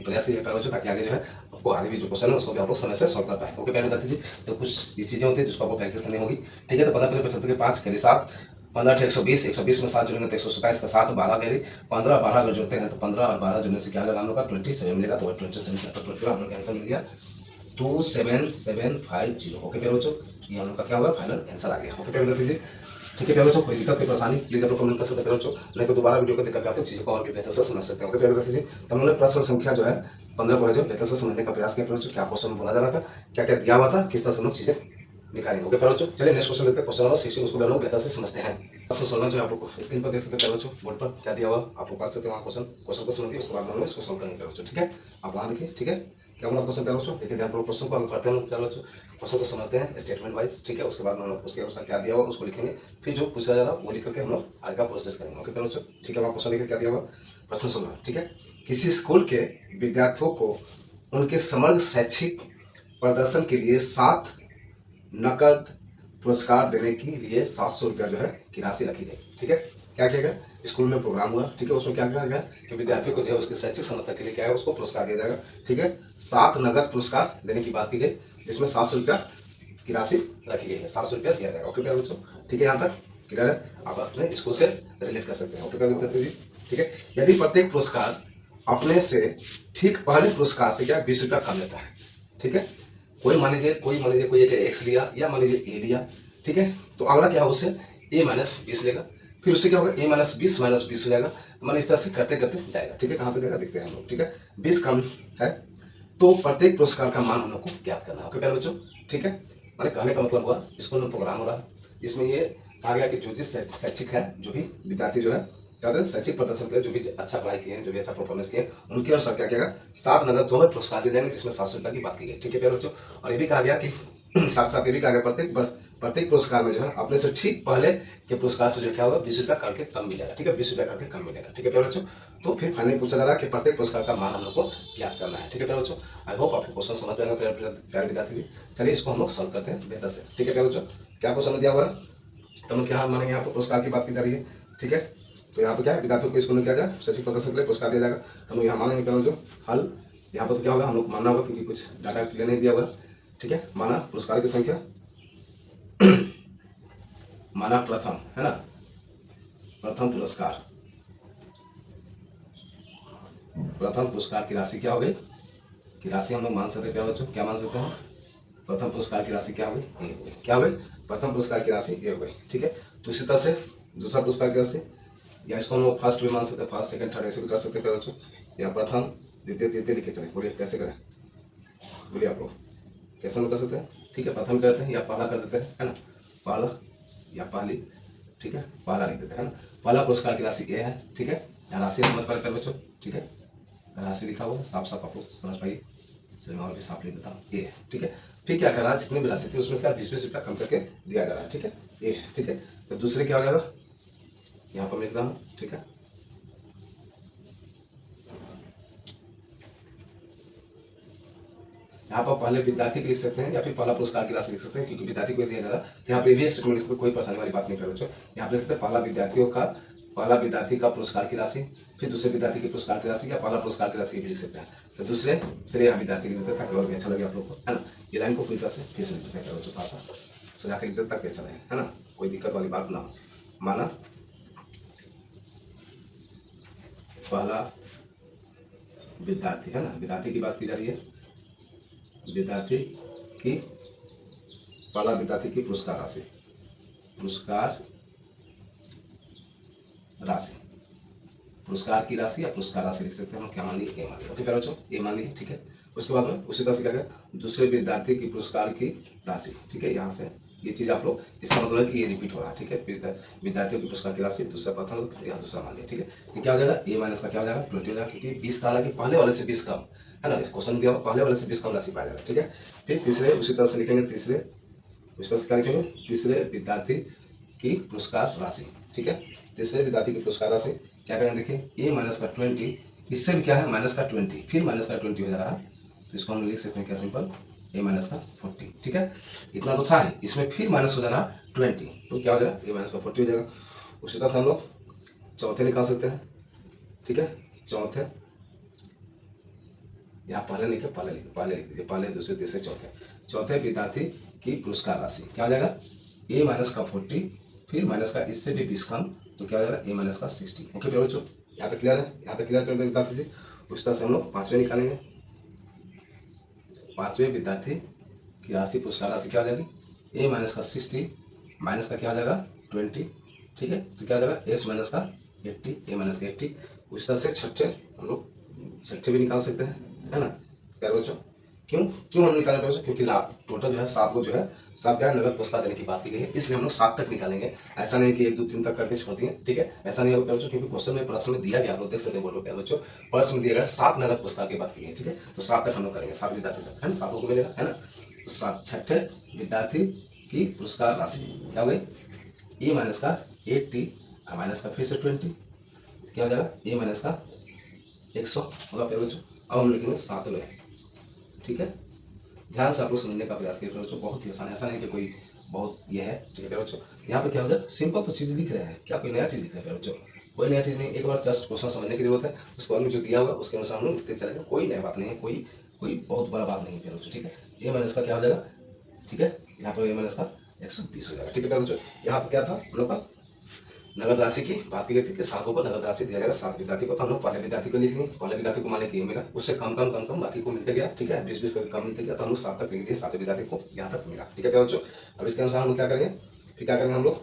प्रयास कीजिए प्यारे बच्चों, ताकि आगे जो है आपको आगे भी जो क्वेश्चन है उसको भी आप लोग समय से सॉल्व कर पाए। ओके प्यारे बता दीजिए, तो कुछ ये चीजें होती है जिसको आपको प्रैक्टिस करनी होगी, ठीक है। तो 15 पहले 75 के 5 करी 7, 15 120, 120 में 7 जोड़ेंगे तो 127 का 7 12 करी 15 12 अगर जोड़ते हैं तो 15 और 12 जोड़ने से क्या होगा हम लोग का 27 मिलेगा, तो 27 तो 20 हम लोग का आंसर मिल गया 27750। ओके प्यारे बच्चों, ये हम लोग का क्या होगा फाइनल आंसर आ गया। ओके प्यारे बता दीजिए, ठीक है प्यारे बच्चों। कोई दिक्कत कोई परेशानी प्लीज आप लोग कमेंट कर सकते हैं प्यारे बच्चों, नहीं तो दोबारा वीडियो को देखकर आप चीजों को और भी बेहतर से समझ सकते हैं। ओके प्यारे बता दीजिए, तो हमने प्रश्न संख्या जो है 15 को है जो बेहतर से समझने का प्रयास किया प्यारे बच्चों, क्या क्वेश्चन बोला जा रहा था, क्या क्या दिया हुआ था, किस तरह से हम लोग चीजें निकालेंगे। ओके प्यारे बच्चों, चलिए नेक्स्ट क्वेश्चन लेते हैं, क्वेश्चन नंबर 16, उसको भी हम लोग बेहतर से समझते हैं। क्वेश्चन 16 जो है आप लोग को स्क्रीन पर देख सकते हैं प्यारे बच्चों, बोर्ड पर क्या दिया हुआ आप लोग पढ़ सकते हैं वहाँ क्वेश्चन को समझिए, उसके बाद हम लोग इसको सॉल्व करेंगे प्यारे बच्चों, ठीक है। आप वहाँ देखिए, ठीक है। क्या बोला क्वेश्चन प्यारे बच्चों, देखिए ध्यानपूर्वक क्वेश्चन को हम पढ़ते हैं प्यारे बच्चों, क्वेश्चन को समझते हैं स्टेटमेंट वाइज, ठीक है। उसके बाद हम लोग उसके अनुसार क्या दिया हुआ उसको लिखेंगे, फिर जो पूछा जा रहा है वो लिख करके हम लोग आगे का प्रोसेस करेंगे। ओके प्यारे बच्चों, ठीक है। वहाँ क्वेश्चन देखिए क्या दिया हुआ, प्रश्न 16, ठीक है। किसी स्कूल के विद्यार्थियों को उनके समग्र शैक्षिक प्रदर्शन के लिए 7 नकद पुरस्कार देने के लिए 700 रुपया जो है की राशि रखी गई, ठीक है। क्या किया गया, स्कूल में प्रोग्राम हुआ, ठीक है। उसमें क्या किया गया कि विद्यार्थियों को जो है उसके शैक्षिक समर्थन के लिए क्या है उसको पुरस्कार दिया जाएगा, ठीक है। 7 नगद पुरस्कार देने की बात की गई, जिसमें 700 रुपया की राशि रखी गई है, 700 रुपया दिया जाएगा। ओके प्यारे बच्चों, ठीक है। यहाँ तक क्लियर है, आप अपने स्कूल से रिलेट कर सकते हैं। ओके प्यारे विद्यार्थी जी, ठीक है। यदि प्रत्येक पुरस्कार अपने से ठीक पहले पुरस्कार से क्या 20 रुपया कम लेता है, ठीक है। कोई मान लीजिए कोई एक एक्स लिया या मान लीजिए ए लिया, ठीक है। तो अगला क्या है उससे ए माइनस 20 लेगा, फिर उससे क्या होगा ए माइनस 20 हो जाएगा, तो मैंने इस तरह से करते करते जाएगा, ठीक है। कहाँ तक जाएगा देखते हैं हम लोग, ठीक है। 20 कम है तो प्रत्येक पुरस्कार का मान हम लोग को ज्ञात करना है। ओके प्यारे बच्चों, ठीक है। मैंने कहने का मतलब हुआ स्कूल में प्रोग्राम हो रहा है, इसमें ये कहा गया कि जो जिस शैक्षिक है जो भी विद्यार्थी जो है क्या होता है शैक्षिक प्रदर्शन के जो भी अच्छा पढ़ाई किए हैं जो भी अच्छा परफॉर्मेंस किए उनके अनुसार क्या किया 7 नगद जो है पुरस्कार दिए जाएंगे, जिसमें 700 रुपया की बात की गई, ठीक है प्यारे बच्चों। और ये भी कहा गया कि साथ साथ ये भी कहा गया प्रत्येक पुरस्कार में जो है अपने से ठीक पहले के पुरस्कार से जो क्या होगा 20 रुपया करके कम मिलेगा, ठीक है। 20 रुपया करके कम मिलेगा, ठीक है प्यारे बच्चों। तो फिर फाइनली पूछा जा रहा है कि प्रत्येक पुरस्कार का मान हम लोग को याद करना है, ठीक है प्यारे बच्चों। आई होप आपको क्वेश्चन समझ में आएगा प्यारे विद्यार्थी जी। चलिए इसको हम लोग सॉल्व करते हैं बेहतर से, ठीक है प्यारे बच्चों। क्या क्वेश्चन दिया हुआ है, तो हम क्या मानेंगे, यहाँ पर पुरस्कार की बात की जा रही है, ठीक है। तो यहाँ पर क्या है विद्यार्थियों को स्कूल में किया जाए शैक्षिक प्रदर्शन के लिए पुरस्कार दिया जाएगा, तो हम यहाँ मानेंगे प्यारे बच्चों हल। यहाँ पर तो क्या होगा हम लोग मानना होगा क्योंकि कुछ डाटा क्लियर नहीं दिया हुआ है, ठीक है। माना पुरस्कार की संख्या माना प्रथम है ना, प्रथम पुरस्कार की राशि क्या हो गई, की राशि हम लोग मान सकते हैं प्यारे बच्चों, क्या मान सकते हैं, प्रथम पुरस्कार की राशि क्या हो गई ए हो गई, क्या हो गई प्रथम पुरस्कार की राशि ए हो गई, ठीक है। तो इसी तरह से दूसरा पुरस्कार की राशि या इसको हम लोग फर्स्ट भी मान सकते हैं, फर्स्ट सेकंड थर्ड ऐसे भी कर सकते हैं प्यारे बच्चों, या प्रथम द्वितीय तृतीय लिखे चले, बोलिए कैसे करें, बोलिए आप लोग कैसे हम कर सकते हैं, ठीक है। प्रथम करते हैं या पहला कर देते हैं है ना, पहला या पहली, ठीक है। पहला लिख देते हैं ना, पहला पुरस्कार की राशि ए है, ठीक है। यहाँ राशि समझ पा बच्चों, ठीक है। राशि लिखा हुआ है साफ साफ आप लोग समझ पाइए, चलिए मैं और भी साफ लिख देता हूँ ए है, ठीक है। फिर क्या कर रहा है जितनी भी राशि थी उसमें क्या 20 रुपया कम करके दिया जा रहा है, ठीक है। ए है, ठीक है। तो दूसरे क्या हो जाएगा यहाँ पर मैं लिख रहा हूँ, ठीक है। यहाँ पर पहले विद्यार्थी के लिख सकते हैं या फिर पहला पुरस्कार की राशि लिख सकते हैं, क्योंकि विद्यार्थी को दिया जा रहा है, तो यहाँ पे भी स्टेटमेंट लिख सकते, कोई परेशानी वाली बात नहीं कर बच्चों। यहाँ पे लिख सकते हैं पहला विद्यार्थी का पुरस्कार की राशि, फिर दूसरे विद्यार्थी के पुरस्कार की राशि या पहला पुरस्कार की राशि भी लिख सकते हैं। तो दूसरे चलिए यहाँ विद्यार्थी लिख देते हैं ताकि और भी अच्छा लगे आप लोग को, है ना। ये लाइन को पूरी तरह से फिर से लिख देते हैं बच्चों, थोड़ा सा सजा के लिख देते ताकि अच्छा लगे, है ना, कोई दिक्कत वाली बात ना हो। माना पहला विद्यार्थी है ना, विद्यार्थी की बात की जा रही है, विद्यार्थी की पहला विद्यार्थी की पुरस्कार राशि पुरस्कार की राशि या पुरस्कार राशि लिख सकते हैं हम, क्या मान ली ए मान ली, ओके प्यारे बच्चों ए मान ली, ठीक है। उसके बाद में उसी तरह से क्या गया दूसरे विद्यार्थी की पुरस्कार की राशि, ठीक है। यहाँ से ये चीज़ आप लोग इसका मतलब है कि ये रिपीट हो रहा है, ठीक है। विद्यार्थियों की पुरस्कार की राशि दूसरा प्रथम यहाँ दूसरा मान लिया, ठीक है। तो क्या हो जाएगा ए माइनस का क्या हो जाएगा 20 हो जाएगा, क्योंकि 20 का हालांकि पहले वाले से 20 कम है ना, क्वेश्चन दिया पहले वाले से 20 कम राशि पाया जाएगा, ठीक है। फिर तीसरे उसी तरह से लिखेंगे, तीसरे उसी तरह से क्या लिखेंगे तीसरे विद्यार्थी की पुरस्कार राशि, ठीक है। तीसरे विद्यार्थी की पुरस्कार राशि क्या करेंगे, देखिए ए माइनस का 20, इससे भी क्या है माइनस का 20, फिर माइनस का 20 हो जा रहा है, तो इसको हम लिख सकते हैं क्या सिंपल, ए माइनस का 40, ठीक है। इतना तो था ही, इसमें फिर माइनस हो जाना 20, तो क्या हो जाएगा, ए माइनस का 40 हो जाएगा। उसी तरह से हम लोग चौथे निकाल सकते हैं, ठीक है। चौथे यहाँ पहले लिखे, पहले लिख दीजिए, पहले दूसरे तीसरे चौथे। चौथे विद्यार्थी की पुरस्कार राशि क्या हो जाएगा, ए माइनस का 40, फिर माइनस का इससे भी 20 कम, तो क्या हो जाएगा, ए माइनस का 60। ओके प्यारे बच्चों, यहाँ तक क्लियर है, यहाँ तक क्लियर करके बता दीजिए। उस तरह से हम लोग पांचवें निकालेंगे। पांचवें विद्यार्थी की राशि, पुरस्कार राशि क्या हो जाएगी, ए माइनस का 60, माइनस का क्या हो जाएगा 20, ठीक है। तो क्या हो जाएगा, एस माइनस का 80, ए माइनस का 80। उस तरह से छठे हम लोग छठे भी निकाल सकते हैं, है ना प्यारे बच्चों। क्यों क्यों हम निकालें प्यारे बच्चों, क्योंकि लाभ टोटल जो है 7 को जो है 7 क्या नगद पुरस्कार देने की बात की गई है, इसलिए हम लोग 7 तक निकालेंगे। ऐसा नहीं कि 1 2 3 तक करके छोड़ दिए, ठीक है, ऐसा नहीं होगा प्यारे बच्चों, क्योंकि क्वेश्चन में प्रश्न में दिया गया, आप लोग देख सकते हैं बोर्ड पर प्यारे बच्चों, प्रश्न में दिया गया 7 नगद पुरस्कार की बात की गई है, ठीक है। तो 7 तक हम लोग करेंगे, 7 विद्यार्थी तक, है ना, 7 को मिलेगा, है ना। तो 7 छठे विद्यार्थी की पुरस्कार राशि क्या हो गई, ए माइनस का 80, माइनस का फिर से 20, क्या हो जाएगा, ए माइनस का 100 होगा प्यारे बच्चों। अब हम लिखेंगे 7वें, ठीक है। ध्यान से आप लोग समझने का प्रयास कीजिए बच्चों, बहुत ही आसान, ऐसा नहीं कि कोई बहुत ये है, ठीक है बच्चों। यहाँ पे क्या हो जाए, सिंपल तो चीज़ लिख रहे हैं, क्या कोई नया चीज़ लिख रहे हैं बच्चों, कोई नया चीज़ नहीं। एक बार जस्ट क्वेश्चन समझने की जरूरत है, उसके बाद में जो दिया हुआ उसके अनुसार हम लोग लिखते चलेंगे, कोई नया बात नहीं है, कोई कोई बहुत बड़ा बात नहीं है बच्चों, ठीक है। ए माइनस का क्या हो जाएगा, ठीक है, यहाँ पर ए माइनस का 120 हो जाएगा, ठीक है बच्चों। यहाँ पर क्या था हम लोग का, नगद राशि की बात की गई थी कि 7 को नगद राशि दिया जाएगा 7 विद्यार्थी को, तो हम लोग पहले विद्यार्थी को लिख लेंगे, पहले विद्यार्थी को माने कि मिला, उससे कम कम कम कम बाकी को मिलते गया, ठीक है, 20 करके कम मिलते गया, तो हम लोग 7 तक लिख दिए, 7 विद्यार्थी को यहाँ तक मिला, ठीक है प्यारे बच्चों। अब इसके अनुसार हम क्या करेंगे, फिर क्या करेंगे हम लोग,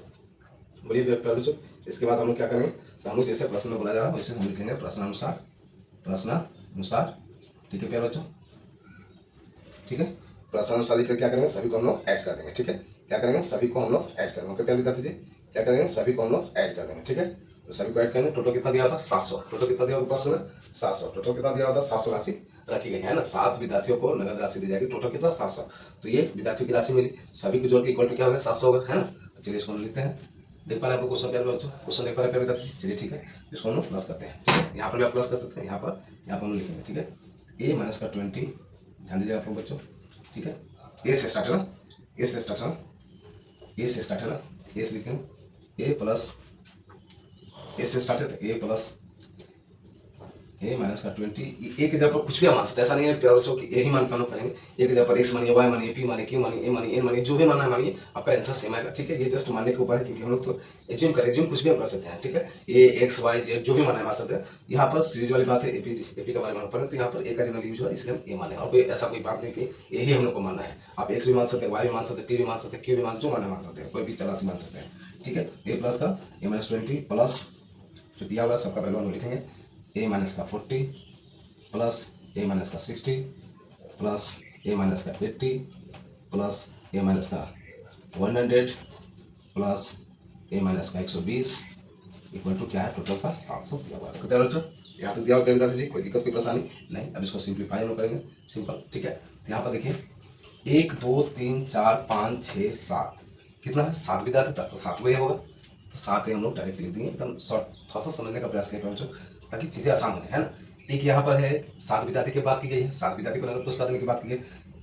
बोलिए प्यारे बच्चों। इसके बाद हम लोग क्या करेंगे, तो हम लोग जैसे प्रश्न में बोला जा रहा है वैसे हम लिख लेंगे प्रश्नानुसार, प्रश्नानुसार, ठीक है प्यारे बच्चों, ठीक है। प्रश्नानुसार लिखकर क्या करेंगे, सभी को हम लोग ऐड कर देंगे, ठीक है। क्या करेंगे, सभी को हम लोग ऐड कर देंगे, ओके प्यारे विद्यार्थी जी, क्या करेंगे, सभी को हम लोग ऐड कर देंगे, ठीक है। तो सभी को ऐड करेंगे, टोटल कितना दिया होता है 700, टोटल कितना दिया होता प्रश्न में 700, टोटल कितना दिया होता है 700 राशि रखी गई है ना, 7 विद्यार्थियों को नगद राशि दी जाएगी, टोटल कितना 700। तो ये विद्यार्थियों की राशि मिली, सभी को जोड़ के इक्वल टू क्या होगा 700 होगा, है ना। तो चलिए इसको लिखते हैं, देख पा रहे हैं आपको क्वेश्चन प्यारे बच्चों, क्वेश्चन देख पा रहे हैं प्यारे विद्यार्थी, चलिए ठीक है, इसको हम लोग प्लस करते हैं, ठीक है। यहाँ पर भी आप प्लस कर सकते हैं, यहाँ पर हम लोग लिखेंगे, ठीक है। ए माइनस का 20, ध्यान दीजिए आपको बच्चों, ठीक है। ए से स्टार्ट है ना, ए से स्टार्ट है ना, ए से स्टार्ट है ना, ए से लिखेंगे, ए प्लस, ए से स्टार्ट है तो ए प्लस ए माइनस का 20, ए के जगह पर कुछ भी मान सकते, ऐसा नहीं है प्यारे बच्चों कि ए ही मान के हम लोग करेंगे, ए की जगह पर एक्स मानिए, वाई मानिए, पी मानिए, क्यू मानिए, ए मानिए, एन मानिए, जो भी मानना है मानिए, आपका आंसर सेम आएगा, ठीक है। ये जस्ट मानने के ऊपर है, क्योंकि हम लोग तो एज्यूम करें, एज्यूम कुछ भी हम कर सकते हैं, ठीक है। ए एक्स वाई जेड जो भी मानना है मान सकते हैं, यहाँ पर सीरीज वाली बात है, एपी का बारे में मानना, तो यहाँ पर ए का जनरल यूज हुआ, इसलिए हम ए माने, और कोई ऐसा कोई बात नहीं कि ए ही हम लोग को मानना है, आप एक्स भी मान सकते हैं, वाई भी मान सकते हैं, पी भी मान सकते हैं, क्यू भी मान, जो मानना मान सकते हैं, कोई भी चरासी मान सकते हैं, ठीक है। ए प्लस का ए माइनस 20 प्लस जो दिया हुआ सबका वैल्यू हम लिखेंगे, ए माइनस का 40 प्लस ए माइनस का 60 प्लस ए माइनस का 80 प्लस ए माइनस का 100 प्लस ए माइनस का 120 इक्वल टू क्या है, टोटल का 700 दिया हुआ है, बच्चों यहाँ तक दिया हुआ बता दीजिए, कोई दिक्कत कोई परेशानी नहीं। अब इसको सिंप्लीफाई हम करेंगे, सिंपल, ठीक है। तो यहाँ पर देखिए 1 2 3 4 5 6 7, कितना है 7 विद्यार्थी था, तो 7 वही होगा, तो 7 हम लोग डायरेक्ट लिख देंगे, एकदम शॉर्ट, थोड़ा सा समझने का प्रयास करें बच्चों, ताकि चीज़ें आसान हो जाए, है ना। एक यहाँ पर है 7 विद्यार्थी की बात की गई है, 7 विद्यार्थी को नगद पुरस्कार देने की बात की गई,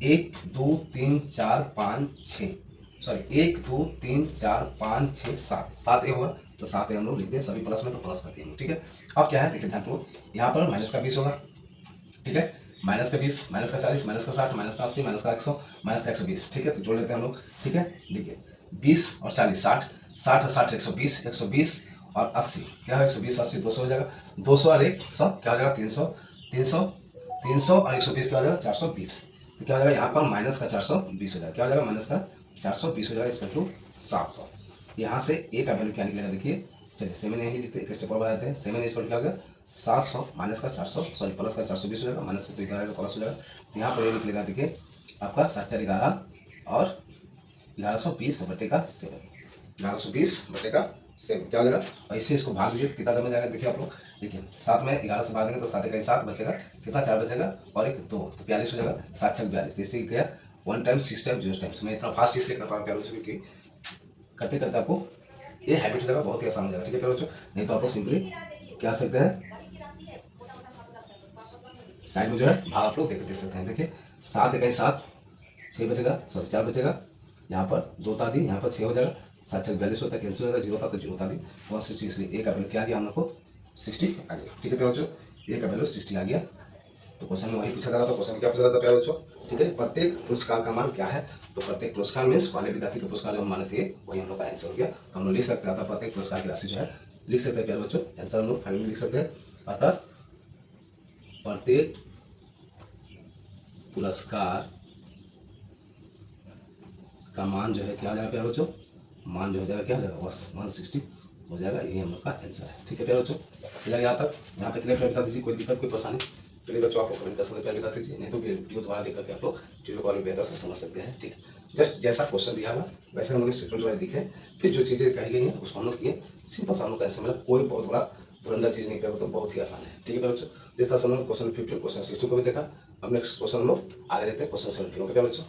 1 2 3 4 5 6, सॉरी 1 2 3 4 5 6 7, 7 ए होगा, तो 7 ए हम लोग लिखते हैं, सभी प्लस में तो प्लस करते हैं, ठीक है। अब क्या है देखिए ध्यानपूर्वक, यहाँ पर माइनस का 20 होगा, ठीक है, माइनस का 20, माइनस का 40, माइनस का 60, माइनस का 80, माइनस का 100, माइनस का 120, ठीक है। तो जोड़ लेते हैं हम लोग, ठीक है। देखिए 20 और 40 60, 60 60 120, 120 और 80 क्या है, 120 80 200 हो जाएगा, 200 और 100 क्या हो जाएगा 300, 300 300 और 120 क्या हो जाएगा 420, तो क्या हो जाएगा यहाँ पर माइनस का 420 हो जाएगा, क्या हो जाएगा माइनस का 420 हो जाएगा, इसका टू 700। यहाँ से ए का वैल्यू क्या निकलेगा देखिए, चलिए 7 नहीं लिखते, एक स्टेप और बढ़ाते हैं, 7 इज क्या हो गया 700 माइनस का 400, सॉरी प्लस का 420 हो जाएगा, माइनस से तो इधर आएगा प्लस हो जाएगा, तो यहाँ पर ये निकलेगा देखिए आपका 7 4 11 और 1120 बटे का 7, 1120 बटे का 7 क्या हो जाएगा, ऐसे इसको भाग दीजिए कितना समय जाएगा देखिए आप लोग, देखिए 7 में 11 से भाग देंगे तो 7 का 7 बचेगा, कितना 4 बचेगा और एक 2, तो 42 हो जाएगा, 7 6 42, जैसे क्या 1 टाइम 6 टाइम 0 टाइम्स, मैं इतना फास्ट इसलिए कर पा रहा हूँ क्योंकि करते करते आपको ये हैबिट लगा बहुत ही आसान हो जाएगा। ठीक है प्यारे बच्चों, नहीं तो आप लोग सिंपली क्या सकते हैं, साइड में जो है भाग आप लोग देख सकते हैं। देखिए 7 इकाई 7, 6 बचेगा, सॉरी 4 बचेगा, यहाँ पर 2 था दी, यहाँ पर 6 हो जाएगा, 7 6 42 होता है, कैंसिल हो जाएगा, 0 था तो 0 था दी, 160, इसलिए ए का वैल्यू क्या आ गया हम लोग को 60 आ गया। ठीक है प्यारे बच्चों, ए का वैल्यू 60 आ गया। तो क्वेश्चन में वही पूछा जा रहा था, क्वेश्चन में क्या पूछा रहा था प्यारे बच्चों, ठीक है, प्रत्येक पुरस्कार का मान क्या है। तो प्रत्येक पुरस्कार मीन्स पहले विद्यार्थी के पुरस्कार जो हम माने थे वही हम लोग का आंसर हो गया। तो हम लोग लिख सकते हैं, अतः प्रत्येक पुरस्कार की राशि जो है लिख सकते हैं प्यारे बच्चों, आंसर हम लोग फाइनली लिख सकते हैं। अतः प्रत्येक पुरस्कार का मान जो है क्या हो जाएगा प्यारे बच्चों, मान जो हो जाएगा क्या हो जाएगा 160 हो जाएगा, यही हम लोग का आंसर है। ठीक है प्यारे बच्चों, क्लियर यहाँ तक क्लियर बता दीजिए, कोई दिक्कत कोई परेशानी चलिए बच्चों आप लोग कमेंट कर सकते हैं, बता दीजिए, नहीं तो वीडियो दोबारा देख करके आप लोग चीज़ों को और बेहतर से समझ सकते हैं। ठीक है, जस्ट जैसा क्वेश्चन दिया हुआ वैसे हम लोग स्टेटमेंट वाइज दिखे, फिर जो चीज़ें कही गई हैं उसको हम लोग किए, सिंपल सा हम लोग का आंसर मिला, कोई बहुत बड़ा धुरंधर चीज़ नहीं किया, तो बहुत ही आसान है। ठीक है बच्चों, जिस तरह से हम लोग क्वेश्चन 15 क्वेश्चन 16 को भी देखा, अब नेक्स्ट क्वेश्चन हम लोग आगे देखते हैं क्वेश्चन 17। ओके बच्चों,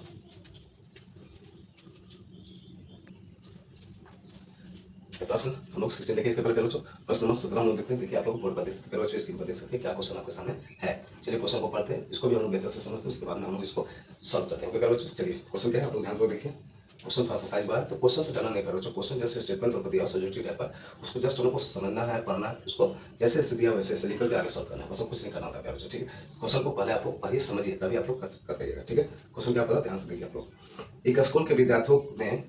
प्रश्न हम लोग 16 देखिए, इसके पहले बच्चों प्रश्न नंबर 17 हम लोग देखते हैं। देखिए आप लोग बोर्ड पर देख सकते हैं बच्चों, स्क्रीन पर देख सकते हैं क्या क्वेश्चन आपके सामने है। चलिए क्वेश्चन को पढ़ते हैं, इसको भी हम लोग बेहतर से समझते हैं, उसके बाद में हम लोग इसको सॉल्व करते हैं। ओके बच्चों, चलिए क्वेश्चन क्या है आप लोग ध्यान को देखिए। क्वेश्चन थोड़ा सा साइज बड़ा है तो क्वेश्चन से डरना नहीं कर बच्चों, क्वेश्चन जैसे स्टेटमेंट तौर पर दिया सब्जेक्टिव टाइप पर, उसको जस्ट हम लोग को समझना है, पढ़ना है, उसको जैसे जैसे दिया वैसे वैसे लिख करके आगे सॉल्व करना है, बस कुछ नहीं करना होता है बच्चों। ठीक है, क्वेश्चन को पहले आप लोग पढ़िए समझिए, तभी आप लोग कर पाइएगा। ठीक है, क्वेश्चन क्या पढ़ा ध्यान से देखिए आप लोग। एक स्कूल के विद्यार्थियों ने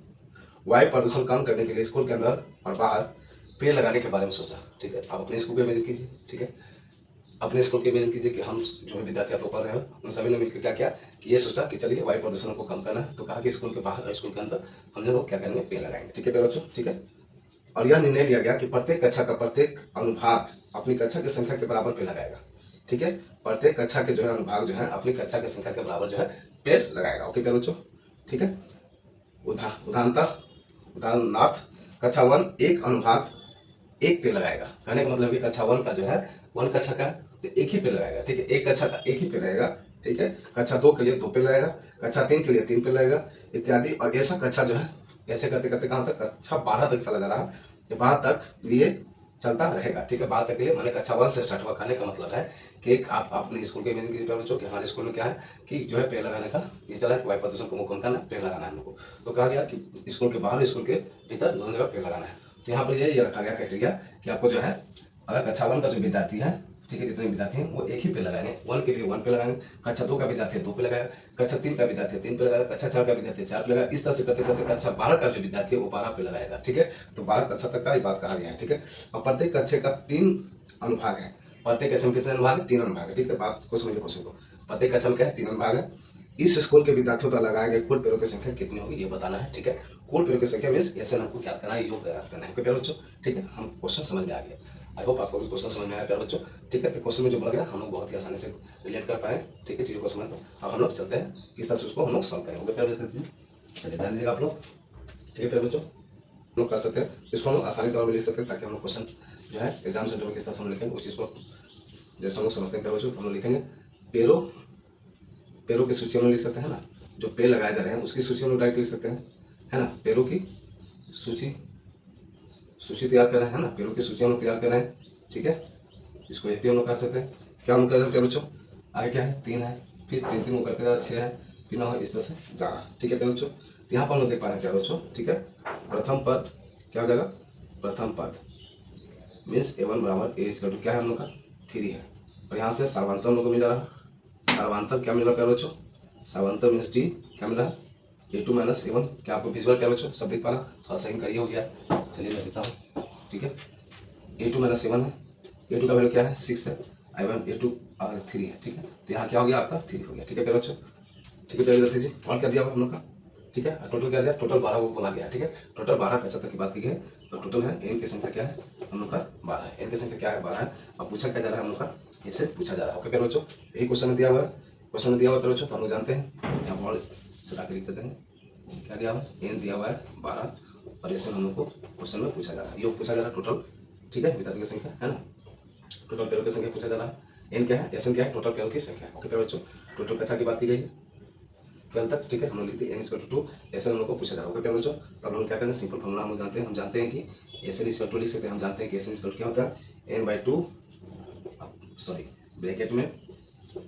वायु प्रदूषण कम करने के लिए स्कूल के अंदर और बाहर पेड़ लगाने के बारे में सोचा। ठीक है, आप अपने स्कूल के इमेजिन कीजिए। ठीक है, अपने स्कूल के इमेजिन कीजिए कि हम जो है विद्यार्थी आप लोग पढ़ रहे हो उन सभी ने मिलकर क्या किया कि ये सोचा कि चलिए वायु प्रदूषण को कम करना है, तो कहा कि स्कूल के बाहर और स्कूल के अंदर हम लोग क्या करेंगे, पेड़ लगाएंगे। ठीक है बच्चों, ठीक है, और यह निर्णय लिया गया कि प्रत्येक कक्षा का प्रत्येक अनुभाग अपनी कक्षा की संख्या के बराबर पेड़ लगाएगा। ठीक है, प्रत्येक कक्षा के जो है अनुभाग जो है अपनी कक्षा की संख्या के बराबर जो है पेड़ लगाएगा। ओके बच्चों, ठीक है, उदाहरणार्थ कक्षा 1 एक अनुभाग एक पेड़ लगाएगा, कहने का मतलब कि कक्षा 1 का जो है 1 कक्षा का तो एक ही पेड़ लगाएगा। ठीक है, एक कक्षा का एक ही पेड़ लगाएगा। ठीक है, कक्षा 2 के लिए 2 पेड़ लगाएगा, कक्षा 3 के लिए 3 पेड़ लगाएगा इत्यादि, और ऐसा कक्षा जो है ऐसे करते करते कहाँ तक, कक्षा 12 तक चला जा रहा है, 12 तक लिए चलता रहेगा। ठीक है, 12 तक के लिए मैंने कक्षा 1 से स्टार्ट हुआ, कहने का मतलब है कि एक आप अपने स्कूल के इमेजिन कीजिए बच्चों कि हमारे स्कूल में क्या है कि जो है पेड़ लगाने का ये चला है कि वायु प्रदूषण को कम करना, पेड़ लगाना है हम लोग को। तो कहा गया कि स्कूल के बाहर स्कूल के भीतर दोनों जगह पेड़ लगाना है। तो यहाँ पर ये रखा गया क्राइटेरिया कि आपको जो है अगर कक्षा 1 का जो विद्यार्थी है, ठीक है, जितने विद्यार्थी हैं वो एक ही पे लगाएंगे, 1 के लिए 1 पे लगाएंगे, कक्षा 2 का विद्यार्थी 2 पे लगाएगा, कक्षा 3 का विद्यार्थी 3 पे लगाएगा, कक्षा 4 का विद्यार्थी 4 पे लगाएगा, इस तरह से करते करते कक्षा 12 का जो विद्यार्थी है वो 12 पे लगाएगा। ठीक है, तो 12 कक्षा तक का ये बात कहा गया है। ठीक है, और प्रत्येक कक्षा का 3 अनुभाग है, प्रत्येक कक्षा में कितने अनुभाग है, 3 अनुभाग है। ठीक है, बात को समझिए क्वेश्चन को, प्रत्येक कक्षा में क्या है, 3 अनुभाग है। इस स्कूल के विद्यार्थियों द्वारा लगाए गए कुल पेड़ों की संख्या कितनी होगी ये बताना है। ठीक है, कुल पेड़ों की संख्या मीन्स ऐसे हमको क्या करना है, योग करना है। प्यारे बच्चों, ठीक है, हम क्वेश्चन समझ में आ गया, आई होप आपको भी क्वेश्चन समझ में आया प्यारे बच्चों। ठीक है, तो क्वेश्चन में जो बोला गया हम लोग बहुत ही आसानी से रिलेट कर पाए। ठीक है, चीज़ों को समझ पाए। अब हम लोग चलते हैं किस तरह से उसको हम लोग सॉल्व करेंगे। प्यारे बच्चों चलिए ध्यान दीजिएगा आप लोग। ठीक है प्यारे बच्चों, हम लोग कर सकते हैं, इसको हम लोग आसानी तौर पर लिख सकते हैं ताकि हम लोग क्वेश्चन जो है एग्जाम सेंटर में किस तरह से हम लिखेंगे उस चीज़ को जैसे हम लोग समझते हैं। प्यारे बच्चों हम लोग लिखेंगे पेड़ों की सूची हम लोग लिख सकते हैं ना, जो पेड़ लगाए जा रहे हैं उसकी सूची हम लोग डायरेक्ट लिख सकते हैं, है ना, पेड़ों की सूची तैयार कर रहे हैं ना, पेड़ों की सूची हम लोग तैयार कर रहे हैं। ठीक है, इसको एपी हम लोग कर सकते हैं। क्या हम कर रहे हैं बच्चों, आगे क्या है 3 है, फिर 3 3 को करते जा 6 है, फिर 9 है, इस तरह से जा रहा है। ठीक है प्यारे बच्चों, तो यहाँ पर हम लोग देख पा रहे हैं प्यारे बच्चों। ठीक है, प्रथम पद क्या हो जाएगा, प्रथम पद मीन्स A1 बराबर A इक्वल टू क्या है हम लोग का 3 है, और यहाँ से सर्वांतर हम लोग को मिल जा रहा है। सर्वांतर क्या मिल रहा है प्यारे बच्चों, सर्वांतर मीन्स D क्या मिल रहा है A2 माइनस A1। क्या आपको विजुअल प्यारे बच्चों सब देख पा रहा, थोड़ा सही का ये हो गया। चलिए मैं देता हूँ। ठीक है, A2 माइनस A1 है, A2 का वैल्यू क्या है 6 है, I1 A2 और 3 है। ठीक है, तो यहाँ क्या हो गया आपका 3 हो गया। ठीक है प्यारे बच्चों, ठीक है प्यारे विद्यार्थी जी, और क्या दिया हुआ हम लोग का। ठीक है, टोटल क्या दिया, टोटल 12 को बोला गया है। ठीक है, टोटल 12 कक्षा तक की बात की गई है, तो टोटल है एन की संख्या क्या है हम लोग का 12 है, एन की संख्या क्या है 12 है। अब पूछा क्या जा रहा है हम लोग का, इससे पूछा जा रहा है। ओके प्यारे बच्चों, यही क्वेश्चन में दिया हुआ है, क्वेश्चन में दिया हुआ है प्यारे बच्चों, तो हम लोग जानते हैं, यहाँ पर सटा के लिख देते हैं। क्या दिया हुआ है, एन दिया हुआ है 12, और इससे हम लोग को क्वेश्चन में पूछा जा रहा है, योग पूछा जा रहा है टोटल। ठीक है, विद्यार्थियों की संख्या है ना, टोटल पेड़ों की संख्या पूछा जा रहा है। एन क्या है, एस एन क्या है, टोटल पेड़ों की संख्या। ओके प्यारे बच्चों, टोटल कक्षा की बात की गई है। 12 तक, ठीक है। हम लोग लिखते हैं n इक्वल टू 2, ऐसे हम लोग को पूछा जा रहा है। ओके प्यारे बच्चों, तो अब हम क्या करेंगे, सिंपल फॉर्मूला हम जानते हैं। हम जानते हैं कि एस एन इक्वल टू लिख सकते हैं। हम जानते हैं कि एस एन इक्वल क्या होता है, n/2 सॉरी ब्रैकेट में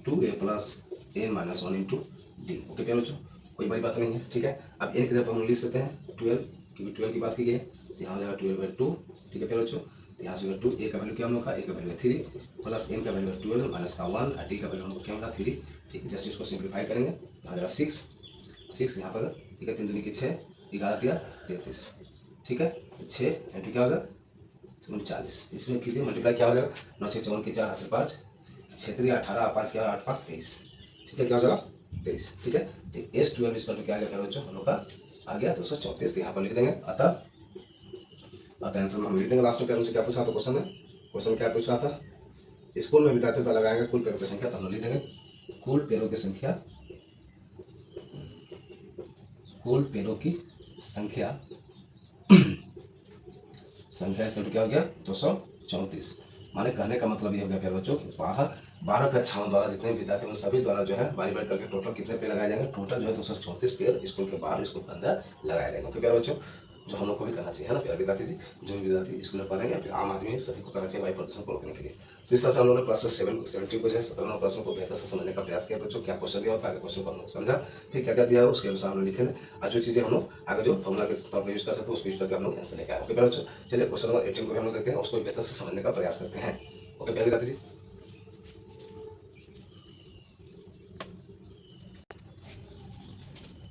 2a plus n minus 1 into d. Okay प्यारे बच्चों, कोई बड़ी बात नहीं है, ठीक है। अब n की जगह हम लिख सकते हैं 12, क्योंकि 12 की बात की गई है, यहाँ हो जाएगा 12/2, ठीक है प्यारे बच्चों। यहाँ से 2 a का वैल्यू क्या हम लोग का, a का वैल्यू है 3 प्लस n का वैल्यू है 12 माइनस का 1 और d का वैल्यू हम लोग क्या मिला 3, ठीक है। जस्ट इसको सिंप्लीफाई करेंगे, आ जाएगा 6 यहाँ पर, ठीक है। 3 दूनी की 6, 11 दिया 33, ठीक है। 6 इंटू क्या होगा 39, इसमें कीजिए मल्टीप्लाई, क्या हो जाएगा 9 6 54 के 4 हाथ से 5, 6 3 18 5 क्या 8 5 23, ठीक है। क्या हो जाएगा 23, ठीक है। तो S12 इसका तो क्या आ गया बच्चों हम लोग का आ गया 234, तो यहाँ पर लिख देंगे। अतः आंसर में हम लिख देंगे। लास्ट में पेरों से क्या पूछा था क्वेश्चन में, क्वेश्चन क्या पूछ रहा था, स्कूल में विद्यार्थियों का लगाएंगे कुल पेरों की संख्या, तो हम लिख देंगे कुल पेरों की संख्या, कुल पेरों की संख्या इसका क्या हो गया 234। माने कहने का मतलब ये हो गया प्यारे बच्चों कि 12 कक्षाओं द्वारा जितने विद्यार्थी हैं सभी द्वारा जो है बारी बारी करके टोटल कितने पेड़ लगाए जाएंगे, टोटल जो है 234 पेड़ स्कूल के बाहर स्कूल के अंदर लगाए जाएंगे। ओके प्यारे बच्चों, जो हम लोग को भी करना चाहिए है ना प्यारे विद्यार्थी जी, जो भी विद्यार्थी स्कूल में पढ़ रहे हैं या फिर आम आदमी सभी को करना चाहिए वायु प्रदूषण को रोकने के लिए। तो इस तरह से हम लोगों ने प्रोसेस 70 को जो है 17 प्रश्न को बेहतर से समझने का प्रयास किया बच्चों। क्या क्वेश्चन दिया होता है, क्वेश्चन को हम लोग समझा, फिर क्या क्या दिया है उसके अनुसार हमने लिखे और जो चीजें हम लोग आगे जो फॉर्मुला के तौर पर यूज कर सकते हैं उसको यूज करके हम लोग आंसर लेके आए। ओके प्यारे बच्चों, चलिए क्वेश्चन नंबर 18 को भी हम लोग देखते हैं, उसको बेहतर से समझने का प्रयास करते हैं। ओके प्यारे विद्यार्थी जी,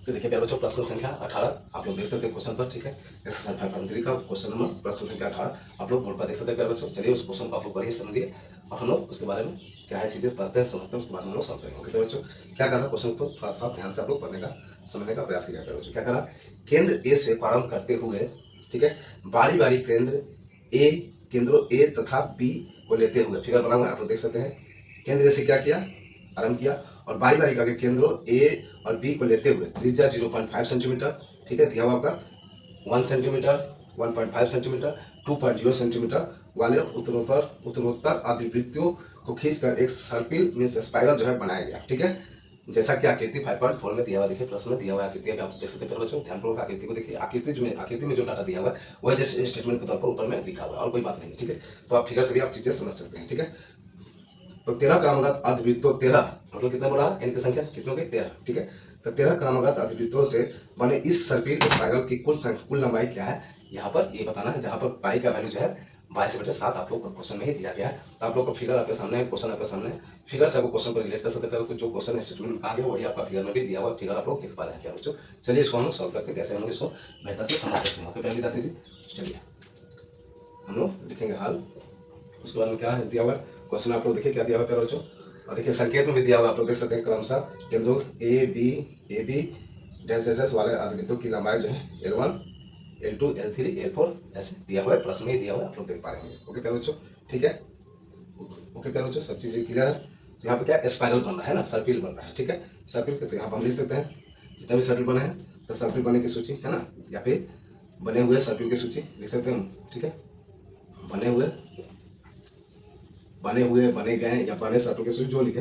तो देखिए प्यारे बच्चों प्रश्न संख्या 18 आप लोग देख सकते हैं क्वेश्चन पर, ठीक है। एक्सरसाइज 5.3 का क्वेश्चन नंबर प्रश्न संख्या 18 आप लोग बोर्ड पर देख सकते हैं प्यारे बच्चों। चलिए उस क्वेश्चन को आप लोग पढ़िए समझिए और हम लोग उसके बारे में क्या है चीजें पढ़ते हैं समझते हैं, उसके बाद हम लोग समझ रहे हैं। ओके प्यारे बच्चों, क्या करना क्वेश्चन को थोड़ा सा ध्यान से आप लोग पढ़ने का समझने का प्रयास कीजिए। प्यारे बच्चों क्या करना, केंद्र ए से प्रारंभ करते हुए, ठीक है, बारी बारी केंद्रों ए तथा बी को लेते हुए, फिगर बना हुआ है आप लोग देख सकते हैं। केंद्र से क्या किया, आरंभ किया और बारी बारी करके केंद्रों ए और बी को लेते हुए त्रिज्या 0.5 सेंटीमीटर, ठीक है, दिया हुआ आपका 1 सेंटीमीटर, 1.5 सेंटीमीटर, 2.0 सेंटीमीटर वाले उत्तरोत्तर आदिवृत्तियों को खींचकर एक सर्पिल मींस स्पाइरल जो है बनाया गया, ठीक है। जैसा कि आकृति 5.4 में दिया हुआ, देखिए प्रश्न में दिया हुआ आकृति आप देख सकते हैं बच्चों, ध्यानपूर्वक आकृति को देखिए। आकृति में जो डाटा दिया हुआ है वह जैसे स्टेटमेंट के तौर पर ऊपर में लिखा हुआ है और कोई बात नहीं, ठीक है। तो आप फिगर से भी आप चीजें समझ सकते हैं, ठीक है। तो 13 क्रमागत अर्धवृत्तों, 13 टोटल कितना बोला इनकी संख्या कितनी हो गई 13, ठीक है। तो 13 क्रमागत अर्धवृत्तों से बने इस सर्पिल स्पाइरल की कुल लंबाई क्या है, यहाँ पर ये बताना है। जहाँ पर पाई का वैल्यू जो है 22/7 आप लोग को क्वेश्चन में ही दिया गया है। तो आप लोग को फिगर आपके सामने, क्वेश्चन आपके सामने, फिगर से आपको क्वेश्चन को रिलेट कर सकते हैं। तो जो क्वेश्चन स्टेटमेंट में कहा गया वही आपका फिगर में भी दिया हुआ, फिगर आप लोग देख पा रहे हैं क्या बच्चों। चलिए इसको हम लोग सॉल्व करके कैसे हम लोग इसको बेहतर से समझ सकते हैं। ओके पहले बताते जी, चलिए हम लोग लिखेंगे हाल, उसके बाद में क्या है दिया हुआ क्वेश्चन आप लोग देखिए क्या दिया हुआ प्यारे बच्चों। और देखिए संकेत में भी दिया हुआ आप लोग देख सकते हैं क्रमशः केंद्रों ए बी डैश डैश वाले अर्धवृत्तों की लंबाई जो है L1 L2 L3 L4 ऐसे दिया हुआ है, प्रश्न में ही दिया हुआ है, आप लोग देख पा रहे होंगे। ओके प्यारे बच्चों, ठीक है। ओके प्यारे बच्चों, सब चीजें क्लियर है। तो यहाँ पे क्या स्पाइरल बन रहा है ना, सर्पिल बन रहा है, ठीक है। सर्पिल के तो यहाँ पर हम लिख सकते हैं जितने भी सर्पिल बने हैं, तो सर्पिल बने की सूची है ना, या फिर बने हुए सर्पिल की सूची लिख सकते हैं हम, ठीक है। बने गए या बने सर्पिल की सूची जो लिखे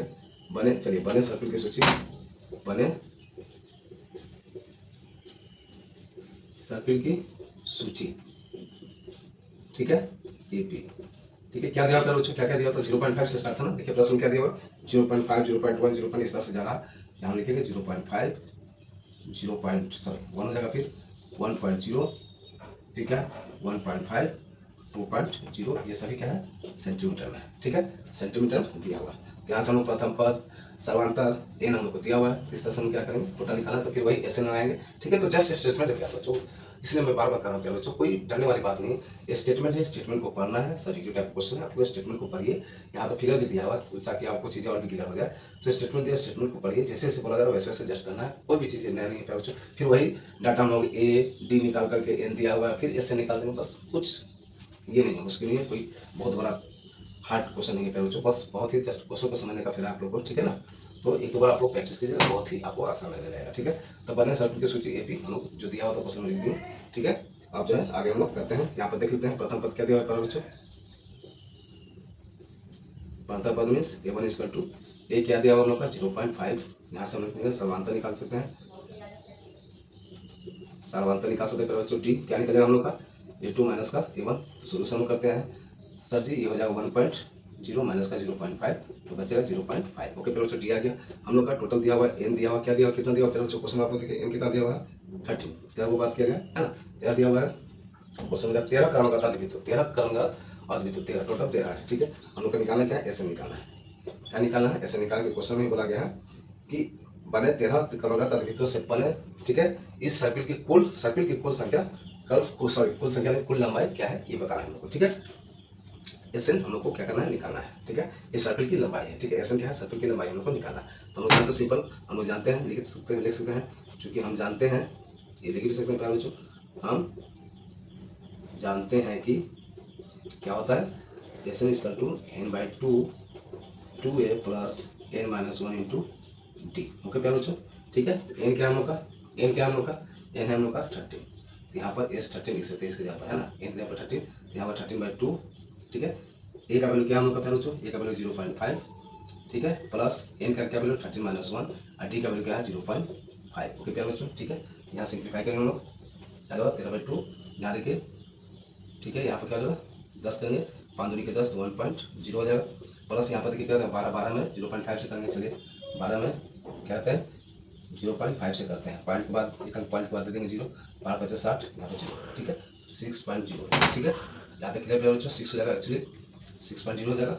बने, चलिए बने सर्पिल की सूची, बने सर्पिल की सूची, ठीक है, एपी, ठीक है। क्या दिया होता है बच्चों, क्या क्या दिया होता है 0.5 से स्टार्ट था ना। देखिए प्रश्न क्या दिया हुआ 0.5 0.1 0. इस तरह से जा रहा है। यहाँ लिखेंगे 0.5 1 हो जाएगा, फिर 1.0, ठीक है, 1.5 2.0, ये सभी क्या है सेंटीमीटर में, ठीक है, सेंटीमीटर दिया हुआ है। यहाँ से हम लोग प्रथम पद सर्वांतर एन हम लोग को दिया हुआ है। इस तरह से हम क्या करेंगे टोटल निकालना, तो फिर वही ऐसे लगाएंगे, ठीक है। तो जस्ट स्टेटमेंट है प्यारे बच्चों, इसलिए मैं बार बार कर रहा हूँ प्यारे बच्चों, कोई डरने वाली बात नहीं है। स्टेटमेंट है, स्टेटमेंट को पढ़ना है, सब्जेक्टिव टाइप क्वेश्चन है, आपको स्टेटमेंट को पढ़िए। यहाँ तो फिगर भी दिया हुआ है ताकि आपको चीजें और भी क्लियर हो जाए। तो स्टेटमेंट दिया, स्टेटमेंट को पढ़िए, जैसे जैसे बोला जा रहा है वैसे वैसे जस्ट करना है, कोई भी चीज़ नया नहीं है प्यारे बच्चों। फिर वही डाटा हम लोग A D निकाल करके N दिया हुआ है, फिर ऐसे निकाल देंगे, बस कुछ ये नहीं है, मुश्किल नहीं है, कोई बहुत बड़ा हार्ड क्वेश्चन नहीं है प्यारे बच्चों, बस बहुत ही जस्ट क्वेश्चन को समझने का फिर आप लोग को, ठीक है ना। तो एक दो बार आप लोग प्रैक्टिस कीजिएगा, बहुत ही आपको आसान लगने लगेगा, ठीक है। तो बने सर्किल की सूची एपी हम लोग जो दिया हुआ था क्वेश्चन में लिख दिए, ठीक है। आप जो है आगे हम लोग करते हैं, यहाँ पर देख लेते हैं प्रथम पद क्या दिया हुआ है प्यारे बच्चों। प्रथम पद मीन्स A1 इक्वल टू ए क्या दिया हुआ हम लोग का 0.5, यहाँ से हम लोग सर्वांतर निकाल सकते हैं, सर्वांतर निकाल सकते हैं बच्चों। डी क्या निकलेगा हम लोग का A2 माइनस का A1। तो सोल्यूशन करते हैं सर जी, ये हो जाएगा 1.0 माइनस का 0.5, तो बचेगा 0.5। ओके फिर बच्चों डी आ गया हम लोग का। टोटल दिया हुआ है एन दिया हुआ, क्या दिया हुआ कितना दिया हुआ फिर बच्चों क्वेश्चन आप लोग देखिए, एन कितना दिया हुआ है 13, 13 को बात किया गया है ना, 13 दिया हुआ है क्वेश्चन में। 13 क्रमांक था अभी तो 13 क्रमांक और भी तो 13 टोटल 13 है। ठीक है, हम लोग को निकालना क्या है, ऐसे निकालना है। क्या निकालना है, ऐसे निकालने के क्वेश्चन में बोला गया है कि बने 13 क्रमांक अद्वितीयों से बने। ठीक है, इस सर्किल की कुल संख्या कुल संख्या में कुल लंबाई क्या है ये बताना है हम लोग को। ठीक है, एसएन हम लोग को क्या करना है, निकालना है। ठीक है, ये सर्किल की लंबाई है। ठीक है, एसएन क्या है, सर्किल की लंबाई हम लोग को निकालना है। तो हम लोग जानते हैं सिंपल, हम लोग जानते हैं, लिख सकते हैं क्योंकि हम जानते हैं, ये लिख भी सकते हैं प्यारे बच्चों, हम जानते हैं कि क्या होता है, s n equal to n/2 2a plus n-1 into d. Okay प्यारे बच्चों। ठीक है, तो एन क्या है हम लोग का, एन क्या है हम लोग का, एन है हम लोग का 13। तो यहाँ पर S13 लिख सकते हैं इसके जगह पर, है ना, एन जगह पर 13, तो यहाँ पर 13/2। ठीक है, ए का वैल्यू क्या हम लोग का प्यारे बच्चों, ए का वैल्यू 0.5। ठीक है, प्लस एन का क्या वैल्यू 13-1 और डी का वैल्यू क्या है 0.5। ओके प्यारे बच्चों। ठीक है, यहाँ सिंप्लीफाई करेंगे हम लोग, क्या होगा 13/2, यहाँ देखिए। ठीक है, यहाँ पर क्या होगा 10 करेंगे, 5 दूनी के 10, 1.0 हो जाएगा। प्लस यहाँ पर देखिए क्या होगा 12 में 0.5 से करेंगे, चलिए 12 में क्या कहते हैं 0.5 से करते हैं, पॉइंट के बाद एक पॉइंट के बाद दे देंगे 0, 12 × 60, यहाँ पर 0। ठीक है, 6.0। ठीक है, यहाँ तक क्लियर बच्चों, 6 हो जाएगा, एक्चुअली 6.0 हो जाएगा।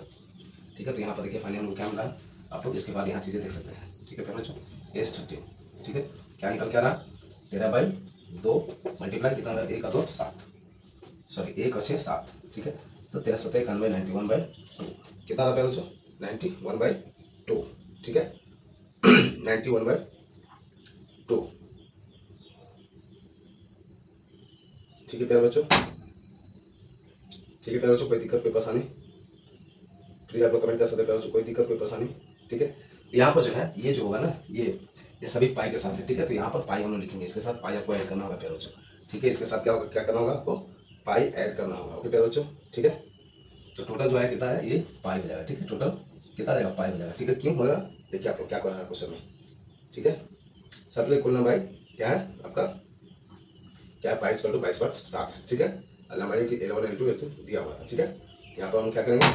ठीक है, तो यहाँ पर देखिए फाइनली हमको क्या मिला है, आप लोग इसके बाद यहाँ चीज़ें देख सकते हैं। ठीक है बच्चों, S13। ठीक है, क्या निकल क्या रहा 13/2 मल्टीप्लाई कितना रहा, 1 और 2 7, सॉरी 1 और 6 7। ठीक है, तो 13 7 91 91/2 कितना रहा बच्चों 91/2। ठीक है 91/2। ठीक है प्यारे बच्चों, ठीक है प्यारे बच्चों, कोई दिक्कत कोई परेशानी प्लीज आप लोग कमेंट कर सकते हैं प्यारे बच्चों, कोई दिक्कत कोई परेशानी। ठीक है, यहाँ पर जो है ये जो होगा ना, ये सभी पाई के साथ है। ठीक है, तो यहाँ पर पाई हम लोग लिखेंगे, इसके साथ पाई आपको ऐड करना होगा प्यारे बच्चों। ठीक है, इसके साथ क्या होगा, क्या करना होगा आपको, पाई ऐड करना होगा। ओके प्यारे बच्चों। ठीक है, तो टोटल जो है कितना है, ये पाई हो जाएगा। ठीक है, टोटल कितना रहेगा, पाई हो जाएगा। ठीक है, क्यों होगा देखिए आप लोग क्या कर रहा है क्वेश्चन में। ठीक है, सर्कुलर कुल लंबाई क्या है आपका, क्या है, 22/7 है। ठीक है, लंबाई की L1 L2 L2 दिया हुआ था। ठीक है, यहाँ पर हम क्या करेंगे,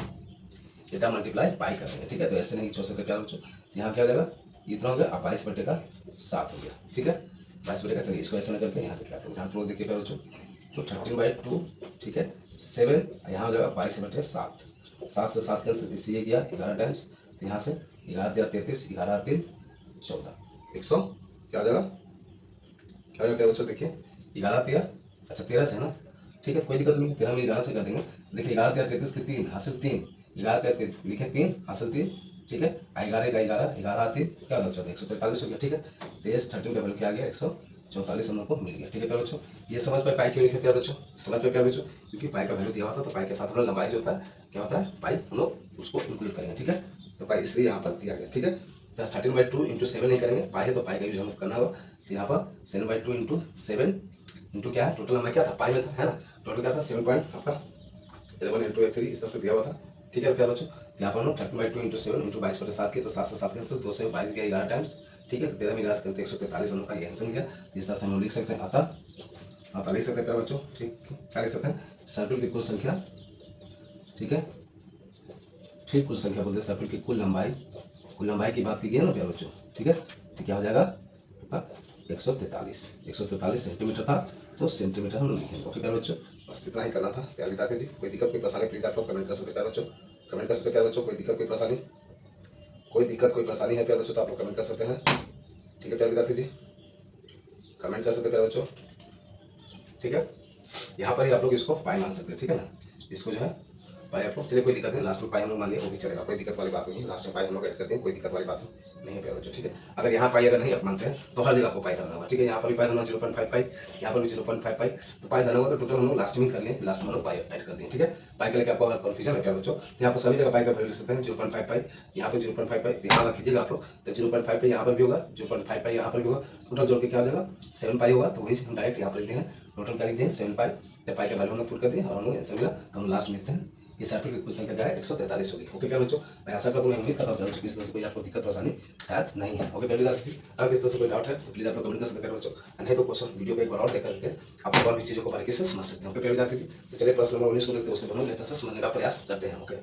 इतना मल्टीप्लाई पाई कर देंगे। ठीक है, तो ऐसे नहीं छोड़ सकते प्यारे बच्चों, यहाँ क्या हो जाएगा, इतना हो गया, अब 22/7 हो गया। ठीक है, 22 चलिए इसको ऐसे ना करके यहाँ पे क्या करें, यहाँ पर देखिए प्यारे बच्चों, तो 13/2। ठीक है, 7 यहाँ हो जाएगा 22/7, 7 से 7 कैंसिल, इसलिए गया 11 टाइम्स, तो यहाँ से 11 × 33, 11 × 3 14, 100 क्या हो जाएगा, क्या हो जाएगा बच्चों देखिए 11 13, अच्छा 13 से है ना। ठीक है, कोई दिक्कत नहीं, 13 में 11 से कर देंगे। देखिए 11 × 33 की 3 हासिल 3, 11 × 33 लिखे 3 हासिल 3। ठीक है, 11 का 11, 11 3 क्या होगा 14, 143 हो गया। ठीक है, तो ये 13 का वैल्यू क्या आ गया 144 हम लोग को मिल गया। ठीक है प्यारे बच्चों, ये समझ पाए पाई क्यों लिखे प्यारे बच्चों, समझ पाए प्यारे बच्चों, क्योंकि पाई का वैल्यू दिया होता है, तो पाई के साथ हम लोग लंबाई जो होता है क्या होता है, पाई हम लोग उसको इंक्लूड करेंगे। ठीक है, तो पाई इसलिए यहाँ पर दिया गया। ठीक है, 13/2 इंटू 7 नहीं करेंगे, पाई है तो पाई का यूज हम करना होगा। तो यहाँ पर 7/2 इंटू 7 इंटू क्या है, टोटल हमें क्या था, पाई में था, है ना, टोटल क्या था 7 पॉइंट आपका 11 इंटू 3 इस तरह से दिया हुआ था। ठीक है क्या बच्चों, यहाँ पर हम 13/2 इंटू 7 इंटू 22/7 की, तो 7 से 7 कैंसिल, 2 से 22 गया 11 टाइम्स। ठीक है, तो 13 में 11 करते 143 हम लोग का ये आंसर गया। इस तरह से हम लोग लिख सकते हैं, अतः लिख सकते हैं प्यारे बच्चों। ठीक, क्या लिख सकते हैं, सर्कल की कुल संख्या। ठीक है, फिर कुल संख्या बोलते हैं सर्कल की कुल लंबाई की बात की गई है ना प्यारे बच्चों। ठीक है, तो क्या हो जाएगा आपका 143 सेंटीमीटर था, तो सेंटीमीटर हम लिखेंगे। ओके प्यारे बच्चों, बस इतना ही करना था प्यारे विद्यार्थी जी। कोई दिक्कत कोई परेशानी प्लीज आप लोग कमेंट कर सकते हैं प्यारे बच्चों, कमेंट कर सकते हैं प्यारे बच्चों, कोई दिक्कत कोई परेशानी, कोई दिक्कत कोई परेशानी है प्यारे बच्चों तो आप लोग कमेंट कर सकते हैं। ठीक है प्यारे विद्यार्थी जी, कमेंट कर सकते हैं प्यारे बच्चों। ठीक है, यहाँ पर ही आप लोग इसको पाई मान सकते हैं। ठीक है ना, इसको जो है पाई आप लोग, चलिए कोई दिक्कत नहीं, लास्ट में पाई हम लोग मान लिया वो भी चलेगा, कोई दिक्कत वाली बात नहीं है, लास्ट में पाई हम लोग ऐड करते हैं, कोई दिक्कत वाली बात नहीं है प्यारे बच्चों। ठीक है, अगर यहाँ पाई अगर नहीं आप मानते हैं तो हर जगह आपको पाई धरना होगा। ठीक है, यहाँ पर भी पाई धरना 0.5 पाई, यहाँ पर भी 0.5 पाई, तो पाई धरना होगा, तो टोटल हम लोग लास्ट में कर लिए, लास्ट में हम लोग पाई ऐड कर दिए। ठीक है, पाई के लिए आपको अगर कन्फ्यूजन है प्यारे बच्चों, तो यहाँ पर सभी जगह पाई का वैल्यू लिख सकते हैं 0.5 पाई, यहाँ पर 0.5 पाई ध्यान रखिएगा आप लोग, तो 0.5 पाई यहाँ पर भी होगा, 0.5 पाई यहाँ पर भी होगा, टोटल जोड़ के क्या हो जाएगा 7 पाई होगा। तो वही हम डायरेक्ट यहाँ पर लिखते हैं, टोटल क्या लिखते हैं 7 पाई, तो पाई का वैल्यू हम लोग पुट कर दिए और हम लोग आंसर मिला, तो हम लास्ट में लिखते हैं कि सैंपल की कुल संख्या क्या है 143 होगी। ओके प्यारे बच्चों, मैं आशा करता हूँ, मैं उम्मीद करता हूँ किसी तरह से कोई आपको दिक्कत परेशानी शायद नहीं है। ओके प्यारे विद्यार्थी, अगर किसी तरह से कोई डाउट है तो प्लीज आप लोग कमेंट कर सकते हैं बच्चों, नहीं तो क्वेश्चन वीडियो को एक बार और देख करके आप लोग और भी चीजों को बारीकी से समझ सकते हैं। ओके प्यारे विद्यार्थी, तो चलिए प्रश्न नंबर 19 को देखते हैं, उसके बेहतर से समझने का प्रयास करते हैं। ओके,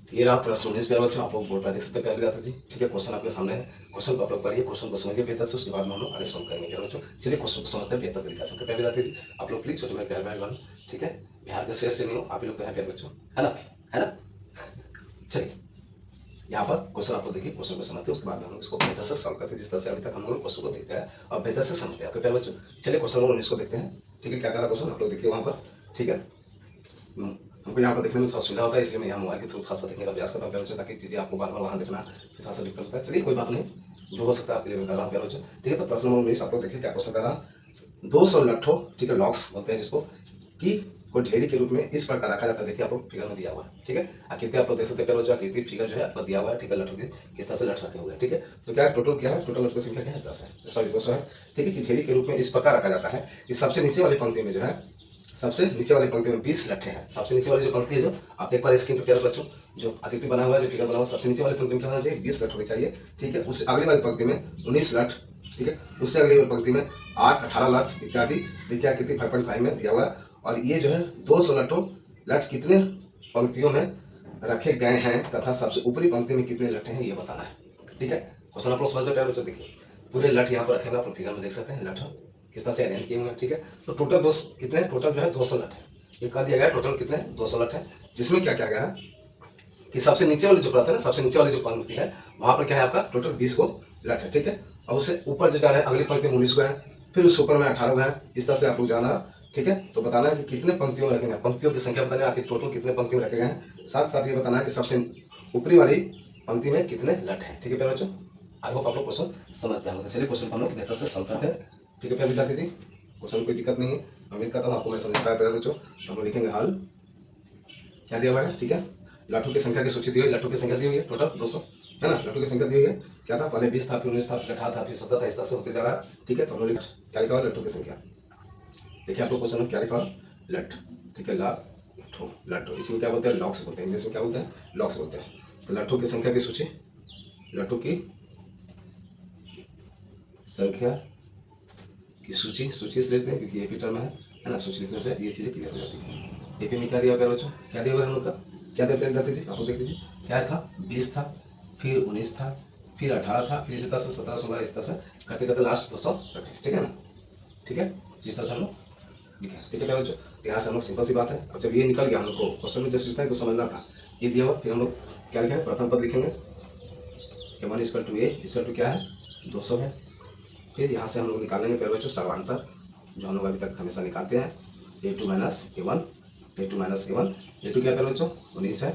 ये रहा प्रश्न 19 प्यारे बच्चों, आप लोग बोर्ड पर देख सकते हैं प्यारे विद्यार्थी जी। ठीक है, क्वेश्चन आपके सामने है, क्वेश्चन को आप लोग पढ़िए, क्वेश्चन को समझिए बेहतर से, उसके बाद में हम लोग आगे सॉल्व करेंगे प्यारे बच्चों। चलिए क्वेश्चन को समझते हैं बेहतर तरीके से। प्यारे विद्यार्थी जी, आप लोग प्लीज छोटे भाई प्यारे भाई बहन, ठीक है, बिहार के शेष से नहीं हो, आप ही लोग तो हैं प्यारे बच्चों, है ना, है ना। चलिए यहाँ पर क्वेश्चन आपको देखिए, क्वेश्चन को समझते हैं, उसके बाद हम लोग इसको बेहतर से सॉल्व करते हैं, जिस तरह से अभी तक हम लोग क्वेश्चन को देखते हैं और बेहतर से समझते हैं। ओके प्यारे बच्चों, चलिए क्वेश्चन नंबर 19 को देखते हैं। ठीक है, क्या क्या था क्वेश्चन आप लोग देखिए वहाँ पर। ठीक है, हमको यहाँ पर देखने में थोड़ा सुविधा होता है, इसलिए मैं यहाँ मोबाइल के थ्रू थोड़ा सा देखने का प्रयास करता हूँ प्यारे बच्चों, ताकि चीज़ें आपको बार बार वहाँ देखना थोड़ा सा दिक्कत होता है। चलिए कोई बात नहीं, जो हो सकता है आपके लिए मैं कर रहा हूँ प्यारे बच्चों। ठीक है, तो प्रश्न नंबर 19 आप लोग देखिए क्या क्वेश्चन कर रहा, 200 लट्ठों, ठीक है, लॉक्स बोलते हैं जिसको, कि को ढेरी के रूप में इस प्रकार रखा जाता है। देखिए आपको फिगर में दिया हुआ है। ठीक है, आकृति आप लोग देख सकते हैं प्यारे बच्चों, आकृति फिगर जो है आपको दिया हुआ है। ठीक है, लट्ठों की किस तरह से लठ रखे हुए हैं। ठीक है, तो क्या टोटल क्या है, टोटल लट्ठों की संख्या क्या है 10 है, सॉरी 200 है। ठीक है, कि ढेरी के रूप में इस प्रकार रखा जाता है कि सबसे नीचे वाली पंक्ति में जो है, सबसे नीचे वाली पंक्ति में 20 लट्ठे हैं। सबसे नीचे वाली जो पंक्ति है, जो आप देख पा रहे स्क्रीन पर प्यारे बच्चों, जो आकृति बना हुआ है, जो फिगर बना हुआ है, सबसे नीचे वाली पंक्ति में क्या होना चाहिए, 20 लठ होनी चाहिए। ठीक है, उससे अगली वाली पंक्ति में 19 लठ, ठीक है, उससे अगली वाली पंक्ति में 8, 18 लठ इत्यादि। देखिए आकृति 5.5 में दिया हुआ है, और ये जो है 200 लठ कितने पंक्तियों में रखे गए हैं तथा सबसे ऊपरी पंक्ति में कितने लट्ठे हैं ये बताना है। ठीक है, क्वेश्चन आप लोग समझ में प्यारे बच्चों, देखिए पूरे लठ यहाँ पर रखे हुए, आप लोग फिगर में देख सकते हैं लठ किस तरह से अरेंज किए हुए हैं। ठीक है, तो टोटल कितने, टोटल जो है 200 लठ है, ये कह दिया गया टोटल कितने 200 लठ है, जिसमें क्या क्या गया है कि सबसे नीचे वाली जो परत है ना, सबसे नीचे वाली जो पंक्ति है, वहां पर क्या है आपका टोटल 20 को लठ है। ठीक है, और उससे ऊपर जो जा रहा है अगली पंक्ति में 19 को है, फिर उससे ऊपर में 18 को है, इस तरह से आप लोग जाना। ठीक है, तो बताना है कि कितने पंक्तियों में रखेंगे, पंक्तियों की संख्या बताना है, आखिर टोटल कितने पंक्ति में रखे गए हैं, साथ साथ ये बताना है कि सबसे ऊपरी वाली पंक्ति में कितने लठ है। ठीक है प्यारे बच्चों, आई होप आप लोग क्वेश्चन समझ पाए होंगे। चलिए क्वेश्चन को हम लोग बेहतर से सॉल्व करते हैं। ठीक है प्यारे विद्यार्थी जी, क्वेश्चन में कोई दिक्कत नहीं है, उम्मीद करता हूँ आपको मैं समझ पाया प्यारे बच्चों। तो हम लिखेंगे हल, क्या दिया हुआ है, ठीक है, लाठों की संख्या की सूची दी हुई, लाठों की संख्या दी हुई है टोटल 200, है ना, लाठों की संख्या दी हुई है। क्या था, पहले 20 था, फिर 19 था, फिर 18 था, फिर 17 था, इस तरह से होते जा रहा है। ठीक है, तो हम लोग क्या लिखा हुआ, लाठों की संख्या। देखिए आप लोग क्वेश्चन में क्या लिखा हुआ, लठ। ठीक है, लाठों, लाठों, इसमें क्या बोलते हैं, लॉक्स बोलते हैं, इंग्लिश में क्या बोलते हैं, लॉक्स बोलते हैं। तो लाठों की संख्या की सूची, लाठों की संख्या की सूची, सूची से लेते हैं क्योंकि ये टर्म है ना, सूची लिखने से ये चीजें क्लियर हो जाती है। एपी में क्या दिया प्यारे बच्चों, क्या दिया हुआ है हम लोग का, क्या दिया प्यारे जी, आप लोग देख लीजिए, क्या था 20 था, फिर 19 था, फिर 18 था, फिर इसी तरह से 17, 16, इस तरह से करते करते लास्ट 200 तक है। ठीक है ना, ठीक है, इस तरह से हम लोग लिखे। ठीक है प्यारे बच्चों, यहाँ से हम लोग सिंपल सी बात है, अब जब ये निकल गया हम लोग को क्वेश्चन में जैसे तो समझना था, ये दिया हुआ, फिर हम लोग क्या लिखेंगे, प्रथम पद लिखेंगे, A1 = A = क्या है 200 है। फिर यहाँ से हम लोग निकालेंगे प्यारे बच्चों सर्वांतर, जो हम लोग अभी तक हमेशा निकालते हैं, A2 - A1, A2 - A1, A2 क्या प्यारे बच्चों 19 है,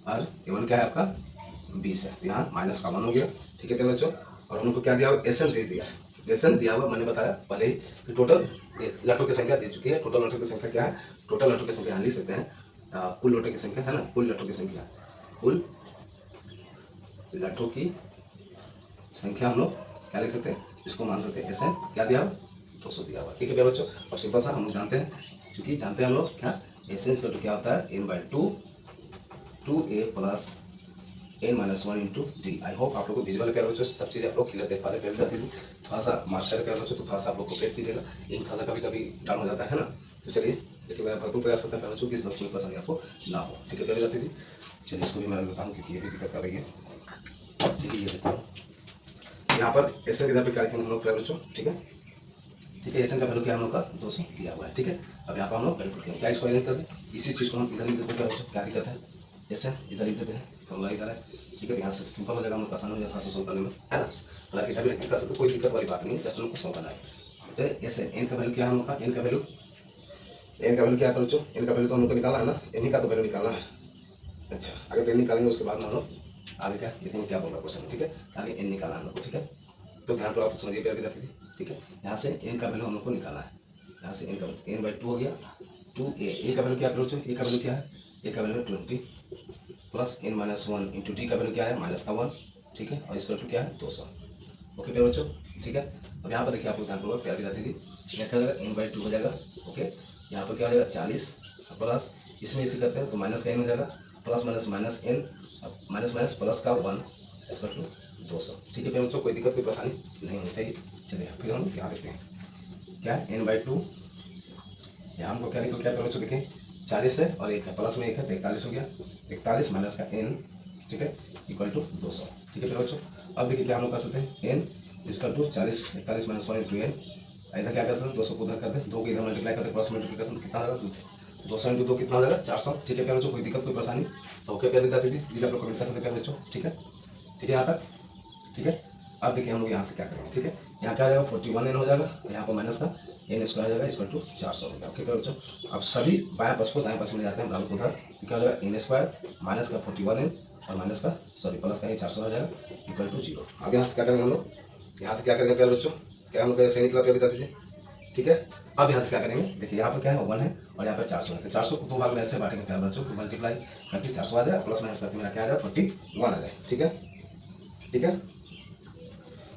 और A1 क्या है आपका 20 है, यहाँ माइनस का 1 हो गया। ठीक है प्यारे बच्चों, और हम लोग को क्या दिया हुआ, एसएन दे दिया है, एसएन दिया हुआ मैंने बताया पहले ही कि टोटल लट्ठों की संख्या दे चुकी है। टोटल लट्ठों की संख्या क्या है, टोटल लट्ठों की संख्या यहाँ लिख सकते हैं, कुल लट्ठों की संख्या है ना, कुल लट्ठों की संख्या, कुल लट्ठों की संख्या हम लोग क्या लिख सकते हैं, इसको मान सकते हैं एसएन क्या दिया हुआ 200 दिया हुआ। ठीक है प्यारे बच्चों, अब सिंपल सा हम लोग जानते हैं, क्योंकि जानते हैं हम लोग क्या एसएन = क्या होता है, n/2 2a + n - 1 × d। I hope आप लोग को विजुअल प्यारे बच्चों सब चीज़ आप लोग क्लियर देख पा रहे हैं। प्यारे बच्चों थोड़ा सा मास्टर प्यारे बच्चों, तो थोड़ा सा आप लोग कोऑपरेट कीजिएगा, इन थोड़ा सा कभी कभी डाउन हो जाता है ना। तो चलिए देखिए, मैं भरपूर प्रयास करता हूँ प्यारे बच्चों कि इस 10 मिनट परेशानी आपको ना हो। ठीक है प्यारे जी, चलिए इसको भी मैं रख देता हूँ क्योंकि ये भी दिक्कत कर रही है। ठीक है, ये देखता हूँ यहाँ पर एसएन के जगह पे क्या लिखेंगे हम लोग प्यारे बच्चों। ठीक है, ठीक है, एसएन का वैल्यू क्या हम लोग का 200 दिया हुआ है। ठीक है, अब यहाँ पर हम लोग कैलकुलेट करेंगे, क्या इसको अरेंज कर दें, इसी चीज़ को हम इधर लिख देते हैं प्यारे बच्चों, क्या दिक्कत है, एसएन इधर लिख देते हैं, फॉर्मूला इधर है। ठीक है, यहाँ से सिंपल हो जाएगा, हम लोग आसान हो जाता है सोल्व करने में, है ना, हालांकि इधर भी लिख कर सकते, कोई दिक्कत वाली बात नहीं है, जस्ट हम लोग को सोल्व करना है। तो एसएन, एन का वैल्यू क्या है हम लोग का, एन का वैल्यू, एन का वैल्यू क्या है बच्चों, एन का वैल्यू तो हम लोग को निकालना है ना, एन ही का तो वैल्यू निकालना है। अच्छा, आगे एन निकालेंगे, उसके बाद हम लोग आगे क्या देखेंगे, क्या बोल रहा है क्वेश्चन। ठीक है, आगे एन निकालना हम लोग को। ठीक है, तो ध्यान पर आप समझिए प्यारे विद्यार्थी जी। ठीक है, यहाँ से एन का वैल्यू हम लोग को निकालना है, यहाँ से एन का n/2 हो गया, 2a, ए का वैल्यू क्या करो, ए का वैल्यू क्या है, ए का वैल्यू 20 + n - 1 × d का वैल्यू क्या है -1। ठीक है, और इसका क्या है 200। ओके प्यारे बच्चों, ठीक है। अब यहाँ पर देखिए आप लोग ध्यान पूर्वक प्यारे विद्यार्थी जी, यहाँ क्या हो जाएगा n/2 हो जाएगा। ओके, यहाँ पर क्या हो जाएगा 40 प्लस, इसमें इसी करते हैं तो माइनस का n हो जाएगा, plus minus minus n, minus minus plus का 1 इक्वल टू 200। ठीक है प्यारे बच्चों, कोई दिक्कत कोई परेशानी नहीं होनी चाहिए। चलिए फिर हम यहाँ देखते हैं क्या है n/2। यहाँ हमको क्या निकल क्या प्यारे बच्चों, देखिए 40 है और 1 है, प्लस में 1 है तो 41 हो गया। 41 माइनस का n, ठीक है, इक्वल टू 200। ठीक है प्यारे बच्चों, अब देखिए क्या हम लोग कर सकते हैं, n equal to 40, 41 minus 1 into n। इधर क्या कर सकते हैं, 200 को उधर कर दें, 2 को इधर मल्टीप्लाई करते, क्रॉस मल्टीप्लिकेशन कितना होगा, 200 इंटू 2 कितना हो जाएगा, 400। ठीक है प्यारे बच्चों, कोई दिक्कत कोई परेशानी सब ओके प्यारे विद्यार्थी जी, प्लीज आप लोग कमेंट कर सकते हैं प्यारे बच्चों। ठीक है, ठीक है यहाँ तक, ठीक है। अब देखिए हम लोग यहाँ से क्या करेंगे, ठीक है, यहाँ क्या आ जाएगा 41n हो जाएगा, यहाँ पर माइनस का n स्क्वायर आ जाएगा इक्वल टू 400 हो गया। ओके प्यारे बच्चों, अब सभी बाएं पक्ष को दाएं पक्ष में जाते हैं बराबर उधर, तो क्या हो जाएगा n स्क्वायर माइनस का 41n और माइनस का सॉरी प्लस का 400 हो जाएगा इक्वल टू 0। अब यहाँ से क्या करेंगे हम लोग, यहाँ से क्या करेंगे प्यारे बच्चों, क्या हम लोग ऐसे निकला प्यारे बता दीजिए। ठीक है, अब यहाँ से क्या करेंगे, देखिए यहाँ पर क्या है 1 है और यहाँ पर 400 है, तो 400 को 2 भाग में ऐसे बांटेंगे प्यारे बच्चों, मल्टीप्लाई करके 400 आ जाए, प्लस माइनस करके मेरा क्या आ जाए 41 आ जाए। ठीक है, ठीक है,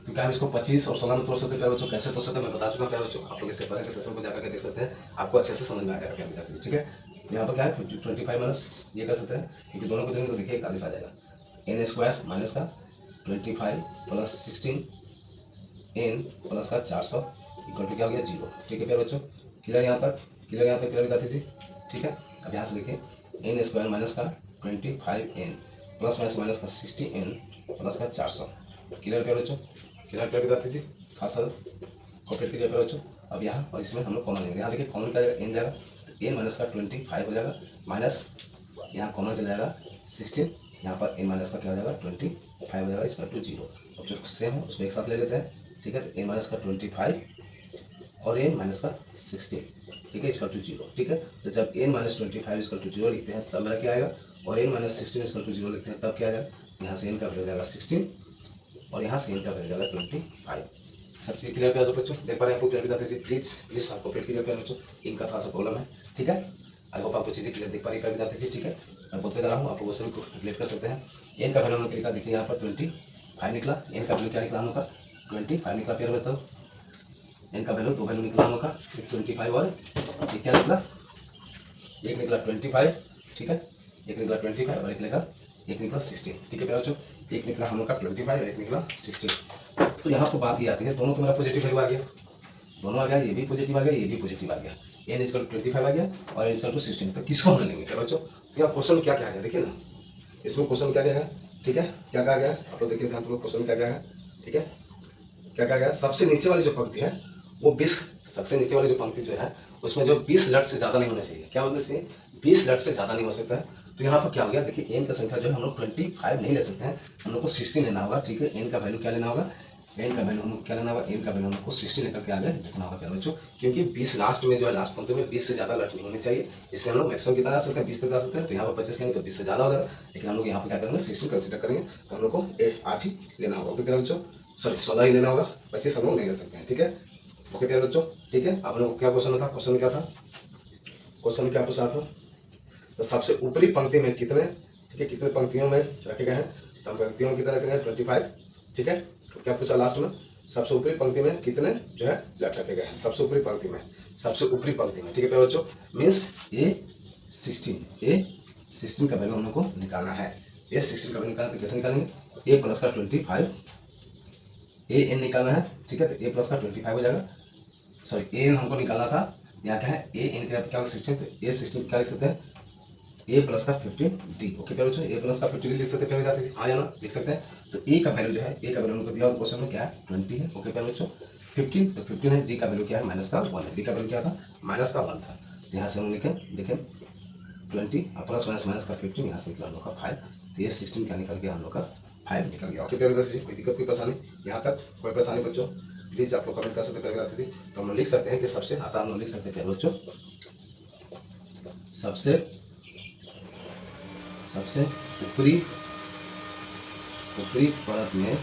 तो क्या हम इसको 25 और 16 में तोड़ सकते हैं प्यारे बच्चों, कैसे तोड़ सकते हैं मैं बता चुका हूँ प्यारे बच्चों, आप लोग इससे पहले के सेशन को जाकर के देख सकते हैं, आपको अच्छे से समझ में आ जाएगा प्यारे विद्यार्थी। ठीक है, यहाँ पर क्या है 25 माइनस ये कर सकते हैं, क्योंकि दोनों को देंगे तो देखिए 41 आ जाएगा, n स्क्वायर माइनस का 25 प्लस 16 n प्लस का 400 इक्वल टू क्या हो गया 0। ठीक है प्यारे बच्चों, क्लियर यहाँ तक, क्लियर यहाँ तक प्यारे विद्यार्थी जी। ठीक है, अब यहाँ से देखिए n स्क्वायर माइनस का 25n प्लस माइनस माइनस का 60n प्लस का 400। क्लियर प्यारे बच्चों, क्लियर प्यारे विद्यार्थी जी, खास कॉपरेट कीजिए प्यारे बच्चों। अब यहाँ और इसमें हम लोग कॉमन लेंगे, यहाँ देखिए कॉमन क्या जाएगा n जाएगा, तो n माइनस का 25 हो जाएगा, माइनस यहाँ कॉमन चला जाएगा 16, यहाँ पर n माइनस का क्या हो जाएगा 25 हो जाएगा इसका टू 0। अब जो सेम है उसको एक साथ ले लेते हैं। ठीक है, तो n माइनस का 25 और n माइनस का 16, ठीक है, इसका टू 0। ठीक है, तो जब n माइनस 25 इसका टू 0 लिखते हैं तब मेरा क्या आएगा, और n माइनस 16 इसका टू 0 लिखते हैं तब क्या आएगा, यहाँ से n का वैल्यू जाएगा 16 और यहाँ से n का वैल्यू जाएगा 25। सब चीज़ क्लियर कर दो बच्चों, देख पा रहे हैं आपको क्लियर बताते प्लीज प्लीज आपको क्लियर कीजिए प्यारे बच्चों, इनका थोड़ा सा प्रॉब्लम है। ठीक है, आई होप आपको चीज़ें क्लियर देख पा रही है बताते जी। ठीक है, मैं बोलते जा रहा हूँ, आपको वो सभी क्लियर कर सकते हैं। n का वैल्यू हम लोग लिखा, देखिए यहाँ पर 25 निकला, n का वैल्यू क्या निकला हम लोग का 25 निकला प्यारे बताओ, n का वैल्यू दो वैल्यू निकला हम लोग का 25 और ये क्या निकला, एक निकला 25। ठीक है, एक निकला 25 और एक निकला 16। ठीक है प्यारे बच्चों, एक निकला हम लोग का 25 और एक निकला 16। तो यहाँ पर बात ये आती है, दोनों तो मेरा पॉजिटिव वैल्यू आ गया, दोनों आ गया, ये भी पॉजिटिव आ गया, ये भी पॉजिटिव आ गया, n इक्वल टू 25 आ गया और n इक्वल टू 16। तो किसको हम लेंगे प्यारे बच्चों, तो यहाँ क्वेश्चन क्या क्या है देखिए ना, इसमें क्वेश्चन क्या क्या है। ठीक है, क्या कहा गया है आप लोग देखिए ध्यान पूर्वक, क्वेश्चन क्या क्या है। ठीक है, क्या कहा गया, सबसे नीचे वाली जो पंक्ति है वो 20, सबसे नीचे वाली जो पंक्ति जो है उसमें जो 20 लट से ज़्यादा नहीं होना चाहिए, क्या होना चाहिए 20 लट से ज़्यादा नहीं हो सकता है। तो यहाँ पर क्या हो गया, देखिए n का संख्या जो है हम लोग 25 नहीं ले सकते हैं, हम लोग को 16 लेना होगा। ठीक है, n का वैल्यू क्या लेना होगा, n का वैल्यू हम लोग क्या लेना होगा, n का वैल्यू हम लोग को 16 लेकर के आगे लिखना होगा प्यारे बच्चों, क्योंकि 20 लास्ट में जो है लास्ट पंक्ति में 20 से ज़्यादा लट नहीं होनी चाहिए, इसलिए हम लोग मैक्सिमम कितना आ सकते हैं 20 तक आ सकते हैं। तो यहाँ पर 25 लेंगे तो 20 से ज़्यादा हो जाएगा, लेकिन हम लोग यहाँ पर क्या करेंगे 16 कंसिडर करेंगे, तो हम लोग को 8 ही लेना होगा। ओके प्यारे बच्चों, सॉरी 16 ही लेना होगा, 25 हम लोग नहीं ले सकते हैं। ठीक है, ओके प्यारे बच्चों। ठीक है, आप लोगों को क्या क्वेश्चन था, क्वेश्चन क्या था, क्वेश्चन क्या पूछा था, तो सबसे ऊपरी पंक्ति में कितने, ठीक है, कितने पंक्तियों में रखे गए हैं, तो हम पंक्तियों में कितने रखेंगे 25। ठीक है, तो क्या पूछा लास्ट में, सबसे ऊपरी पंक्ति में कितने जो है लट रखे गए हैं, सबसे ऊपरी पंक्ति में, सबसे ऊपरी पंक्ति में। ठीक है प्यारे बच्चों, मीन्स A16 का वैल्यू हम लोग को निकालना है, A16 का वैल्यू निकालना तो कैसे निकालेंगे, a प्लस का 25 an निकालना है। ठीक है, तो a प्लस का 25 हो जाएगा, सॉरी an हमको निकालना था, यहाँ क्या है an का क्या 16, तो A16 क्या लिख सकते हैं a प्लस का 15d। ओके प्यारे बच्चों, a प्लस का 15d लिख सकते हैं प्यारे, हाँ या ना लिख सकते हैं। तो a का वैल्यू जो है, a का वैल्यू हमको दिया हुआ क्वेश्चन में क्या है 20 है। ओके प्यारे बच्चों, 15 तो 15 है, d का वैल्यू क्या है माइनस का 1 है, d का वैल्यू क्या था माइनस का 1 था, तो यहाँ से हम लिखें देखें 20 प्लस माइनस माइनस का 15, यहाँ से निकला हम लोग का 5, तो ये 16 क्या निकल गया हम लोग का 5 निकल गया। ओके प्यारे बच्चों, कोई दिक्कत कोई परेशानी, यहाँ तक कोई परेशानी बच्चों प्लीज आप लोग कमेंट कर सकते प्यारे आती थी, तो हम लोग लिख सकते हैं कि सबसे आता हम लोग लिख सकते हैं प्यारे बच्चों, सबसे ऊपरी परत में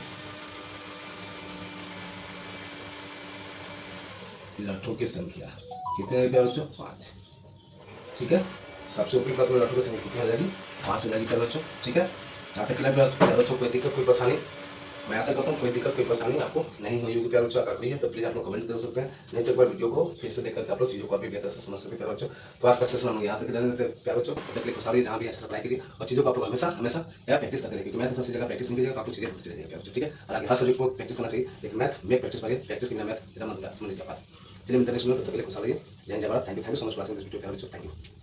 लट्ठों की संख्या कितने है प्यारे बच्चों 5। ठीक है, सबसे ऊपरी परत में लट्ठों की संख्या कितनी हो जाएगी 5 हो जाएगी प्यारे बच्चों। ठीक है, यहाँ तक क्लियर प्यारे बच्चों, कोई दिक्कत कोई परेशानी मैं आशा करता हूँ कोई दिक्कत कोई परेशानी आपको नहीं हुई होगी प्यारे बच्चों। अगर हुई है तो प्लीज़ आप लोग कमेंट कर सकते हैं, नहीं तो एक बार वीडियो को फिर से देख करके आप लोग चीज़ों को और भी बेहतर से समझ सकते हैं प्यारे बच्चों। तो आज का सेशन हम लोग यहाँ तक रहने देते हैं प्यारे बच्चों। तब तक के लिए खुशहाली जहाँ भी अच्छे से पढ़ाई कीजिए और चीज़ों को आप लोग हमेशा हमेशा क्या प्रैक्टिस करते रहिए, क्योंकि मैथ ऐसी जगह प्रैक्टिस नहीं कीजिएगा तो आपको चीज़ें होती रहेंगी प्यारे बच्चों, ठीक है। हालांकि हर सब्जेक्ट को प्रैक्टिस करना चाहिए, लेकिन मैथ में प्रैक्टिस करिए, प्रैक्टिस के बिना मैथ एकदम मतलब समझ लीजिए बात। चलिए मिलते हैं नेक्स्ट वीडियो में, तब तक के लिए खुशहाली। जय हिंद, जय Bharat. Thank you so much for watching this video प्यारे बच्चों। Thank you.